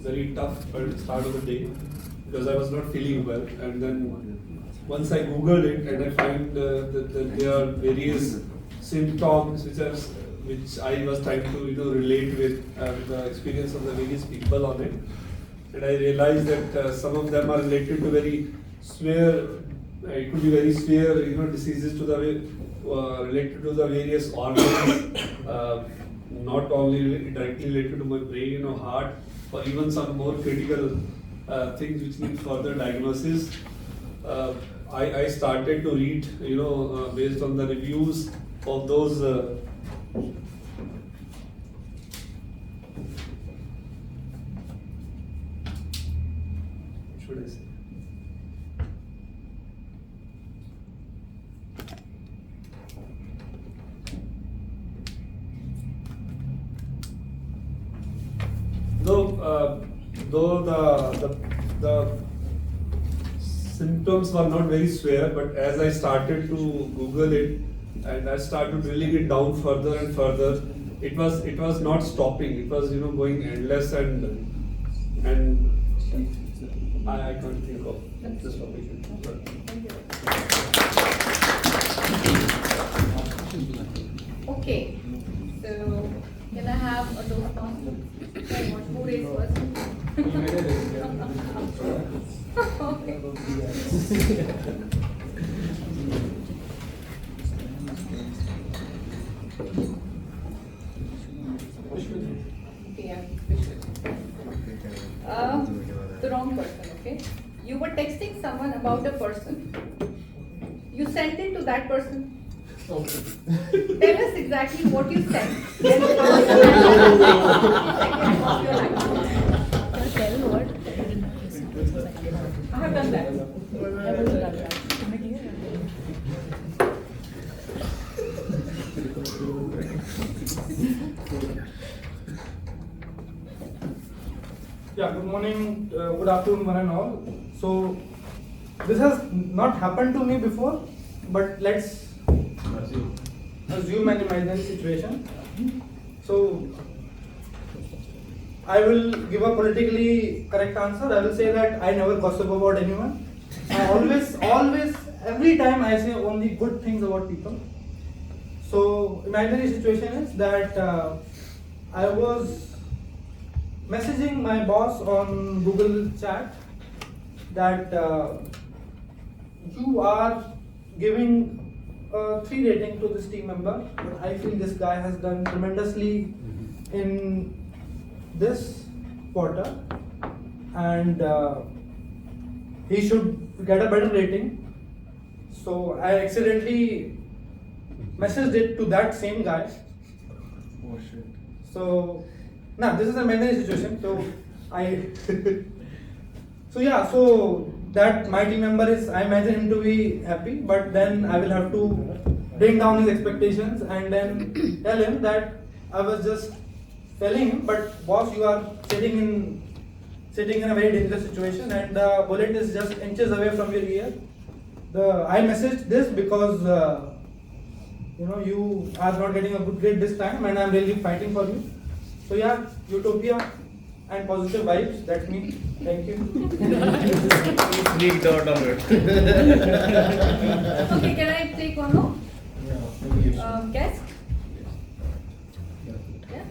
very tough start of the day because I was not feeling well, and then once I googled it and I find that there are various symptoms which I was trying to relate with the experience of the various people on it, and I realized that some of them are related to very severe. It could be very severe, diseases to the related to the various organs, not only directly related to my brain or heart, or even some more critical things which need further diagnosis. I started to read, based on the reviews of those. What should I say? Though the symptoms were not very severe, but as I started to Google it and I started drilling it down further and further, it was not stopping. It was going endless and I can't think of this topic. Okay, so can I have a Toastmaster? Who raised first? Okay. Okay, the wrong person, okay? You were texting someone about a person. You sent it to that person. Tell us exactly what you said. Then how you of your life. Tell what? I have done that. Yeah, good morning, good afternoon, one and all. So, this has not happened to me before, but let's assume an imaginary situation. So, I will give a politically correct answer. I will say that I never gossip about anyone. I always, every time I say only good things about people. So, imaginary situation is that I was messaging my boss on Google Chat that you are giving a 3 rating to this team member, but I feel this guy has done tremendously in this quarter and he should get a better rating. So I accidentally messaged it to that same guy. Oh shit. So now this is a imaginary situation. So so that my team member is, I imagine him to be happy, but then I will have to bring down his expectations and then tell him that I was just telling him, but boss, you are sitting in a very dangerous situation and the bullet is just inches away from your ear. I messaged this because you are not getting a good grade this time and I am really fighting for you. So yeah, utopia and positive vibes, that's me. Thank you. He freaked out on it. Okay, can I take one more? Guest? Yeah?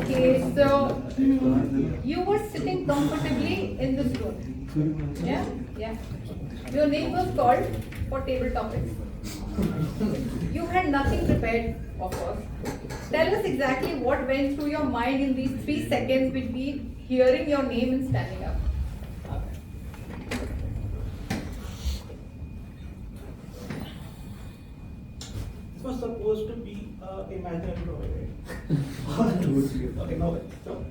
Okay, so you were sitting comfortably in this room. Yeah? Yeah. Your name was called for table topics. You had nothing prepared, of course. Tell us exactly what went through your mind in these 3 seconds between hearing your name and standing up. This was supposed to be imaginary drawing, right? Okay, no way. So,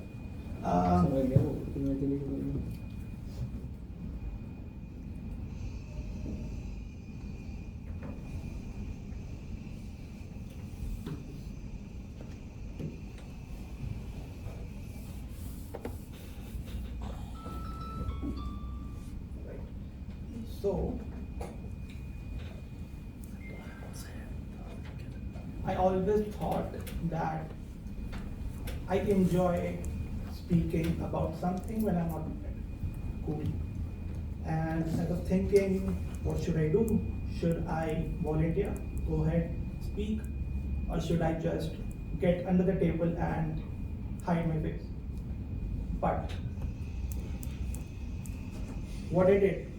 So, I always thought that I enjoy speaking about something when I'm not prepared. Cool. And I was thinking, what should I do? Should I volunteer, go ahead, speak, or should I just get under the table and hide my face? But what I did,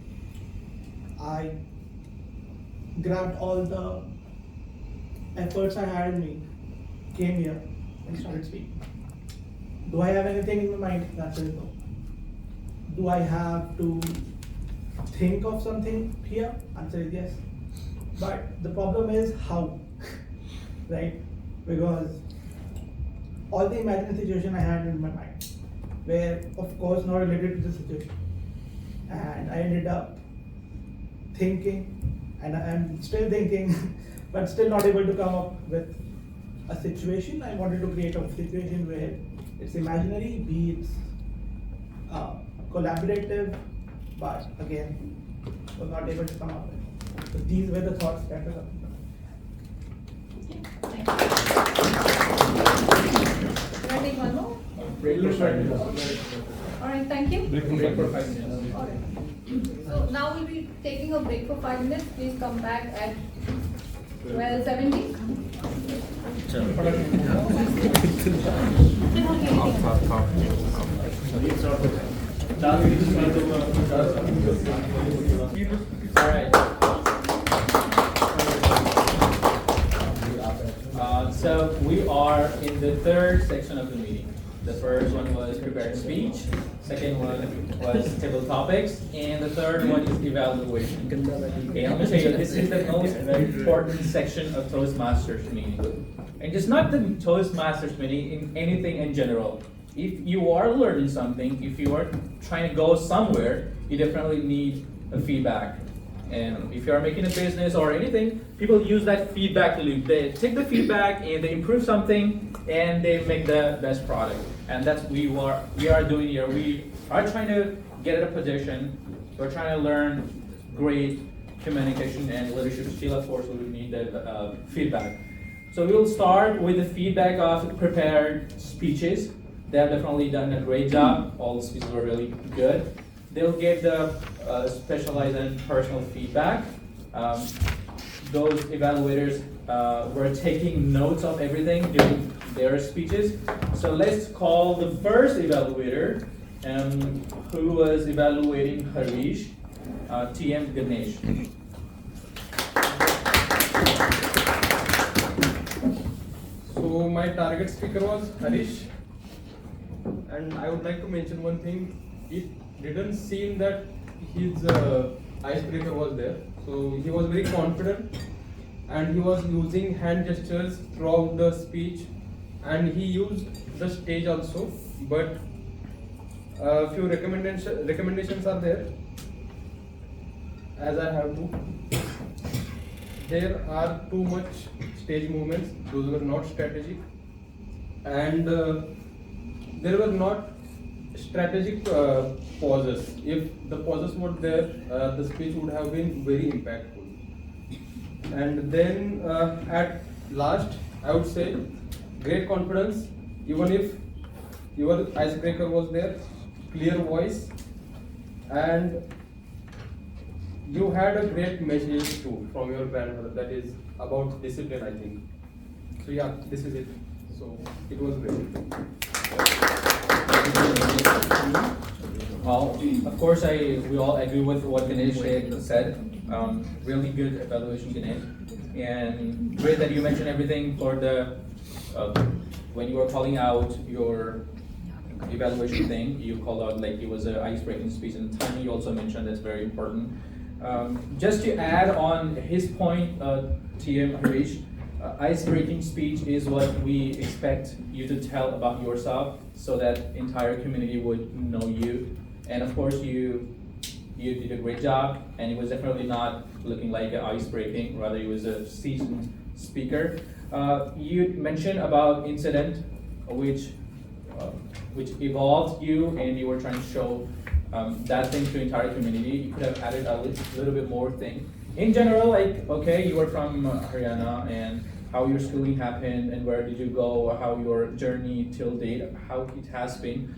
I grabbed all the efforts I had in me, came here and started speaking. Do I have anything in my mind? That's it, no. Do I have to think of something here? Answer is yes. But the problem is how, right? Because all the imaginary situation I had in my mind were, of course, not related to the situation. And I ended up thinking, and I'm still thinking, but still not able to come up with a situation. I wanted to create a situation where it's imaginary, be it's collaborative, but again, was not able to come up with. So these were the thoughts that were coming. Can I take one more? Break for 5 minutes. Alright, thank you. Break for 5 minutes. Alright. So now we'll be taking a break for 5 minutes. Please come back at 12:70. Alright. So we are in the the third section of the meeting. The first one was prepared speech, second one was table topics, and the third one is evaluation. Okay, let me tell you, this is the most important section of Toastmasters meeting. And just not the Toastmasters meeting, in anything in general. If you are learning something, if you are trying to go somewhere, you definitely need a feedback. And if you are making a business or anything, people use that feedback loop. They take the feedback and they improve something and they make the best product. And that's what we are doing here. We are trying to get at a position. We're trying to learn great communication and leadership skill. Of course, we will need the feedback. So we'll start with the feedback of prepared speeches. They have definitely done a great job. All the speeches were really good. They'll give the specialized and personal feedback. Those evaluators were taking notes of everything during their speeches. So let's call the first evaluator, who was evaluating Harish, TM Ganesh. So my target speaker was Harish, and I would like to mention one thing. It didn't seem that his icebreaker was there. So he was very confident and he was using hand gestures throughout the speech, and he used the stage also. But a few recommendations are there, as I have to. There are too much stage movements, those were not strategic, and there were not strategic pauses. If the pauses were there, the speech would have been very impactful. And then at last, I would say great confidence, even if your icebreaker was there, clear voice, and you had a great message too from your grandmother, that is about discipline, I think. So yeah, this is it. So it was great. Well, of course, we all agree with what Ganesh said. Really good evaluation, Ganesh. And great that you mentioned everything for the, when you were calling out your evaluation thing, you called out like it was an ice-breaking speech, and timing you also mentioned that's very important. Just to add on his point, TM Harish, ice-breaking speech is what we expect you to tell about yourself so that entire community would know you. And of course, you did a great job, and it was definitely not looking like an ice-breaking, rather it was a seasoned speaker. You mentioned about incident, which evolved you, and you were trying to show that thing to entire community. You could have added a little bit more thing. In general, like, okay, you were from Haryana, and how your schooling happened, and where did you go, how your journey till date, how it has been.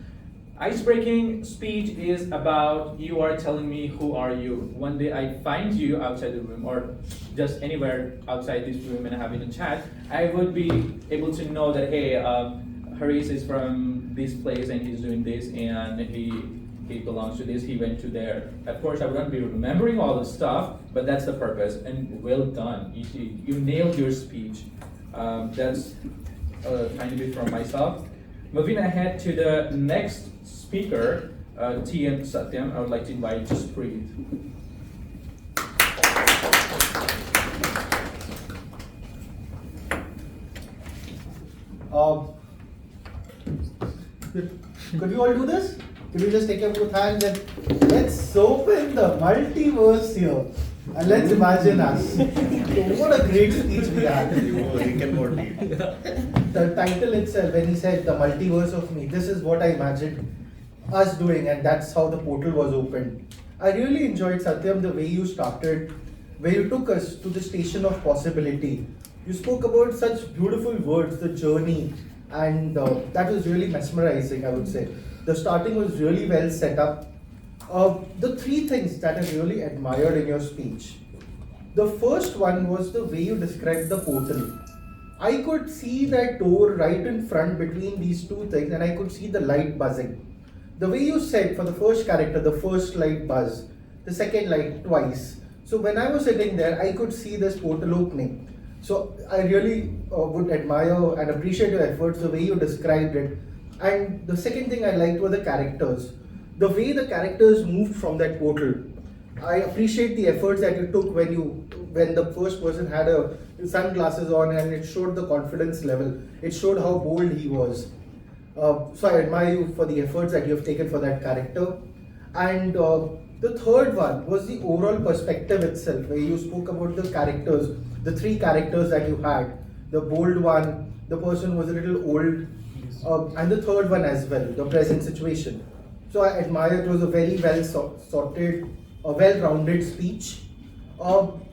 Ice-breaking speech is about you are telling me who are you. One day I find you outside the room or just anywhere outside this room and having a chat, I would be able to know that, hey, Harish is from this place and he's doing this, and he belongs to this, he went to there. Of course, I wouldn't be remembering all the stuff, but that's the purpose, and well done. You nailed your speech. That's a tiny bit from myself. Moving ahead to the next speaker, TM Satyam, I would like to invite Just Breathe. Could you all do this? Could you just take your both hands and let's open the multiverse here, and let's imagine us. What a great speech we had. The title itself, when he said the multiverse of me, this is what I imagined us doing, and that's how the portal was opened. I really enjoyed, Satyam, the way you started, where you took us to the station of possibility. You spoke about such beautiful words, the journey, and that was really mesmerizing, I would say. The starting was really well set up. The three things that I really admired in your speech. The first one was the way you described the portal. I could see that door right in front between these two things, and I could see the light buzzing. The way you said for the first character, the first light buzz, the second light twice. So when I was sitting there, I could see this portal opening. So I really would admire and appreciate your efforts, the way you described it. And the second thing I liked were the characters. The way the characters moved from that portal. I appreciate the efforts that you took when the first person had a sunglasses on, and it showed the confidence level. It showed how bold he was. So I admire you for the efforts that you have taken for that character. And the third one was the overall perspective itself, where you spoke about the characters, the three characters that you had. The bold one, the person was a little old, and the third one as well, the present situation. So I admire, it was a very well sorted, a well-rounded speech.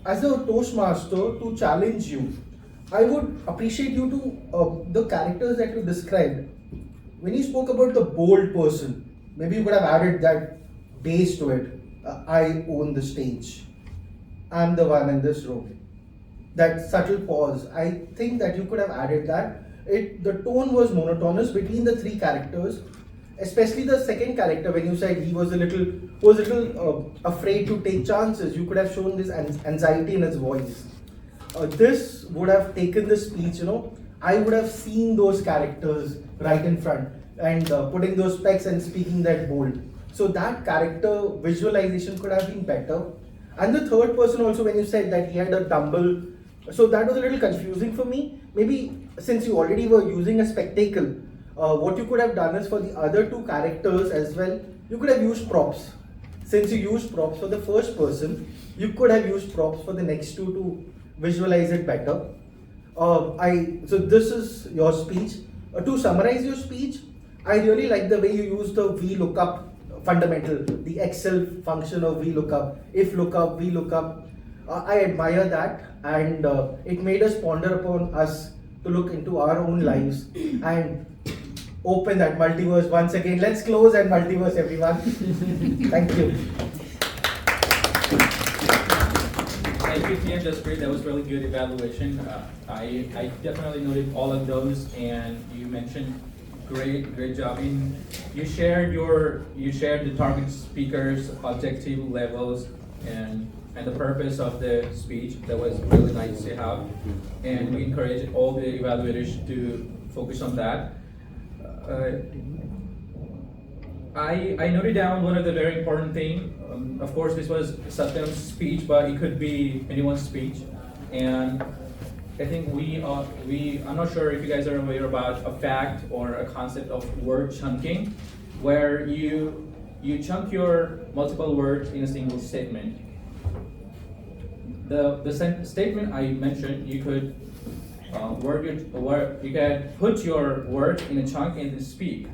As a Toastmaster, to challenge you, I would appreciate you to, the characters that you described. When you spoke about the bold person, maybe you could have added that base to it. I own the stage. I'm the one in this room. That subtle pause, I think that you could have added that. The tone was monotonous between the three characters, especially the second character. When you said he was a little afraid to take chances, you could have shown this anxiety in his voice. This would have taken the speech, I would have seen those characters right in front and putting those specs and speaking that bold. So that character visualization could have been better. And the third person also, when you said that he had a tumble, so that was a little confusing for me. Maybe since you already were using a spectacle, what you could have done is for the other two characters as well, you could have used props. Since you used props for the first person, you could have used props for the next two to visualize it better. So this is your speech. To summarize your speech, I really like the way you use the VLOOKUP fundamental, the Excel function of VLOOKUP, if lookup, VLOOKUP. I admire that, and it made us ponder upon us to look into our own lives and open that multiverse once again. Let's close and multiverse, everyone. Thank you. Thank you, TM. That's great. That was really good evaluation. I definitely noted all of those, and you mentioned great job. You shared the target speakers, objective levels, and the purpose of the speech. That was really nice to have, and we encourage all the evaluators to focus on that. I noted down one of the very important thing. Of course, this was Satyam's speech, but it could be anyone's speech, and I think I'm not sure if you guys are aware about a fact or a concept of word chunking, where you chunk your multiple words in a single statement. The statement I mentioned, you could you can put your words in a chunk and then speak.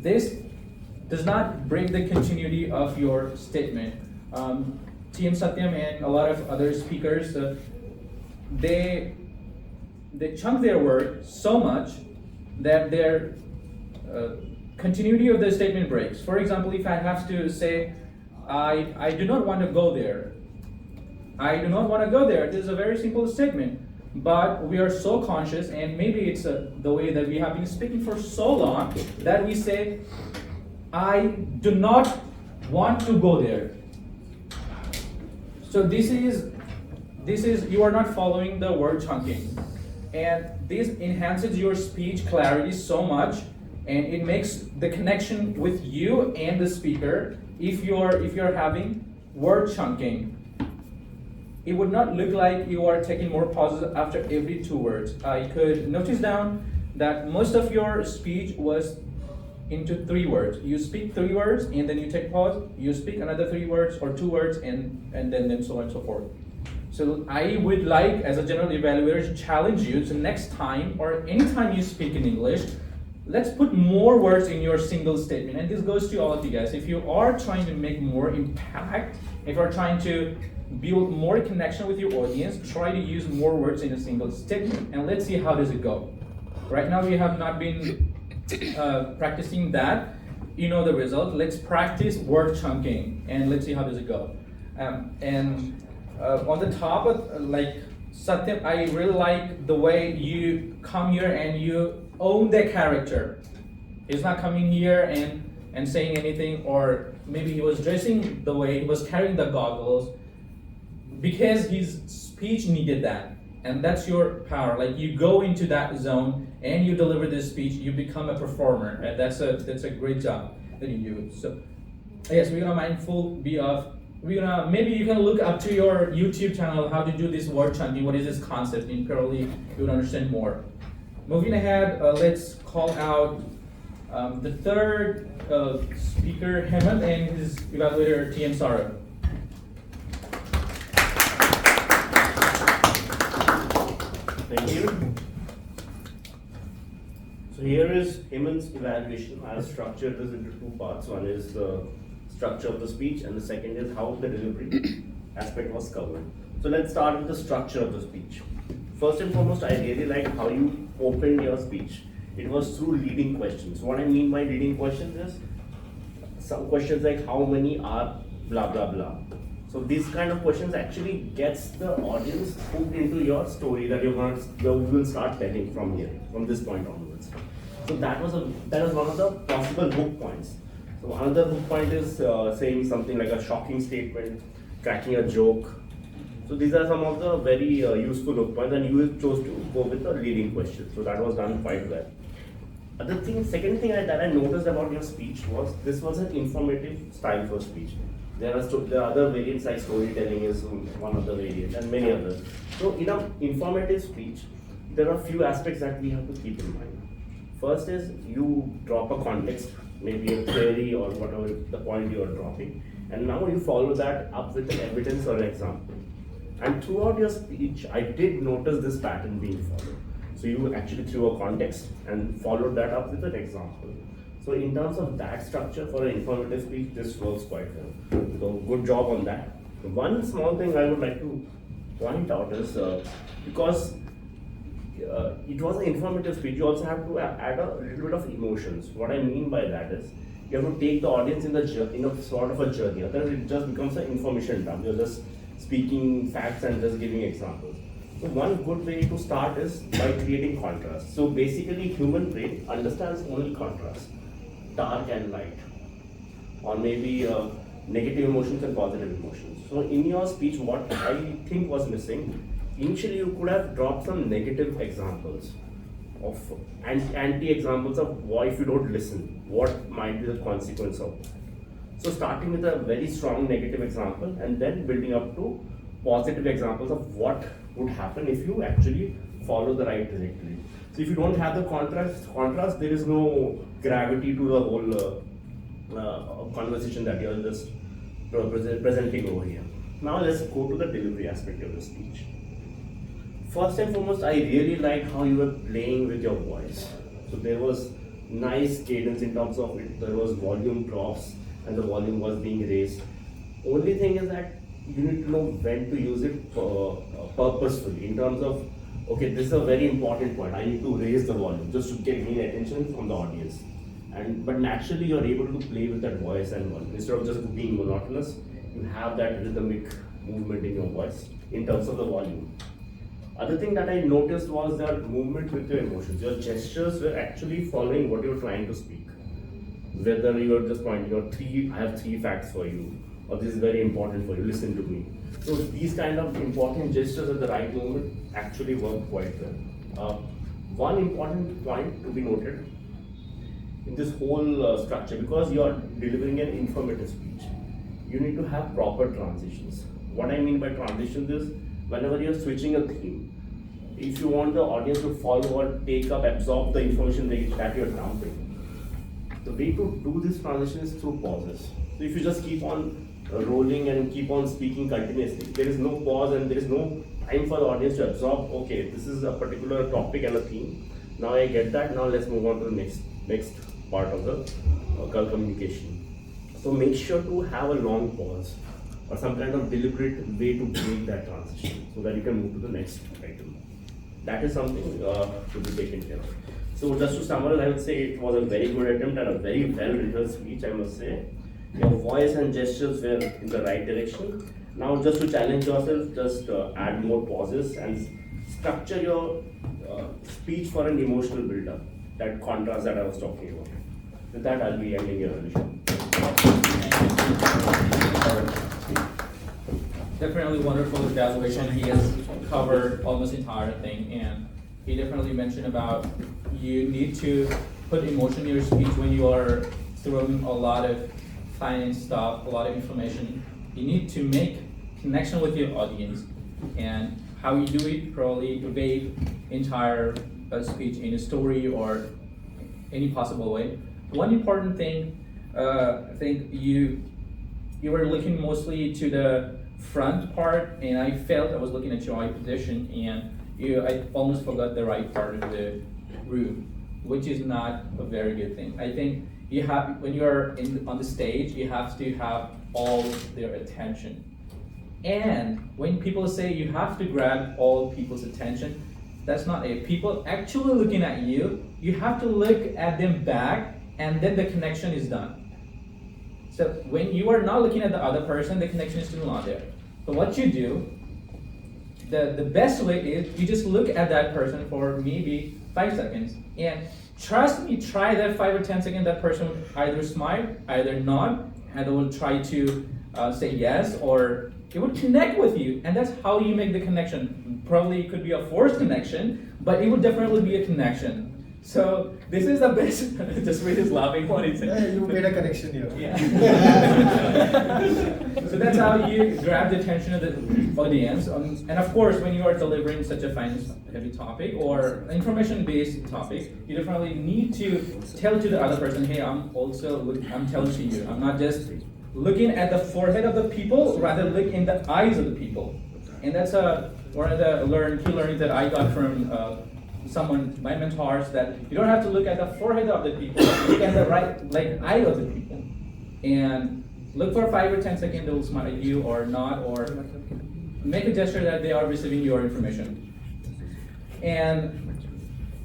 This does not break the continuity of your statement. TM Satyam and a lot of other speakers, they chunk their word so much that their continuity of the statement breaks. For example, if I have to say, I do not want to go there. I do not want to go there. This is a very simple statement, but we are so conscious, and maybe it's the way that we have been speaking for so long, that we say, I do not want to go there. So this is you are not following the word chunking, and this enhances your speech clarity so much, and it makes the connection with you and the speaker. If you're having word chunking, it would not look like you are taking more pauses after every two words. I could notice down that most of your speech was into 3 words. You speak 3 words and then you take pause, you speak another 3 words or 2 words, and then so on and so forth. So I would like, as a general evaluator, to challenge you to next time or anytime you speak in English, let's put more words in your single statement. And this goes to all of you guys. If you are trying to make more impact, if you're trying to build more connection with your audience, try to use more words in a single statement, and let's see how does it go. Right now we have not been practicing that. You know the result. Let's practice word chunking, and let's see how does it go. On the top of like Satyam, I really like the way you come here and you own the character. He's not coming here and saying anything, or maybe he was dressing the way he was carrying the goggles because his speech needed that. And that's your power. Like you go into that zone and you deliver this speech, you become a performer, and that's a great job that you do. So yes, we're gonna mindful be of. We're gonna maybe you can look up to your YouTube channel how to do this word chunking. What is this concept? And probably you would understand more. Moving ahead, let's call out the third speaker, Hemant, and his evaluator, TM Sara. Thank you. So here is Hemant's evaluation. I have structured this into two parts. One is the structure of the speech, and the second is how the delivery aspect was covered. So let's start with the structure of the speech. First and foremost, I really like how you opened your speech. It was through leading questions. What I mean by leading questions is some questions like how many are blah blah blah. So these kind of questions actually gets the audience hooked into your story that you will start telling from here, from this point onwards. So that was one of the possible hook points. So another hook point is saying something like a shocking statement, cracking a joke. So these are some of the very useful hook points, and you chose to go with the leading question. So that was done quite well. Second thing that I noticed about your speech was this was an informative style for speech. There are other variants like storytelling is one of the variants, and many others. So in an informative speech, there are a few aspects that we have to keep in mind. First is you drop a context, maybe a theory or whatever the point you are dropping, and now you follow that up with an evidence or an example. And throughout your speech, I did notice this pattern being followed. So you actually threw a context and followed that up with an example. So in terms of that structure for an informative speech, this works quite well. So good job on that. One small thing I would like to point out is because it was an informative speech, you also have to add a little bit of emotions. What I mean by that is you have to take the audience in a sort of a journey. Otherwise, it just becomes an information dump. You're just speaking facts and just giving examples. So one good way to start is by creating contrast. So basically, human brain understands only contrast, dark and light, or maybe negative emotions and positive emotions. So in your speech, what I think was missing, initially you could have dropped some negative examples of anti-examples of why if you don't listen, what might be the consequence of. So starting with a very strong negative example and then building up to positive examples of what would happen if you actually follow the right trajectory. So if you don't have the contrast, there is no gravity to the whole conversation that you're just presenting over here. Now let's go to the delivery aspect of the speech. First and foremost, I really like how you were playing with your voice. So there was nice cadence in terms of it. There was volume drops and the volume was being raised. Only thing is that you need to know when to use it purposefully in terms of, okay, this is a very important point. I need to raise the volume just to gain attention from the audience. But naturally, you're able to play with that voice and volume. Instead of just being monotonous, you have that rhythmic movement in your voice in terms of the volume. Other thing that I noticed was that movement with your emotions. Your gestures were actually following what you're trying to speak. Whether you're just pointing out I have 3 facts for you, or this is very important for you, listen to me. So these kind of important gestures at the right moment actually work quite well. One important point to be noted in this whole structure, because you are delivering an informative speech, you need to have proper transitions. What I mean by transitions is, whenever you're switching a theme, if you want the audience to follow or take up, absorb the information that you're dumping, the way to do this transition is through pauses. So if you just keep on rolling and keep on speaking continuously, there is no pause and there is no time for the audience to absorb, okay, this is a particular topic and a theme. Now I get that, now let's move on to the next part of the communication. So make sure to have a long pause or some kind of deliberate way to break that transition so that you can move to the next item. That is something to be taken care of. So just to summarize, I would say it was a very good attempt and a very well-rehearsed speech, I must say. Your voice and gestures were in the right direction. Now just to challenge yourself, just add more pauses and structure your speech for an emotional build-up, that contrast that I was talking about. With that, I'll be ending your evaluation. definitely wonderful evaluation. He has covered almost the entire thing, and he definitely mentioned about you need to put emotion in your speech when you are throwing a lot of finance stuff, a lot of information. You need to make connection with your audience, and how you do it, probably convey entire speech in a story or any possible way. One important thing, I think you were looking mostly to the front part, and I felt I was looking at your eye position, and I almost forgot the right part of the room, which is not a very good thing. I think you have, when you're on the stage, you have to have all their attention. And when people say you have to grab all people's attention, that's not it. People actually looking at you, you have to look at them back, and then the connection is done. So when you are not looking at the other person, the connection is still not there. So what you do, the best way is you just look at that person for maybe 5 seconds, and trust me, try that 5 or 10 seconds, that person will either smile, either nod, and they will try to say yes, or it would connect with you, and that's how you make the connection. Probably it could be a forced connection, but it would definitely be a connection. So this is the best. Just read his laughing what he said. Yeah, you made a connection here. Yeah. So that's how you grab the attention of the audience. And of course, when you are delivering such a finance-heavy topic or information-based topic, you definitely need to tell to the other person, hey, I'm telling to you. I'm not just looking at the forehead of the people, rather look in the eyes of the people. And that's one of the key learnings that I got from my mentors, that you don't have to look at the forehead of the people, look at the eye of the people. And look for 5 or 10 seconds, they'll smile at you or not, or make a gesture that they are receiving your information. And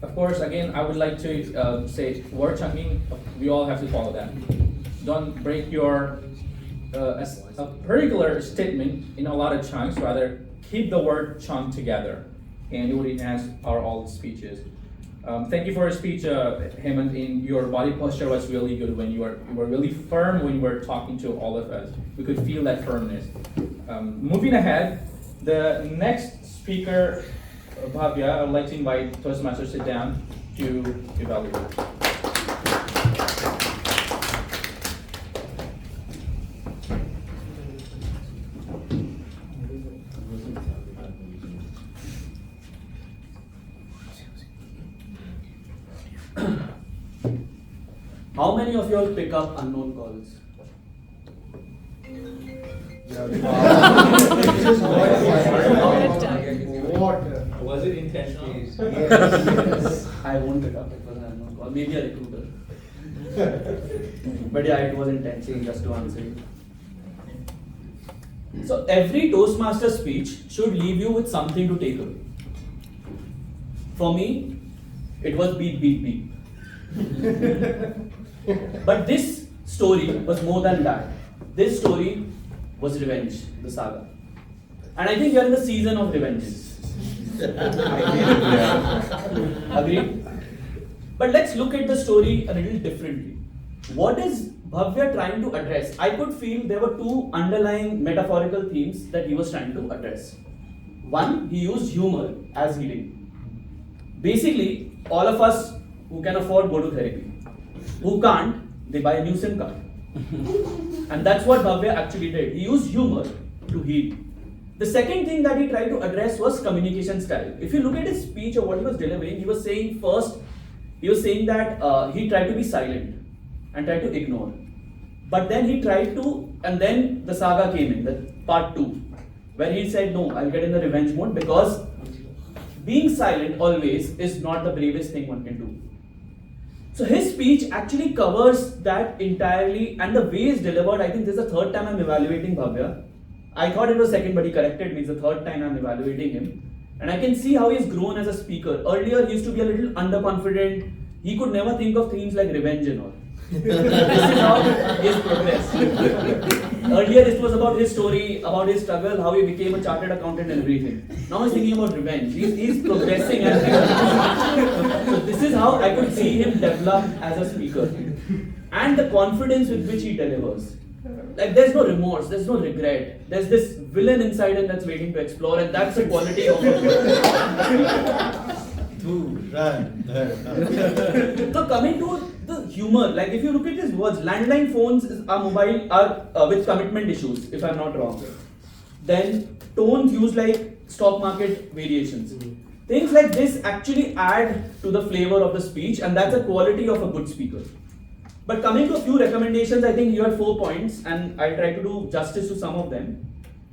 of course, again, I would like to say word chunking, we all have to follow that. Don't break your a particular statement in a lot of chunks, rather keep the word chunk together, and it would enhance all speeches. Thank you for your speech, Hemant. In your body posture was really good when you were really firm when you were talking to all of us. We could feel that firmness. Moving ahead, the next speaker, Bhavya, I would like to invite Toastmasters to sit down to evaluate. How many of you all pick up unknown calls? What? Was it intentional? Yes. I won't pick up, it was an unknown call. Maybe a recruiter. But yeah, it was intentional, just to answer you. So every Toastmaster speech should leave you with something to take away. For me, it was beep, beep, beep. But this story was more than that. This story was revenge, the saga. And I think we are in the season of revenges. Agreed? But let's look at the story a little differently. What is Bhavya trying to address? I could feel there were two underlying metaphorical themes that he was trying to address. One, he used humor as healing. Basically, all of us who can afford go to therapy. Who can't, they buy a new SIM card. And that's what Bhavya actually did. He used humor to heal. The second thing that he tried to address was communication style. If you look at his speech or what he was delivering, he was saying that he tried to be silent and tried to ignore. But then he tried to, and then the saga came in, the part 2, where he said, no, I'll get in the revenge mode, because being silent always is not the bravest thing one can do. So his speech actually covers that entirely, and the way it's delivered, I think this is the third time I'm evaluating Bhavya. I thought it was second, but he corrected me. It's the third time I'm evaluating him. And I can see how he's grown as a speaker. Earlier, he used to be a little underconfident. He could never think of themes like revenge and all. This is how he has progressed. Earlier, it was about his story, about his struggle, how he became a chartered accountant and everything. Now he's thinking about revenge. He's progressing. So this is how I could see him develop as a speaker. And the confidence with which he delivers. like there's no remorse, there's no regret. There's this villain inside him that's waiting to explore, and that's the quality of a So coming to the humor, like if you look at his words, landline phones are with commitment issues, if I'm not wrong. Then tones used like stock market variations. Things like this actually add to the flavor of the speech, and that's a quality of a good speaker. But coming to a few recommendations, I think you had 4 points, and I'll try to do justice to some of them.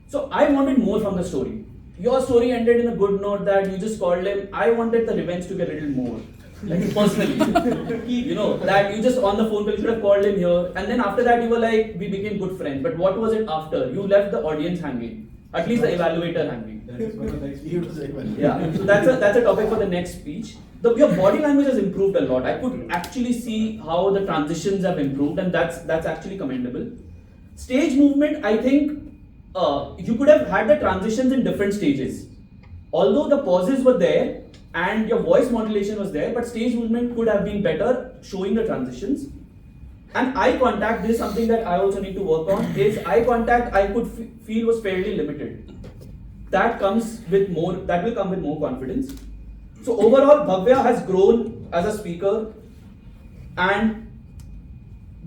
So I wanted more from the story. Your story ended in a good note that you just called him. I wanted the revenge to get a little more, like personally. That you just on the phone call, you should have called him here. And then after that, you were like, we became good friends. But what was it after? You left the audience hanging, at least the evaluator hanging. Yeah, so that's a topic for the next speech. Your body language has improved a lot. I could actually see how the transitions have improved, and that's actually commendable. Stage movement, I think you could have had the transitions in different stages. Although the pauses were there and your voice modulation was there, but stage movement could have been better showing the transitions. And eye contact, this is something that I also need to work on. Is eye contact I could feel was fairly limited. That will come with more confidence. So overall, Bhavya has grown as a speaker, and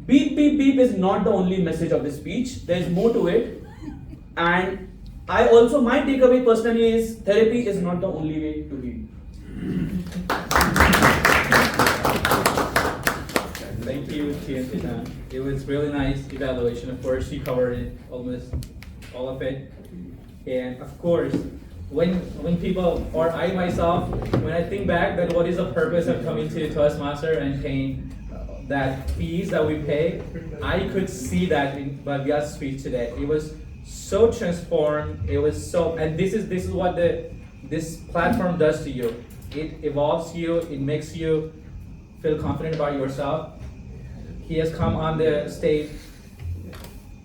beep beep beep is not the only message of the speech. There is more to it, and my takeaway personally is therapy is not the only way to heal. Thank you, Tian. It was really nice evaluation. Of course, you covered it, almost all of it. And of course, when people, or I myself, when I think back that what is the purpose of coming to Toastmaster and paying that fees that we pay, I could see that in Bhavya's speech today. It was so transformed. It was so, and this is what this platform does to you. It evolves you. It makes you feel confident about yourself. He has come on the stage,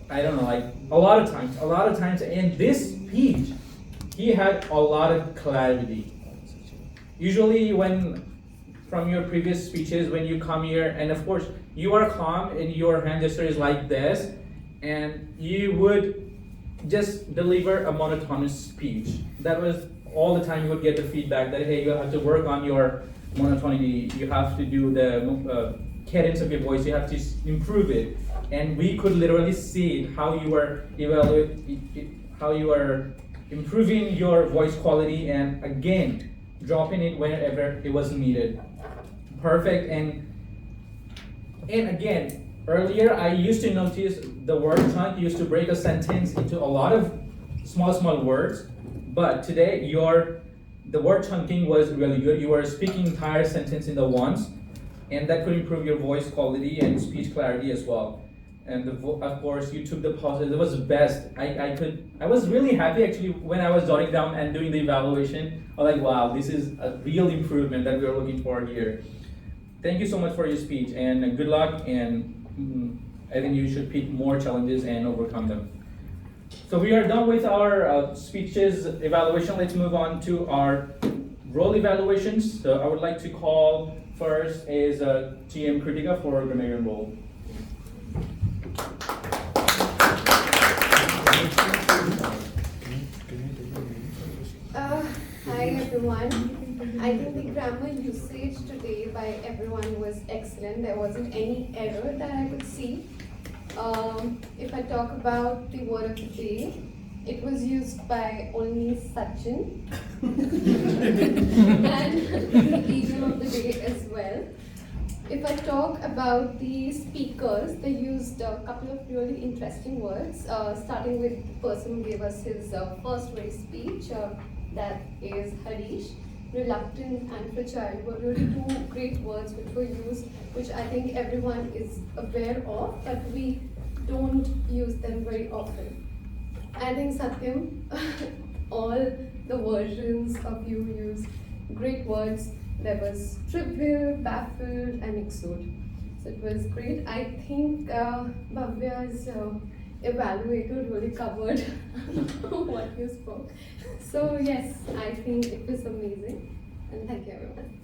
I don't know, like a lot of times, and this speech, he had a lot of clarity. Usually from your previous speeches, when you come here, and of course, you are calm and your hand gesture is like this, and you would just deliver a monotonous speech. That was all the time you would get the feedback that, hey, you have to work on your monotony, you have to do the cadence of your voice, you have to improve it. And we could literally see how you were improving your voice quality and again dropping it whenever it was needed. Perfect. And again, earlier I used to notice the word chunk used to break a sentence into a lot of small words, but today the word chunking was really good. You were speaking entire sentence in the once, and that could improve your voice quality and speech clarity as well. And of course, you took the pauses. It was the best. I was really happy actually when I was jotting down and doing the evaluation. I was like, wow, this is a real improvement that we are looking for here. Thank you so much for your speech, and good luck. And I think you should pick more challenges and overcome them. So we are done with our speeches evaluation. Let's move on to our role evaluations. So I would like to call first is TM Kritika for grammarian role. Hi everyone. I think the grammar usage today by everyone was excellent. There wasn't any error that I could see. If I talk about the word of the day, it was used by only Sachin and the idiom of the day as well. If I talk about the speakers, they used a couple of really interesting words, starting with the person who gave us his first very speech, that is Harish. Reluctant and fragile were really two great words which were used, which I think everyone is aware of, but we don't use them very often. I think Satyam, all the versions of you use great words. There was trivial, baffled, and exude. So it was great. I think Bhavya's evaluator really covered what you spoke. So yes, I think it was amazing. And thank you everyone.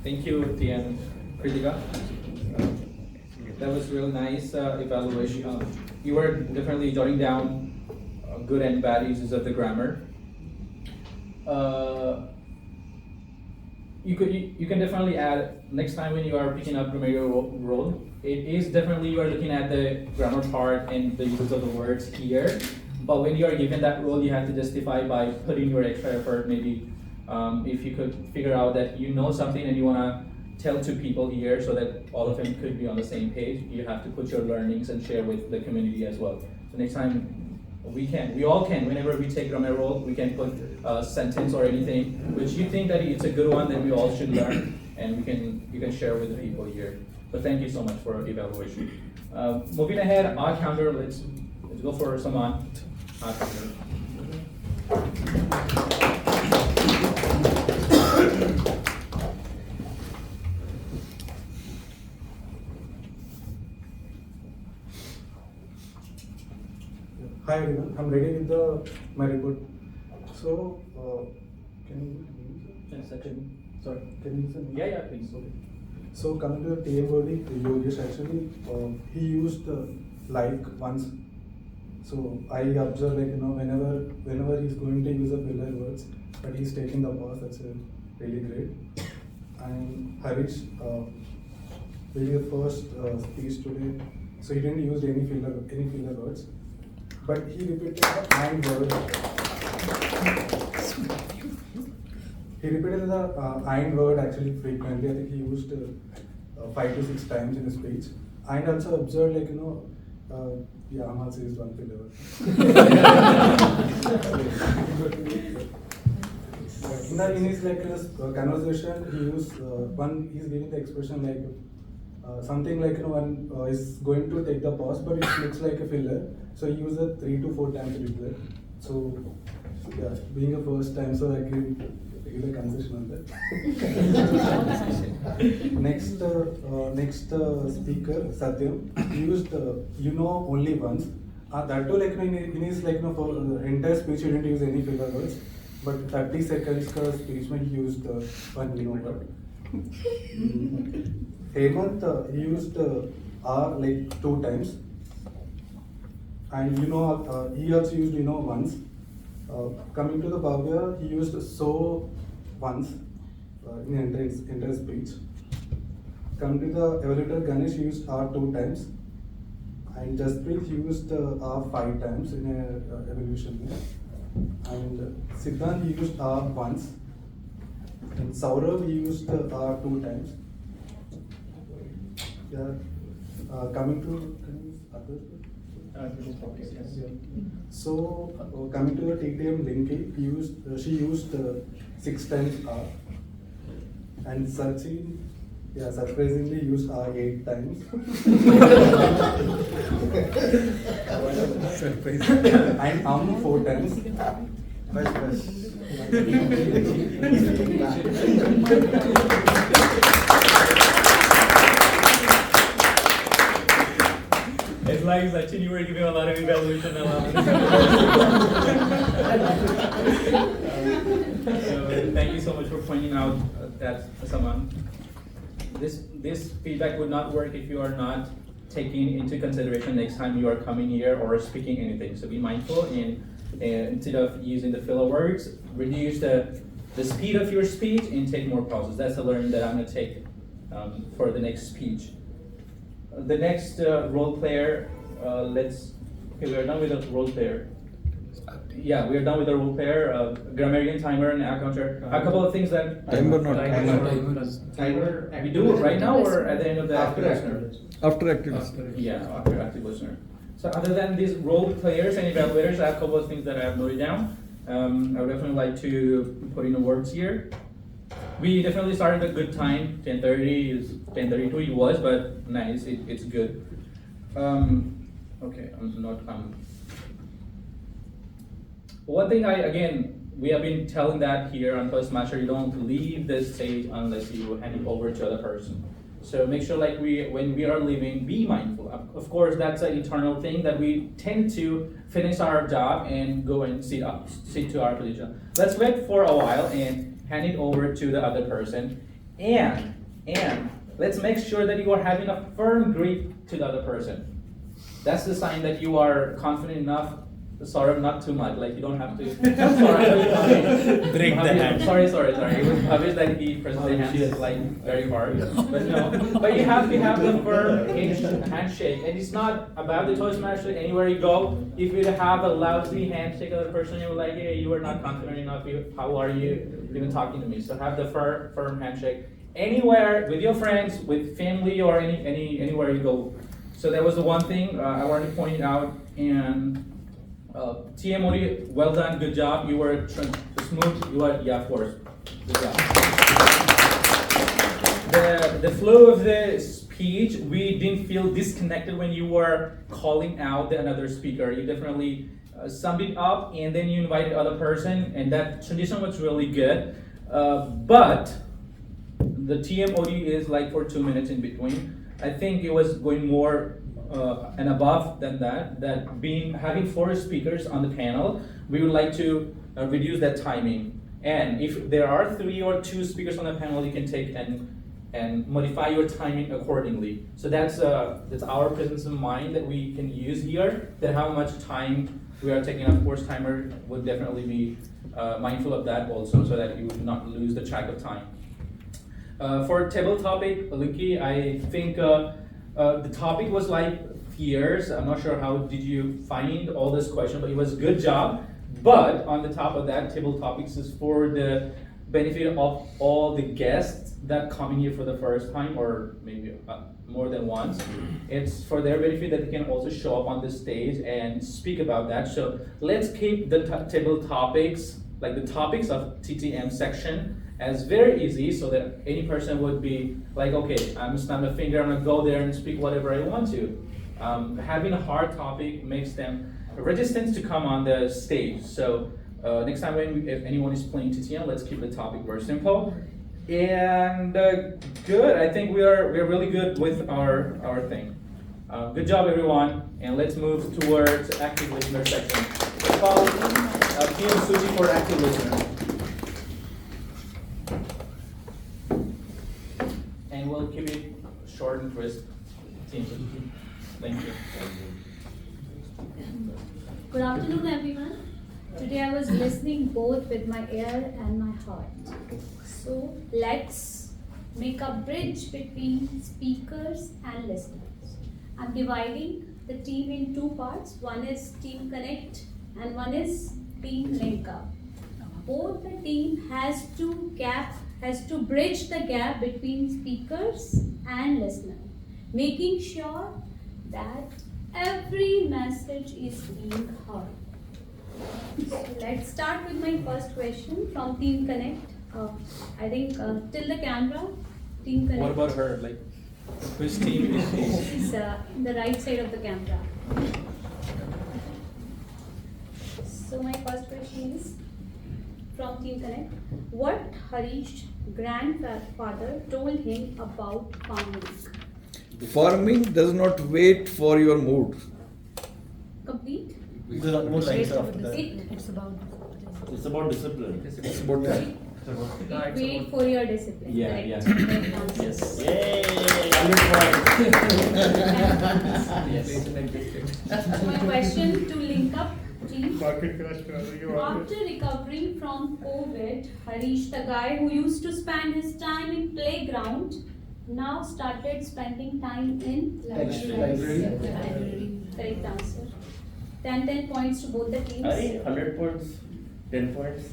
Thank you, Tian. Kritika. That was really nice evaluation. You were definitely jotting down good and bad uses of the grammar. You can definitely add next time when you are picking up grammatical role. It is definitely you are looking at the grammar part and the use of the words here. But when you are given that role, you have to justify by putting your extra effort. Maybe if you could figure out that you know something and you wanna tell to people here so that all of them could be on the same page, you have to put your learnings and share with the community as well. So next time we all can, whenever we take grammar role, we can put a sentence or anything which you think that it's a good one that we all should learn, and you can share with the people here. But thank you so much for evaluation. Moving ahead, our counter, let's go for someone. Our counter. Hi everyone, I'm ready with my report. So, can you? Yes, actually. Sorry. Can you listen? Yeah, please. Okay. So coming to the TM body, Yogesh actually, he used like once. So I observe whenever he's going to use a filler words, but he's taking the pause. That's really great. And Harish, really the first speech today. So he didn't use any filler words, but he repeated the "and" word. He repeated the "and" word actually frequently. I think he used 5 to 6 times in his speech. And also observed yeah, I'm also used one filler word. In his conversation, he used he's giving the expression something when is going to take the pause, but it looks like a filler. So he used it 3 to 4 times to do that. So yeah, being a first time, so I give a concession on that. Next speaker, Satyam, he used only once. That too in his for entire speech he didn't use any filler words, but 30 seconds speech when he used one word. Hemant, he used R 2 times, and he also used once. Coming to the Bhavya, he used so once in entire speech. Coming to the evaluator Ganesh, he used R 2 times, and Jasprit used R 5 times in evaluation. And Siddhant, he used R once. And Saurav, he used R 2 times. Yeah. Coming to others. So coming to the TTM Linky, she used 6 times R, and Sachin, surprisingly used R 8 times. And 4 times. It's like Sachin, you were giving a lot of evaluation. Thank you so much for pointing out that someone. This feedback would not work if you are not taking into consideration next time you are coming here or speaking anything. So be mindful and instead of using the filler words, reduce the speed of your speech and take more pauses. That's a learning that I'm going to take for the next speech. The next role player, we are done with the role player. Yeah, we are done with the role player, grammarian, timer, and accounter. A couple of things that Timer. We do it right now or at the end of the active listener? After active listener. Yeah, after active listener. So other than these role players and evaluators, I have a couple of things that I have noted down. I would definitely like to put in the words here. We definitely started a good time. 10:30 is 10:32. It was, but nice. It's good. Okay, I'm not. One thing we have been telling that here on Toastmaster, you don't leave this stage unless you hand it over to other person. So make sure when we are leaving, be mindful. Of course, that's an internal thing that we tend to finish our job and go and sit to our position. Let's wait for a while and hand it over to the other person. And let's make sure that you are having a firm grip to the other person. That's the sign that you are confident enough, sort of not too much, like you don't have to Break the hand. Sorry. It was obvious that he pressed the hands like very hard. But no. But you have to have the firm handshake. And it's not about the Toastmaster. Anywhere you go, if you have a lousy handshake with the person, you're like, hey, you are not confident enough. How are you even talking to me? So have the firm handshake. Anywhere, with your friends, with family, or anywhere you go. So that was the one thing I wanted to point out. And TMOD, well done, good job. You were smooth. Yeah, of course. Good job. The flow of the speech, we didn't feel disconnected when you were calling out another speaker. You definitely summed it up, and then you invited other person, and that transition was really good. But the TMOD is like for 2 minutes in between. I think it was going more and above than that having 4 speakers on the panel, we would like to reduce that timing. And if there are 3 or 2 speakers on the panel, you can take and modify your timing accordingly. So that's our presence of mind that we can use here, that how much time we are taking. Of course, timer would definitely be mindful of that also, so that you would not lose the track of time. For table topic, Luki, I think the topic was like fears. I'm not sure how did you find all this question, but it was a good job. But on the top of that, table topics is for the benefit of all the guests that come in here for the first time, or maybe more than once. It's for their benefit that they can also show up on the stage and speak about that. So let's keep the table topics, like the topics of TTM section, as very easy, so that any person would be like, okay, I'm just snap my finger, I'm gonna go there and speak whatever I want to. Having a hard topic makes them resistant to come on the stage. So next time if anyone is playing TTM, let's keep the topic very simple. And good, I think we're really good with our thing. Good job, everyone, and let's move towards active listener section. Let's call PM Suji for active listener. And we'll keep it short and crisp. Thank you. Good afternoon, everyone. Today I was listening both with my ear and my heart. So let's make a bridge between speakers and listeners. I'm dividing the team in 2 parts. One is Team Connect and one is Team Link Up. Both the team has to bridge the gap between speakers and listeners, making sure that every message is being heard. So let's start with my first question from Team Connect. I think till the camera, Team Connect. What about her? Like, which team is she? She's the right side of the camera. So my first question is from Team Connect. What Harish grandfather told him about farming? Farming does not wait for your mood. Complete? There are more lines after that. It's about discipline. It's about time. wait for your discipline. Yeah, Correct. yeah. Correct answer. Yes. Yay! 100 points. So my question to link up team. Market crash After recovering from COVID, Harish, the guy who used to spend his time in playground, now started spending time in library. Correct answer. 10 points to both the teams. 100 points, 10 points.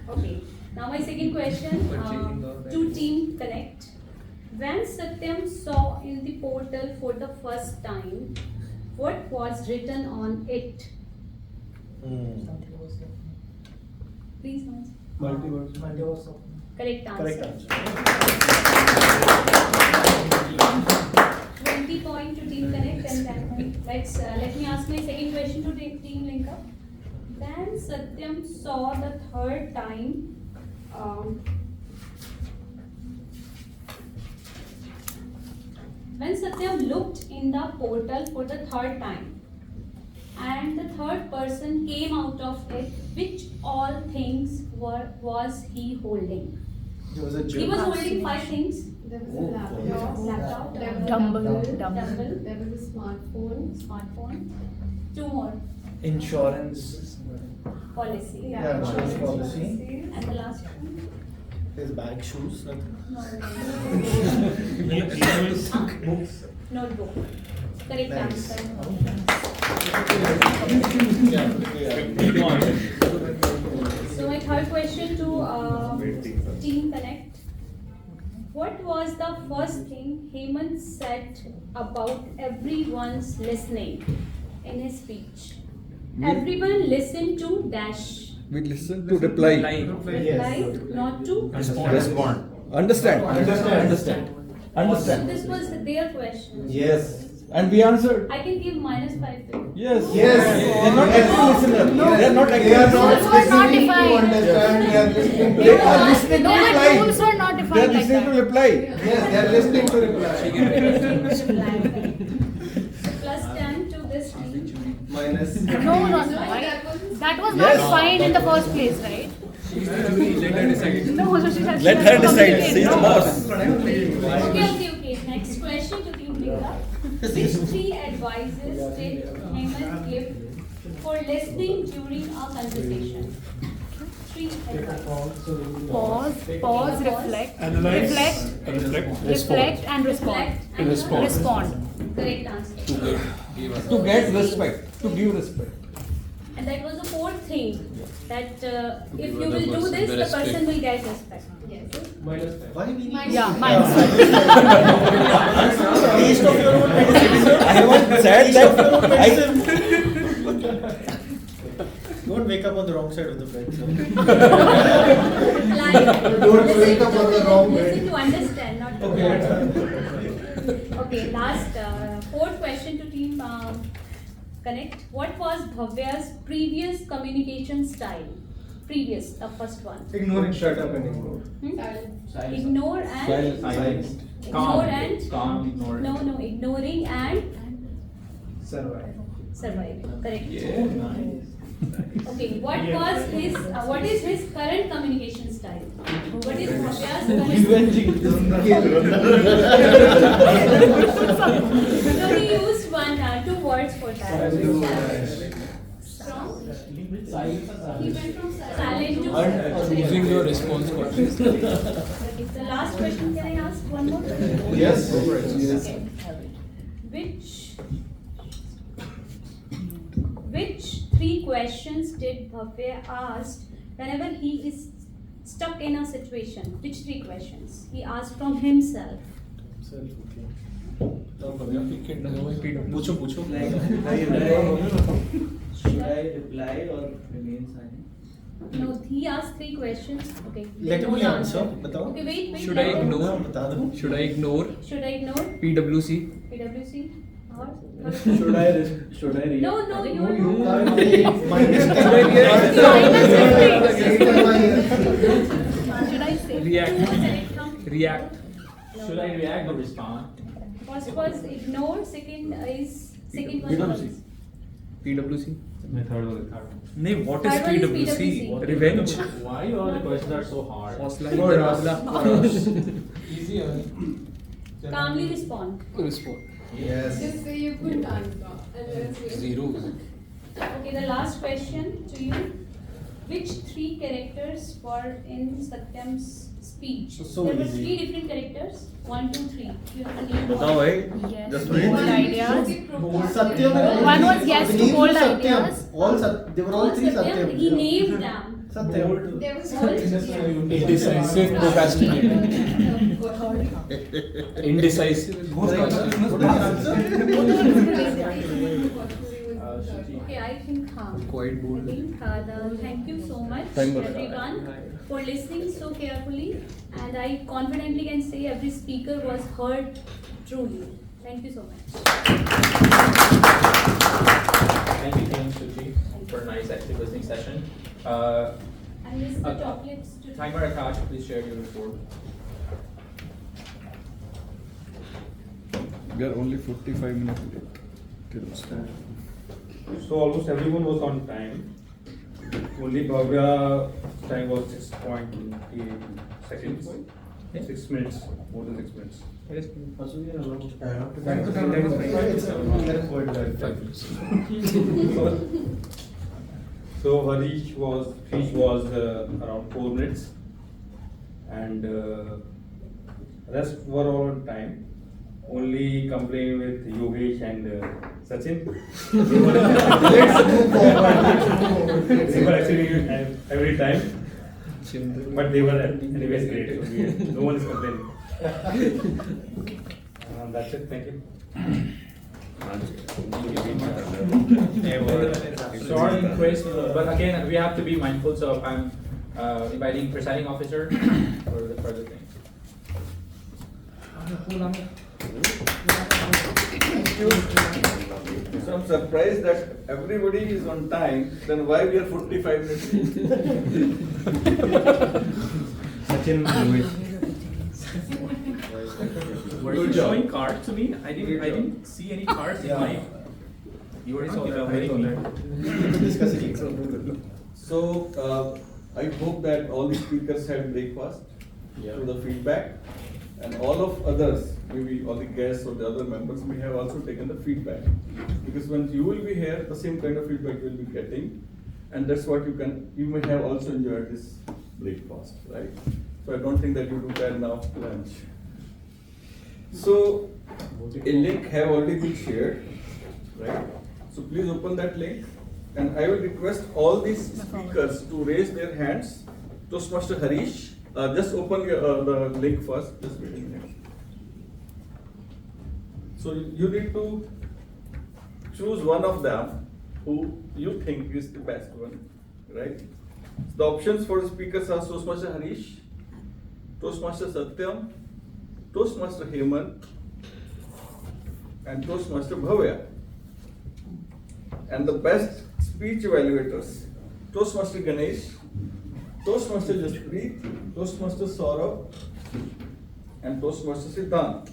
Okay. Now my second question to Team Connect. When Satyam saw in the portal for the first time, what was written on it? Please answer. Multiverse. Correct answer. Correct answer. 20 points to Team Connect and 10 points. Let me ask my second question to Team Link Up. When Satyam saw the third time, when Satyam looked in the portal for the third time, and the third person came out of it, which all things was he holding? He was a He gym. was holding 5 things. There was a laptop, There was Dumbbell. there was a smartphone. 2 more. Insurance. Policy. Yeah, insurance policy. And the last one. His bag, shoes, nothing. Notebook. Correct Nice. answer. So my third question to Team Connect. What was the first thing Hemant said about everyone's listening in his speech? Everyone listened to dash. We listen to reply. Reply, not to Respond. Understand. Understand. So this was their question. Yes. And we answered. I can give -5. Yes. Yes. They're not active listener. No. They're not active They are not listener. listening to understand. They are listening to They are listening to No, the reply. rules were not They are defined like listening to that. reply. Yes, they are listening to reply. Plus 10 to this team. Minus. No, that was not Yes. fine in the first place, right? Let her decide. No, so she has Let to her decide. communicate, She's the no? boss. Okay. Next question to Team Bigla. Which 3 advices did Hemant give for listening during our conversation? 3 advices. Pause, reflect, reflect and respond. Respond. Correct answer. To get respect. To give respect. And that was the 4th thing. That if you will do this, the person will get respect. Yes. Why we need Yeah, minus. Taste of your own medicine. I haven't said that. Don't wake up on the wrong side of the bed. Sir. Don't wake up on the wrong Listen bed. to understand, not to understand. Okay, last 4th question to Team Connect. What was Bhavya's previous communication style? Previous, the first one. Ignore and shut up and ignore. Ignore and Silence. Ignore and Calm, ignore. no, ignoring and Survive. surviving. Correct. Yeah. Okay, what is his current communication style? What is Bhavya's current? So he used 2 words for that. Strong. He went from silent to Choosing your response questions. Okay, the last question, can I ask one more question? Yes. Okay. Which 3 questions did Bhavya ask whenever he is stuck in a situation? Which 3 questions? He asked from himself. पूछो पूछो. Should I reply or remain silent? No, he asked 3 questions. Okay. Let no me answer. बताओ. Okay, wait. Should I ignore? बता दो. Should I ignore? Should I ignore? PWC. PWC? Or? Should I read? No, you can't take minus Should I say? React. React. Should I react or respond? First was ignore, second was PWC. My third was the Nee, what is Third one is PWC? PWC. Revenge. Why all the questions are so hard? Easy. calmly respond. Respond. Yes. Just say you couldn't answer. And let's wait. Zero. Okay, the last question to you. Which 3 characters were in Satyam's speech? So there were easy. 3 different characters. 1, 2, 3. You have to name बताओ all. भाई. Yes. Just Bold wait. ideas. Satyam. One was yes to bold ideas. All they were all 3 Satyam, Satyam. he named them. Satyam. There was Indecisive procrastinator. Indecisive. Okay, I think Quite bold. I think thank you so much Thank you. everyone for listening so carefully, and I confidently can say every speaker was heard truly. Thank you so much. Thank you, Team Suchi, for a nice active listening session. And this is the chocolates to Timer attached, please share your report. We are only 45 minutes late. Till start. So almost everyone was on time. Only Bhavya time was 6.8 seconds. 6 minutes, more than 6 minutes. So Harish was around 4 minutes, and rest were all on time. Only complain with Yogesh and Sachin. They were actually every time, but they were anyways great. So no one is complaining. That's it. Thank you. Short and crisp, but again, we have to be mindful. So I'm inviting presiding officer for the thing. Thank you. So I'm surprised that everybody is on time. Then why we are 45 minutes? Sachin, were you showing cards to me? I didn't see any cards in my. You were evaluating me. So I hope that all the speakers had breakfast through the feedback, and all of others, maybe all the guests or the other members, may have also taken the feedback. Because when you will be here, the same kind of feedback you will be getting, and that's what you may have also enjoyed this breakfast, right? So I don't think that you do that now lunch. So a link have already been shared, right? So please open that link, and I will request all these speakers to raise their hands. Toastmaster Harish, just open the link first. Just wait a minute. So you need to choose one of them who you think is the best one, right? The options for the speakers are Toastmaster Harish, Toastmaster Satyam, Toastmaster Hemant, and Toastmaster Bhavya. And the best speech evaluators, Toastmaster Ganesh, Toastmaster Jasprit, Toastmaster Saurabh, and Toastmaster Siddhant.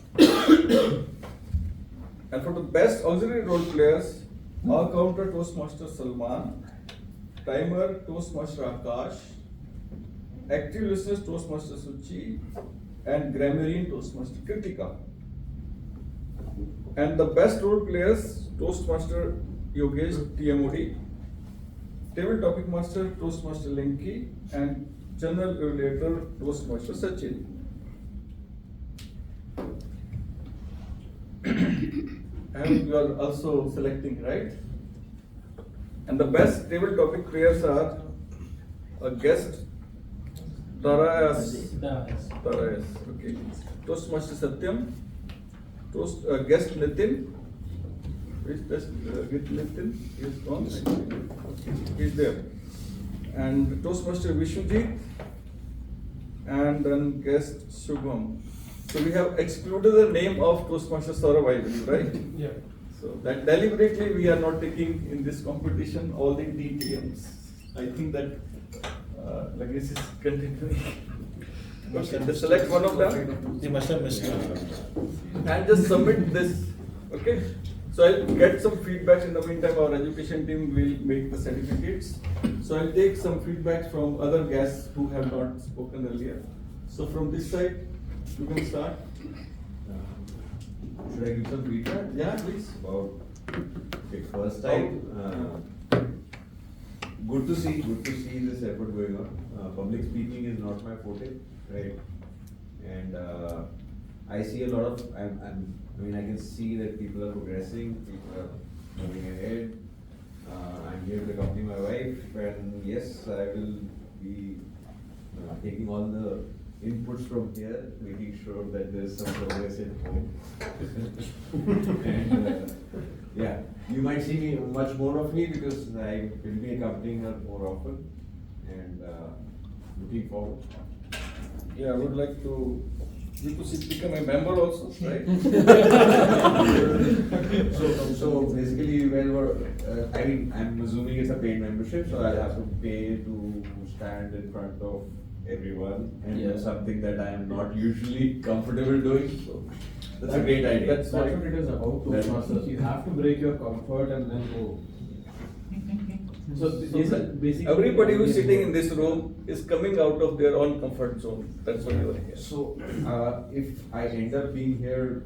And for the best auxiliary role players, all counter Toastmaster Salman, timer Toastmaster Akash, active listeners Toastmaster Suchi, and grammarian Toastmaster Kritika. And the best role players, Toastmaster Yogesh TMOD, table topic master Toastmaster Linky, and general evaluator Toastmaster Sachin. And you are also selecting, right? And the best table topic players are a guest Taras, okay. Toastmaster Satyam, guest Nitin. Which guest Nitin is gone? He's there. And Toastmaster Vishwajit, and then guest Shubham. So we have excluded the name of Toastmaster Saurabh, I believe, right? Yeah. So that deliberately we are not taking in this competition all the DTMs. I think that like this is continuing. Okay, just select one of them. They must have missed it. And just submit this. Okay. So I'll get some feedback. In the meantime, our education team will make the certificates. So I'll take some feedback from other guests who have not spoken earlier. So from this side, you can start. Should I give some feedback? Yeah, please. About first time. Good to see this effort going on. Public speaking is not my forte, right? And I see a lot of. I can see that people are progressing. People are moving ahead. I'm here to accompany my wife, and yes, I will be taking all the inputs from here, making sure that there's some progress at home. And yeah, you might see me much more of me because I will be accompanying her more often, and looking forward. Yeah, I would like to become a member also, right? So basically, I'm assuming it's a paid membership, so I'll have to pay to stand in front of everyone and do something that I am not usually comfortable doing. So that's a great idea. That's what it is about, Toastmasters. You have to break your comfort and then go. So everybody who is sitting in this room is coming out of their own comfort zone. That's why you are here. So, if I end up being here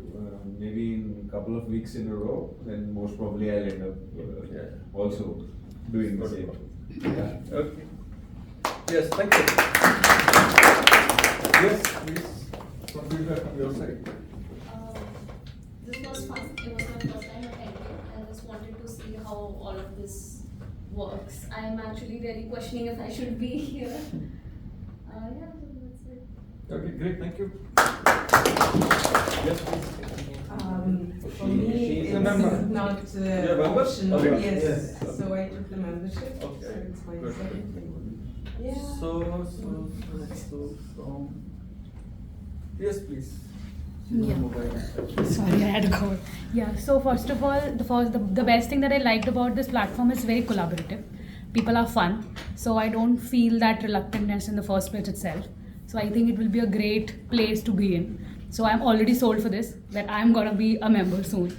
maybe in a couple of weeks in a row, then most probably I'll end up also doing the same. Yeah. Okay. Yes, thank you. Yes, please. Some feedback from your side. This was fun. It was my first time attending. I just wanted to see how all of this works. I am actually really questioning if I should be here. Yeah, so that's it. Okay, great, thank you. Yes, please. For me, it's not optional. Okay. Yes. So I took the membership. Okay. So it's my Good. second thing. Yeah. So, yes, please. Yeah. Sorry, I had to go. Yeah. So first of all, the best thing that I liked about this platform is very collaborative. People are fun, so I don't feel that reluctantness in the first place itself. So I think it will be a great place to be in. So I'm already sold for this. That I'm gonna be a member soon.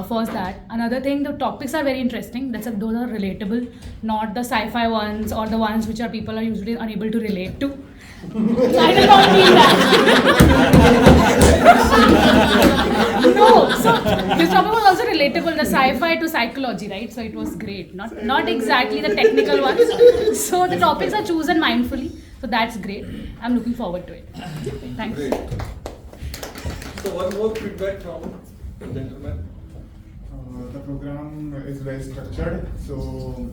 First that. Another thing, the topics are very interesting. Those are relatable, not the sci-fi ones or the ones which people are usually unable to relate to. So I did not mean that. No, so this topic was also relatable, the sci-fi to psychology, right? So it was great. Not exactly the technical ones. So the topics are chosen mindfully. So that's great. I'm looking forward to it. Thanks. Great. So one more feedback from the gentleman. The program is well structured. So,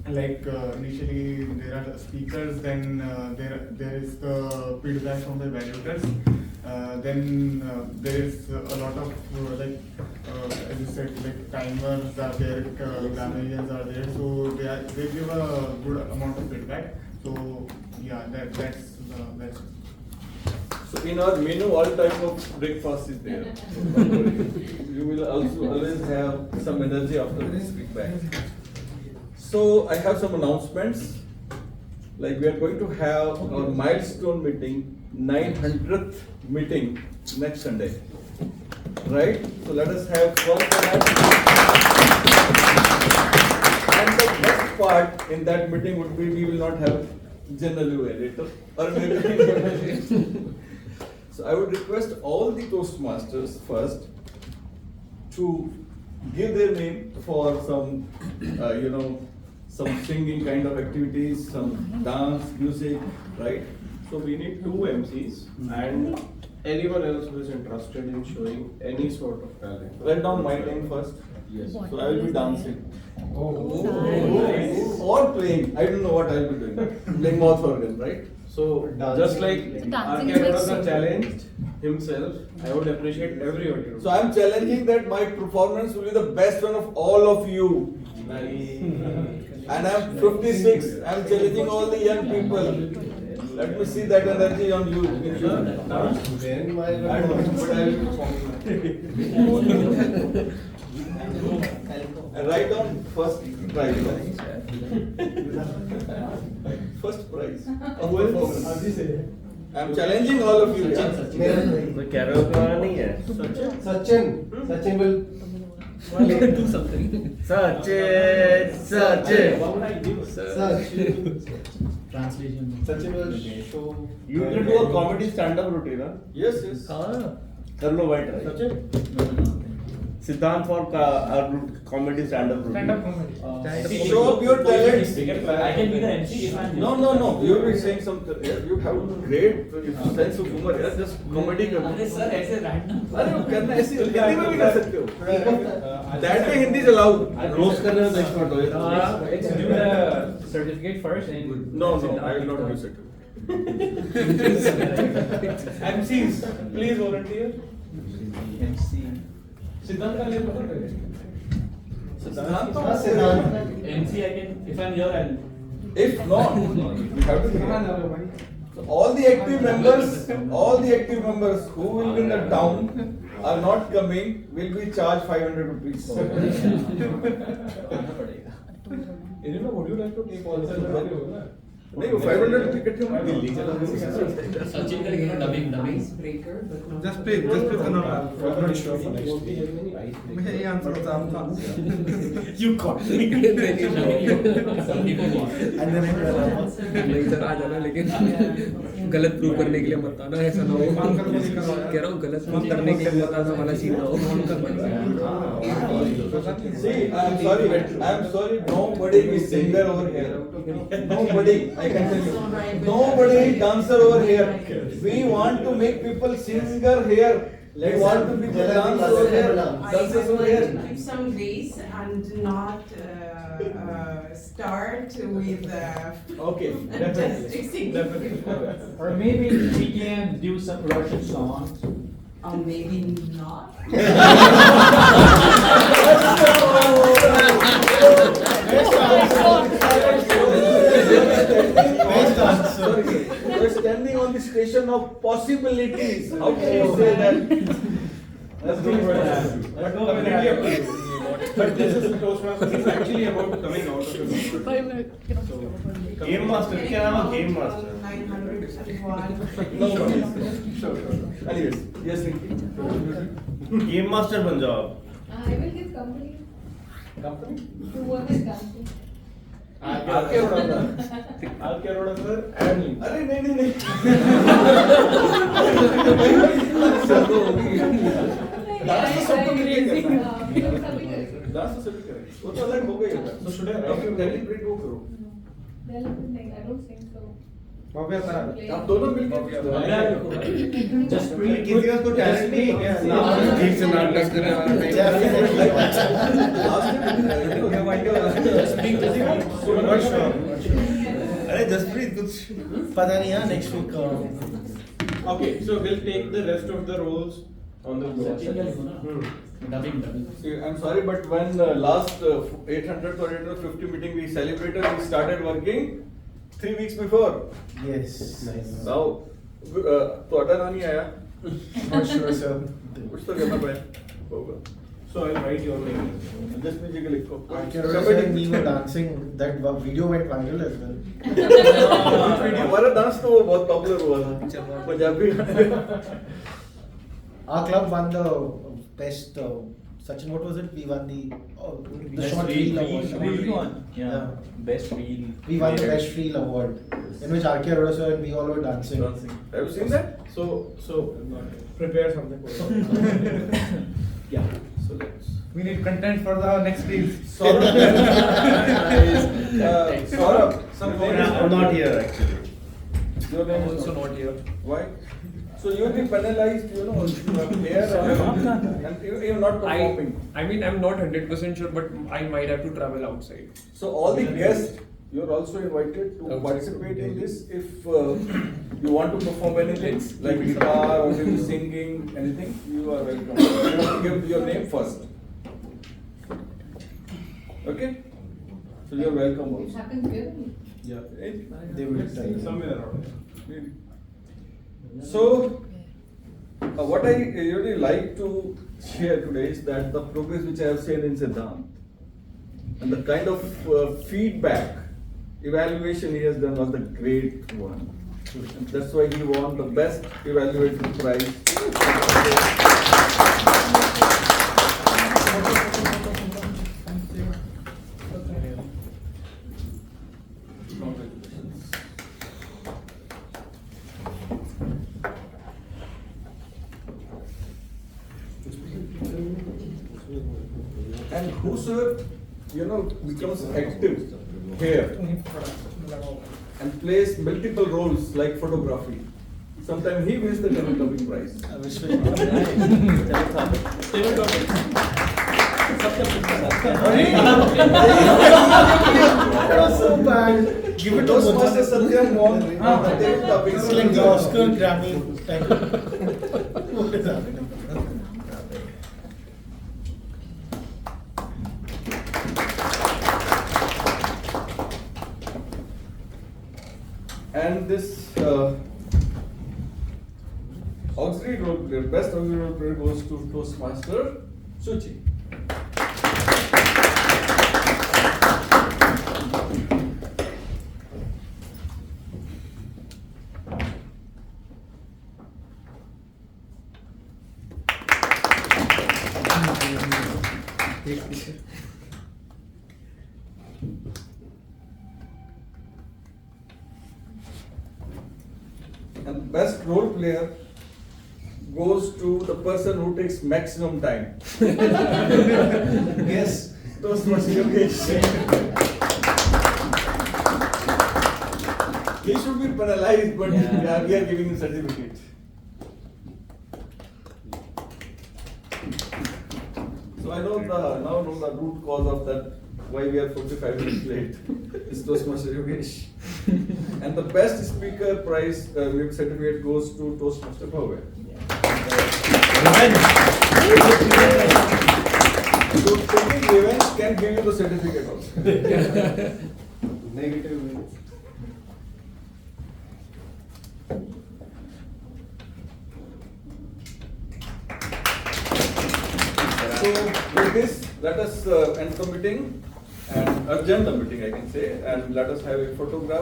like initially there are the speakers, then there is the feedback from the evaluators. Then there is a lot of as you said, like timers are there, grammarians are there. So they give a good amount of feedback. So yeah, that's the best. So in our menu, all type of breakfast is there. You will also always have some energy after this feedback. So I have some announcements. Like we are going to have our milestone meeting, 900th meeting next Sunday. Right? So let us have fun for that. And the best part in that meeting would be we will not have general evaluator or maybe. So I would request all the Toastmasters first to give their name for some, some singing kind of activities, some dance, music, right? So we need 2 MCs and anyone else who is interested in showing any sort of talent. Write down my name first. Yes. So I will be dancing. Oh, nice. Or playing. I don't know what I'll be doing. Playing mouth organ, right? So just like RK challenged himself, I would appreciate everyone. So I'm challenging that my performance will be the best one of all of you. And I'm 56. I'm challenging all the young people. Let me see that energy on you. I don't know, but I will perform. And write down first prize. First prize. I'm challenging all of you. कोई karaoke वाला नहीं है? Sachin will do something. Sachin. Translation. Sachin will show. You will do a comedy stand-up routine, huh? Yes. कर लो भाई try. Sachin. Siddhant for comedy stand-up routine. Show up your talents. I can be the MC if I'm No. You will be saying something. You have great sense of humor. Yeah? Just comedy करना. अरे sir ऐसे random. अरे वो करना ऐसे हिंदी में भी कर सकते हो. That way Hindi is allowed. Roast करने में expert हो. Let's do the certificate first and No, I will not do certificate. MCs, please volunteer. MC. Siddhant का name पता है? Siddhant. MC I can if I'm here I'll. If not, you have to be here. So all the active members who will be in the town are not coming will be charged 500 rupees. Irina, would you like to take all the नहीं वो 500 ticket थे सचिन करेंगे ना dubbing Breaker, but not. Just please cannot. I'm not sure for next week. मैं यही answer बता रहा था. You caught me. And then इधर आ जाना लेकिन गलत प्रूव करने के लिए मत आना ऐसा ना हो. कह रहा हूँ गलत प्रूव करने के लिए मत आना वाला सीन ना हो. See, I'm sorry, nobody is singer over here. Nobody, I can tell you. Nobody is dancer over here. We want to make people singer here. We want to people dance over here. Dancers over here. Give some grace and not start with Okay, definitely. Or maybe we can do some Russian songs. or maybe not. We're standing on the station of possibilities. How can you say that? Let's go for that. Completely up to you. But this is Toastmasters. It's actually about coming out of the comfort zone. Game master, क्या नाम है game master? 901. No worries. Sure. Anyways, yes, Nikki. Game master बन जाओ आप. I will give company Company? to work with company. आके रोड़ा sir add नहीं. अरे नहीं. डांस तो सबको मिलके करना है. डांस तो सभी करेंगे. वो तो अलग हो गई है. So should I deliberate वो करो. Deliberate, I don't think so. आप दोनों मिलके जसप्रीत किसी का कोई टैलेंट नहीं है क्या? ठीक से नाम टच करे वाला नहीं. अरे जसप्रीत कुछ पता नहीं है next week. Okay, so we'll take the rest of the roles on the board. See, I'm sorry, but when last 800th or 850 meeting we celebrated, we started working 3 weeks before. Yes. Nice. Now, तो अटना नहीं आया. Not sure, sir. कुछ तो करना पड़ेगा. होगा. So I'll write your name. Just me जी के लिखो. When we were dancing, that video went viral as well. हमारा डांस तो बहुत पॉपुलर हुआ था. Punjabi. Our club won the best. Sachin, what was it? We won the short reel award. Yeah. Best reel. We won the best reel award, in which R.K. Arora sir and we all were dancing. Have you seen that? So prepare something for it. Yeah. So let's. We need content for the next reel. Saurabh, some I'm not here actually. Your name is Also not here. Why? So you'll be penalized, you know, if you have hair and you're not performing. I mean, I'm not 100% sure, but I might have to travel outside. So all the guests, you're also invited to participate in this if you want to perform anything like guitar or maybe singing, anything, you are welcome. You have to give your name first. Okay? So you're welcome It also. happens here. Yeah. They will tell you. Somewhere around. Maybe. So, what I really like to share today is that the progress which I have seen in Siddhant and the kind of feedback, evaluation he has done was the great one. And that's why he won the best evaluator prize. And whosoever, you know, becomes active here and plays multiple roles like photography, sometimes he wins the teletopic prize. That was so bad. Give it to Toastmaster Satyam won the teletopic. It's like the Oscar Grammy type. What is happening? And this auxiliary role player, best auxiliary role player goes to Toastmaster Suchi. एक speaker. And the best role player goes to the person who takes maximum time. Yes, those must be okay. He should be penalized, but yeah, we are giving him certificate. So I know now know the root cause of that, why we are 45 minutes late. It's Toastmaster Yogesh. And the best speaker prize certificate goes to Toastmaster Bhavya. So taking revenge can give you the certificate also. Negative means. So with this, let us end the meeting and adjourn the meeting, I can say, and let us have a photograph.